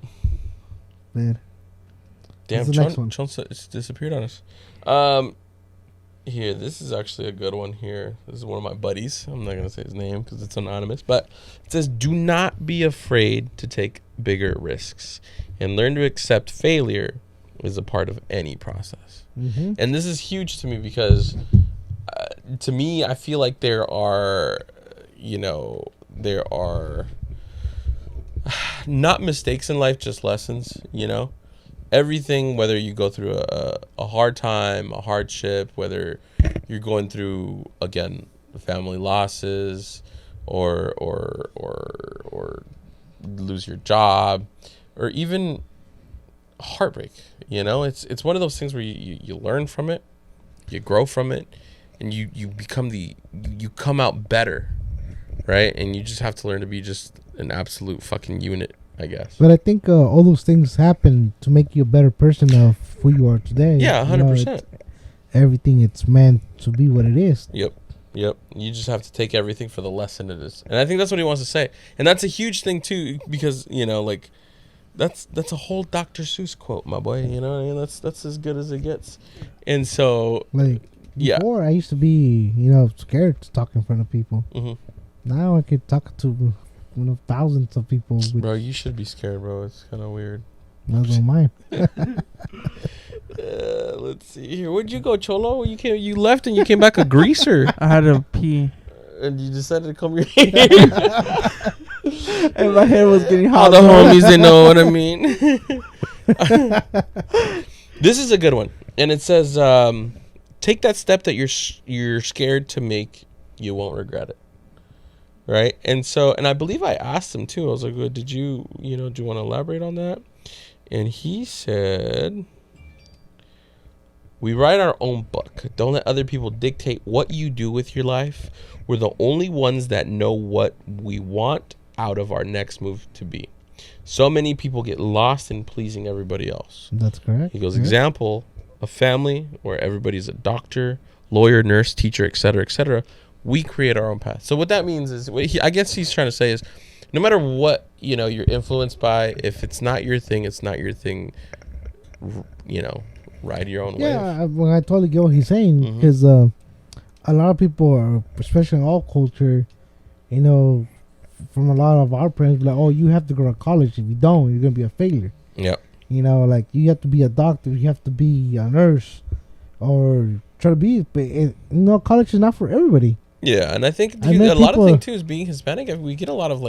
Man. Damn, Chon it's disappeared on us. Here, this is actually a good one here. This is one of my buddies. I'm not going to say his name because it's anonymous. But it says, do not be afraid to take bigger risks and learn to accept failure is a part of any process. Mm-hmm. And this is huge to me because, to me, I feel like there are not mistakes in life, just lessons, Everything, whether you go through a hard time, a hardship, whether you're going through, again, family losses or lose your job or even heartbreak, it's one of those things where you learn from it, you grow from it, and you come out better, right? And you just have to learn to be just an absolute fucking unit, I guess. But I think all those things happen to make you a better person of who you are today. Yeah, 100%. Everything, it's meant to be what it is. Yep. You just have to take everything for the lesson it is. And I think that's what he wants to say. And that's a huge thing, too, because, that's a whole Dr. Seuss quote, my boy. That's as good as it gets. And so, before I used to be, scared to talk in front of people. Mm-hmm. Now I could talk to thousands of people. Bro, you should be scared, bro. It's kind of weird. I don't mind. Let's see here. Where'd you go, Cholo? You left and you came back a greaser. I had to pee. and you decided to come here. And my head was getting All hot. the homies, they know what I mean. This is a good one, and it says, "Take that step that you're scared to make. You won't regret it." Right, and so, and I believe I asked him too. I was like, well, "Did you do you want to elaborate on that?" And he said, "We write our own book. Don't let other people dictate what you do with your life. We're the only ones that know what we want out of our next move to be. So many people get lost in pleasing everybody else." That's correct. He goes, example, a family where everybody's a doctor, lawyer, nurse, teacher, etc., etc. We create our own path. So what that means is, I guess he's trying to say is, no matter what, you're influenced by, if it's not your thing, it's not your thing, ride your own way. Yeah, I totally get what he's saying, because a lot of people are, especially in our culture, from a lot of our friends, like, oh, you have to go to college. If you don't, you're gonna be a failure. Yep. Like, you have to be a doctor, you have to be a nurse, or try to be. But college is not for everybody. Yeah, and I think a lot of thing too is being Hispanic. We get a lot of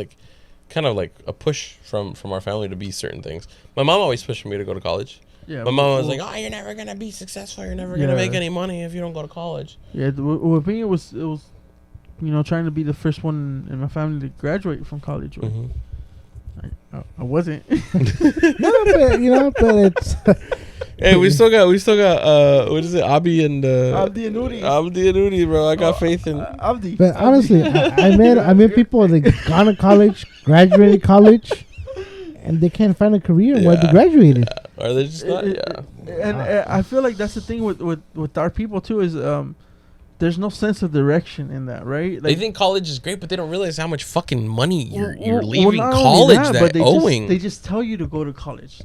kind of a push from our family to be certain things. My mom always pushed me to go to college. Yeah, my mom was like, "Oh, you're never gonna be successful. You're never gonna make any money if you don't go to college." Yeah, with me it was trying to be the first one in my family to graduate from college. I wasn't. No, but it's. Hey, we still got what is it, Abdi and Abdi and Udi, bro. I got faith in Abdi. But honestly, I met people that gone to college, graduated college, and they can't find a career while they graduated. Or they're just not. And I feel like that's the thing with our people too is there's no sense of direction in that, right? Like, they think college is great, but they don't realize how much fucking money you're leaving college but owing. They just tell you to go to college.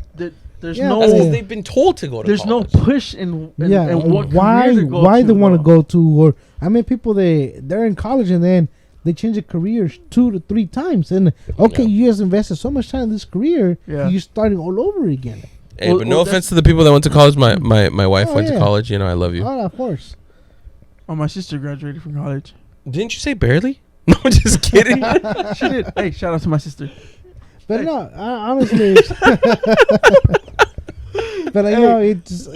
There's Yeah, no. That's because they've been told to go to there's college. no push in what why career to go why to, they want to go to, or I mean, people they're in college and then they change their careers 2 to 3 times, and you guys invested so much time in this career, you're starting all over again. Hey, but no offense to the people that went to college. My wife went to college. I love you. Oh, of course. Oh, my sister graduated from college. Didn't you say barely? No, I'm just kidding. She did. Hey, shout out to my sister. But no, honestly, but it's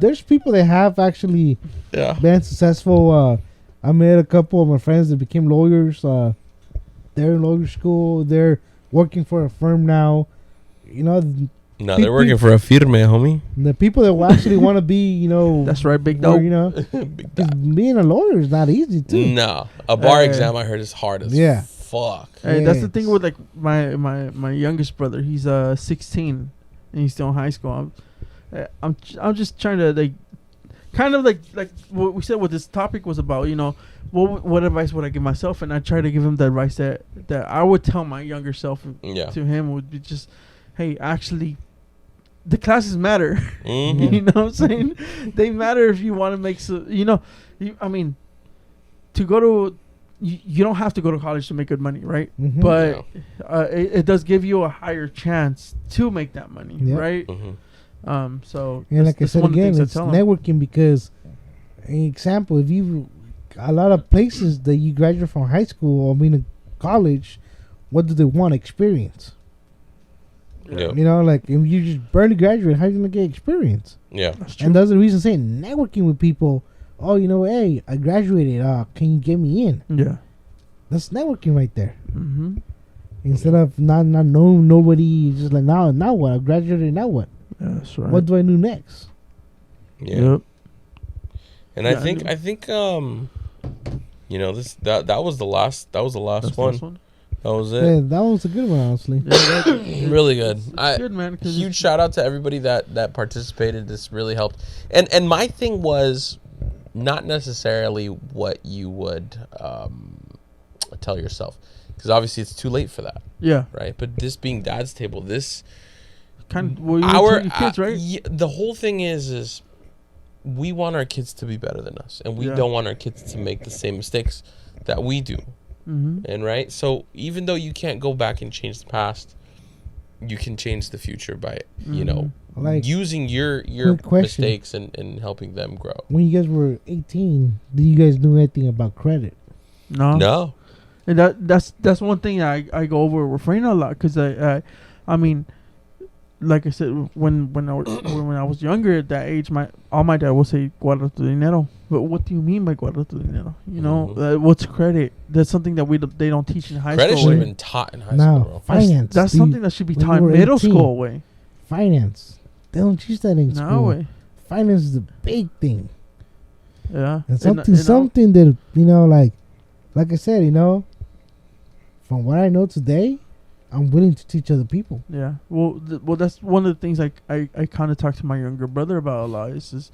there's people that have actually been successful. I met a couple of my friends that became lawyers. They're in lawyer school. They're working for a firm now. No, they're working for a firme, homie. The people that actually want to be, that's right, big dog. Big dog. Being a lawyer is not easy too. No, a bar exam I heard is hard as fuck. Hey, that's the thing with my youngest brother. He's 16 and he's still in high school. I'm just trying to kind of like what we said. What this topic was about. What advice would I give myself? And I try to give him the advice that I would tell my younger self to him would be just, hey, actually, the classes matter. Mm-hmm. You know what I'm saying? They matter if you want to make to go to. You don't have to go to college to make good money, right? Mm-hmm. But it does give you a higher chance to make that money, right? Mm-hmm. So and like I said again, it's networking, because, an example, if you a lot of places that you graduate from high school or college, what do they want? Experience. Yeah. Like if you just barely graduate, how are you gonna get experience? Yeah, that's true. And that's the reason saying networking with people. Oh, hey, I graduated. Can you get me in? Yeah, that's networking right there. Mm-hmm. Instead of not knowing nobody, just like now what? I graduated. Now what? Yeah, that's right. What do I do next? Yeah. Yep. And I think this that was the last one. That was it. Yeah, that was a good one, honestly. Yeah, really good. Good, man. Huge shout out to everybody that participated. This really helped. And my thing was not necessarily what you would tell yourself, because obviously it's too late for that. Yeah. Right. But this being Dad's Table, this kind of our kids, right? The whole thing is we want our kids to be better than us, and we don't want our kids to make the same mistakes that we do. Mm-hmm. And right, so even though you can't go back and change the past, you can change the future by Like, using your mistakes and helping them grow. When you guys were 18, did you guys know anything about credit? No. And that's one thing I go over with Frena a lot, because I mean, like I said, when I was younger at that age, my dad would say guarda tu dinero. But what do you mean by guarda tu dinero? You know, what's credit? That's something that they don't teach in high Credit school. should have Way. been taught in high No, school, bro. finance. That's dude. something that should be When taught you in were middle 18. school. Way. Finance. They don't teach that in No school. way. Finance is a big thing. Yeah. And something that, you know, like I said, you know, from what I know today, I'm willing to teach other people. Yeah. Well, that's one of the things I kind of talk to my younger brother about a lot. Is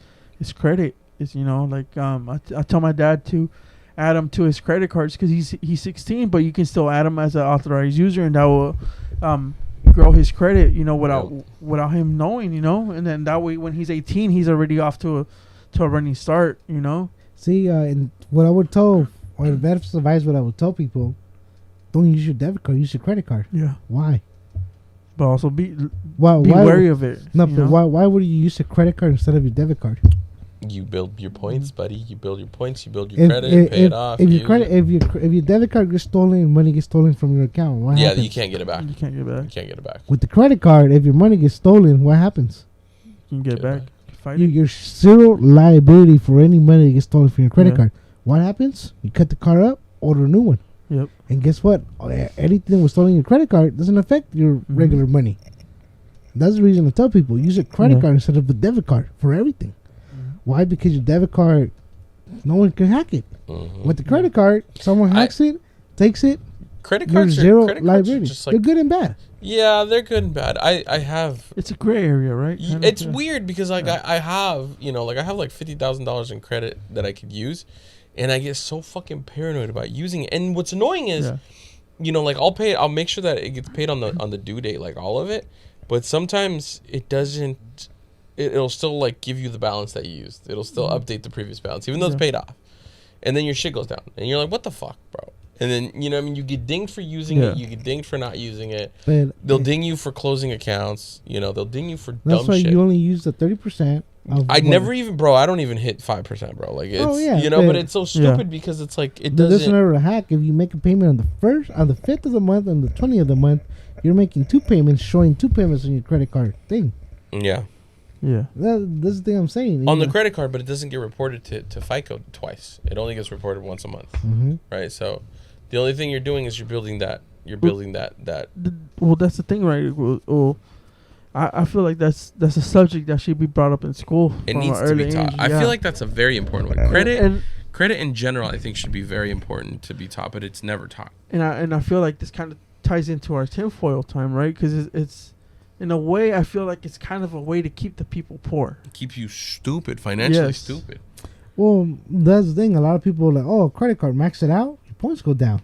credit. Is, you know, like I tell my dad to add him to his credit cards, because he's 16, but you can still add him as an authorized user, and that will grow his credit. You know, without him knowing. You know, and then that way when he's 18, he's already off to a running start. You know. See, and what I would tell, or the best advice, what I would tell people, don't use your debit card, use your credit card. Yeah. Why? But also be Why wary of it. No, but why would you use a credit card instead of your debit card? You build your points, buddy. You build your points. You build your credit. Pay it off. If your debit card gets stolen, money gets stolen from your account, what happens? You can't get it back. You can't get it back. You can't get it back. With the credit card, if your money gets stolen, what happens? You can get it back. Fight You're zero liability for any money that gets stolen from your credit Yeah. card. What happens? You cut the card up, order a new one. Yep. And guess what? Anything that was stolen in your credit card doesn't affect your regular money. That's the reason I tell people, use a credit card instead of a debit card for everything. Why? Because your debit card, no one can hack it. With the credit card, someone hacks it, takes it. Credit You're cards zero are liability. just like, They're good and bad. yeah, they're good and bad. I have. It's a gray area, right? It's weird because like I have, you know, like I have like $50,000 in credit that I could use, and I get so fucking paranoid about using it. And what's annoying is, you know, like I'll make sure that it gets paid on the due date, like all of it. But sometimes it doesn't. It'll still like give you the balance that you used. It'll still update the previous balance, even though it's paid off. And then your shit goes down, and you're like, "What the fuck, bro?" And then, you know, what I mean, you get dinged for using it. You get dinged for not using it. But they'll ding you for closing accounts. You know, they'll ding you for dumb shit. That's why you only use the 30%. I never even, bro. I don't even hit 5%, bro. Like it's, you know, but it's so stupid because it's like it doesn't. There's another hack. If you make a payment on the 1st, on the 5th of the month, and the 20th of the month, you're making 2 payments, showing 2 payments on your credit card thing. Yeah. Yeah. That's the thing I'm saying. On the credit card, but it doesn't get reported to FICO twice. It only gets reported once a month, right? So the only thing you're doing is you're building that. Well, that's the thing, right? Well, I feel like that's a subject that should be brought up in school. It needs to be taught. I feel like that's a very important one. Credit in general, I think, should be very important to be taught, but it's never taught. And I feel like this kind of ties into our tinfoil time, right? Because it's in a way, I feel like it's kind of a way to keep the people poor. Keep you stupid, financially stupid. Well, that's the thing. A lot of people are like, oh, credit card, max it out, your points go down.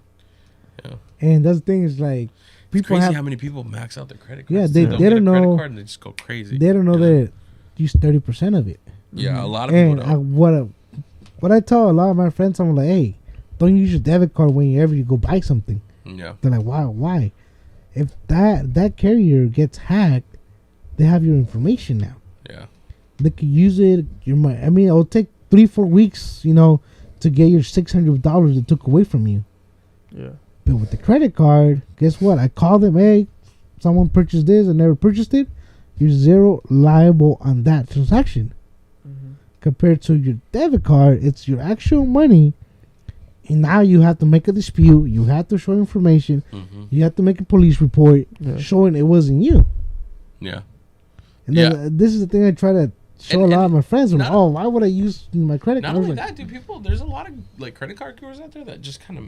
Yeah. And that's the thing is like, people it's crazy how many people max out their credit cards. Yeah, they don't know. Credit card and they just go crazy. They don't know that use 30% of it. Yeah, a lot of people don't. What I tell a lot of my friends, I'm like, hey, don't use your debit card whenever you go buy something. Yeah. They're like, why? If that carrier gets hacked, they have your information now. Yeah. They could use it. I mean, it'll take 3-4 weeks, you know, to get your $600 they took away from you. Yeah. But with the credit card, guess what? I call them, hey, someone purchased this and never purchased it. You're zero liable on that transaction. Compared to your debit card, it's your actual money. And now you have to make a dispute. You have to show information. You have to make a police report showing it wasn't you. Yeah. And then this is the thing I try to show a lot of my friends. Like, why would I use my credit card? Not only that, dude, there's a lot of like credit card gurus out there that just kind of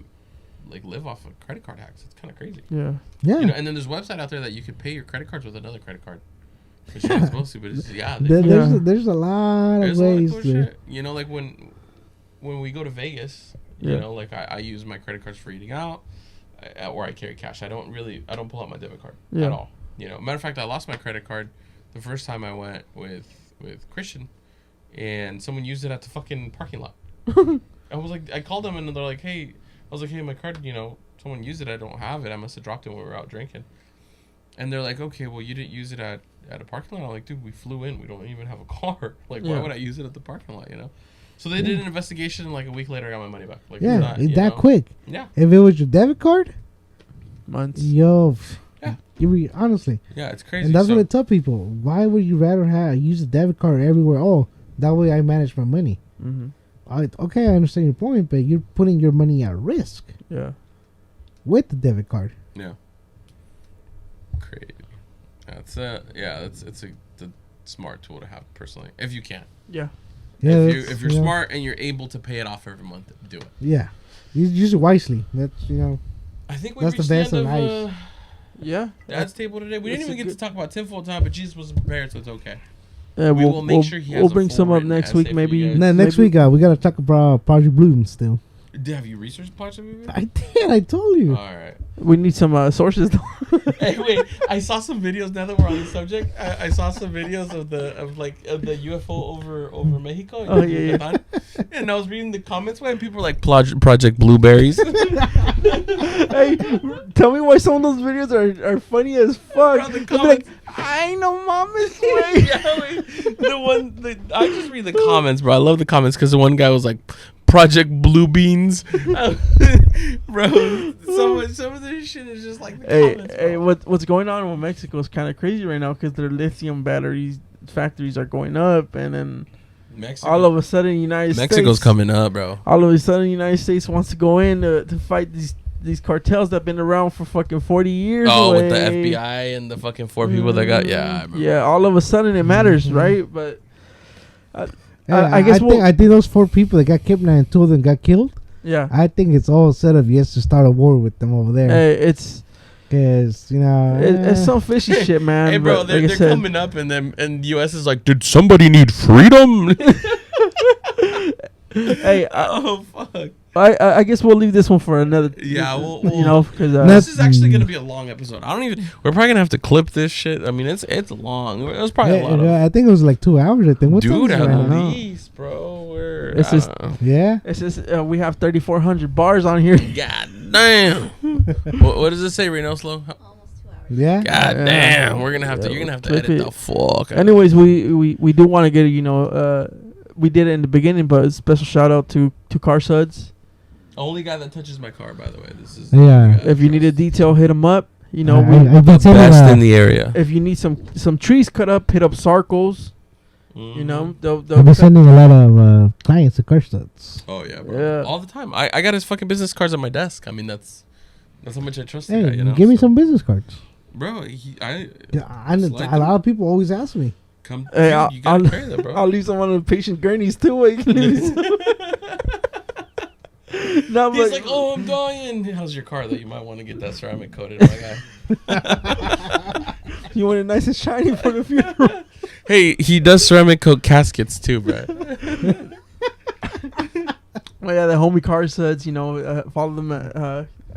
like live off of credit card hacks. It's kind of crazy. Yeah. Yeah. You know, and then there's a website out there that you could pay your credit cards with another credit card. Which you're not supposed to, but it's, there's a lot of ways. Cool shit. You know, like when we go to Vegas, you know, like I use my credit cards for eating out, or I carry cash. I don't pull out my debit card at all. You know, matter of fact, I lost my credit card the first time I went with Christian, and someone used it at the fucking parking lot. I called them and they're like, hey, my card, you know, someone used it. I don't have it. I must have dropped it when we were out drinking. And they're like, okay, well, you didn't use it at a parking lot. I'm like, dude, we flew in. We don't even have a car. Like, why would I use it at the parking lot, you know? So they did an investigation, and like a week later, I got my money back. Like, Yeah, it's it's that quick. Yeah. If it was your debit card, Months. yo, Yeah. honestly. Yeah, it's crazy. And that's so, what I tell people. Why would you rather use a debit card everywhere? Oh, that way I manage my money. Mm-hmm. Okay, I understand your point, but you're putting your money at risk Yeah. with the debit card. Yeah. Crazy. It's a smart tool to have personally, if you can. Yeah. Yeah, If you're smart and you're able to pay it off every month, do it. Yeah, you use it wisely. That's I think we That's the reached best the end advice. of Yeah. Dad's table today. We didn't That's even a get to good- talk about tinfoil time, but Jesus wasn't prepared, so it's okay. Yeah, We will make sure he has we'll a bring full some up written next essay week, for maybe. you guys. next maybe- week. We gotta talk about Project Bloom still. Have you researched Project Movie? I did. I told you. All right. We need some sources. Hey, wait! I saw some videos. Now that we're on the subject, I saw some videos of the UFO over Mexico. Oh, yeah. Yucatan. And I was reading the comments, and people were like, "Project Blueberries." Hey, tell me why some of those videos are funny as fuck. Bro, the They'll be like, comments- I know mama's way. Yeah, wait. I just read the comments, bro. I love the comments because the one guy was like, "Project Blue Beans," bro. Some of this shit is just like the comments. Hey, Bro. what's going on with Mexico is kind of crazy right now because their lithium batteries factories are going up, and then all of a sudden, United Mexico's States coming up, bro. All of a sudden, the United States wants to go in to fight these cartels that've been around for fucking 40 years. Oh, away. with the FBI and the fucking 4 people that got I remember. Yeah, all of a sudden it matters, right? But Yeah, I guess I think those 4 people that got kidnapped and 2 of them got killed. yeah. I think it's all set up yes to start a war with them over there. Hey, it's Because it's some fishy shit, man. Hey, bro, but they're like I said- coming up, and the U.S. is like, did somebody need freedom? Hey, Oh, fuck. I guess we'll leave this one for another. Yeah, we'll you know, because This is actually gonna be a long episode. We're probably gonna have to clip this shit. I mean, it's long. It was probably a lot of. I think it was like 2 hours. I think. What time Dude, is it at right now? least, bro. We're. It's just- Yeah. it's just we have 3,400 bars on here. God damn. What does it say, Reynoslo? Almost 2 hours. Yeah. God Yeah. damn. You're gonna have to Clip edit it. the fuck. Anyways, we do want to get we did it in the beginning, but a special shout out to Car Suds. Only guy that touches my car, by the way. This is. Yeah. If you need a detail, hit them up. You know, I've been telling Best in the area. if you need some trees cut up, hit up Sarkles. You know, they'll I've been cut- sending a lot of clients to Karstad's. Oh yeah, bro. Yeah. All the time. I got his fucking business cards on my desk. I mean, that's how much I trust the Hey, guy. You know. give me So- some business cards. bro. Yeah, Slide a lot them. of people always ask me. Come. Hey, Dude, you gotta carry that, bro. I'll leave some on the patient gurneys too. Where you can leave some. No, He's but like, oh, I'm dying. How's your car? That you might want to get that ceramic coated, my guy. you want it nice and shiny for the funeral. Hey, he does ceramic coat caskets too, bro. Well, yeah, the homie Car Suds. You know, follow them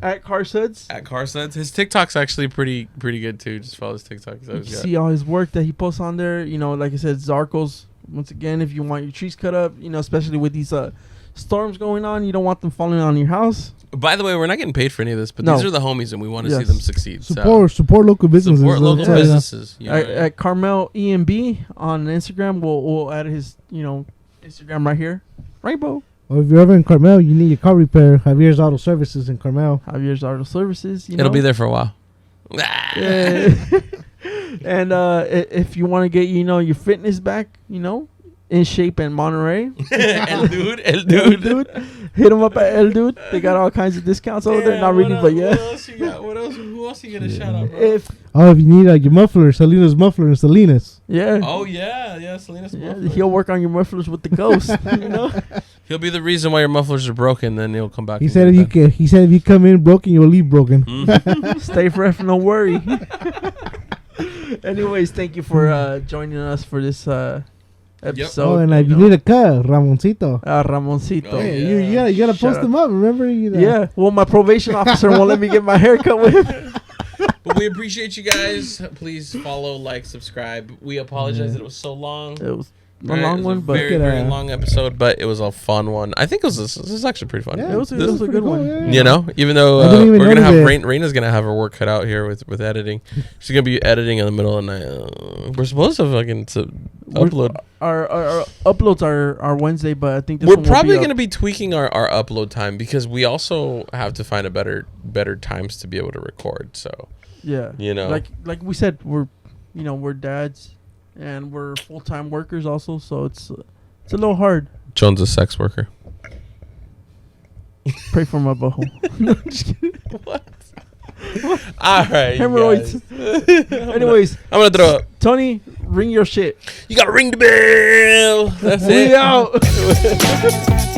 at Car Suds. At Car Sets, his TikTok's actually pretty good too. Just follow his TikTok. He's You always got- see all his work that he posts on there. You know, like I said, Zarkles. Once again, if you want your trees cut up, you know, especially with these storms going on, you don't want them falling on your house. By the way, we're not getting paid for any of this, but No. these are the homies, and we want to see Yes. them succeed. Support local businesses. Support local Yeah. businesses. You know, At Carmel EMB on Instagram, we'll add his Instagram right here. Rainbow. Or if you're ever in Carmel, you need your car repair. Javier's Auto Services in Carmel. Javier's Auto Services. It'll be there for a while. Yeah. And if you want to get your fitness back, in shape in Monterey, El dude. hit them up at El Dude. They got all kinds of discounts over there. Not really, but yeah. What else you got? Who else you gonna shout out, bro? If If you need your muffler, Salinas muffler in Salinas. yeah. Oh yeah, Salinas. Yeah, muffler. he'll work on your mufflers with the ghost. He'll be the reason why your mufflers are broken. Then he'll come back. He and said get he said if you come in broken, you'll leave broken. that. Stay fresh, no worry. Anyways, thank you for joining us for this episode. Oh, and if you need a cut, Ramoncito. Ramoncito. Oh, Hey, yeah. you gotta Shout post out. them up. Remember? Yeah. Well, my probation officer won't let me get my hair cut with him. But we appreciate you guys. Please follow, like, subscribe. We apologize that it was so long. It was Right, long it was one, a but very, very long episode, but it was a fun one. I think this is actually pretty fun. it was a good one. Yeah. You know, even though I didn't even we're gonna have notice it. Raina's gonna have her work cut out here with editing. She's gonna be editing in the middle of the night. We're supposed to fucking upload. Our uploads are Wednesday, but I think this We're one will probably be gonna be tweaking our upload time because we also have to find a better times to be able to record. So yeah, you know, like we said, we're dads and we're full-time workers also, so it's a little hard. Jones a sex worker. Pray for my butthole. No, I'm just kidding. What? All right, Hemorrhoids. Anyways, I'm gonna throw up. Tony, ring your shit. You gotta ring the bell. That's We it. out.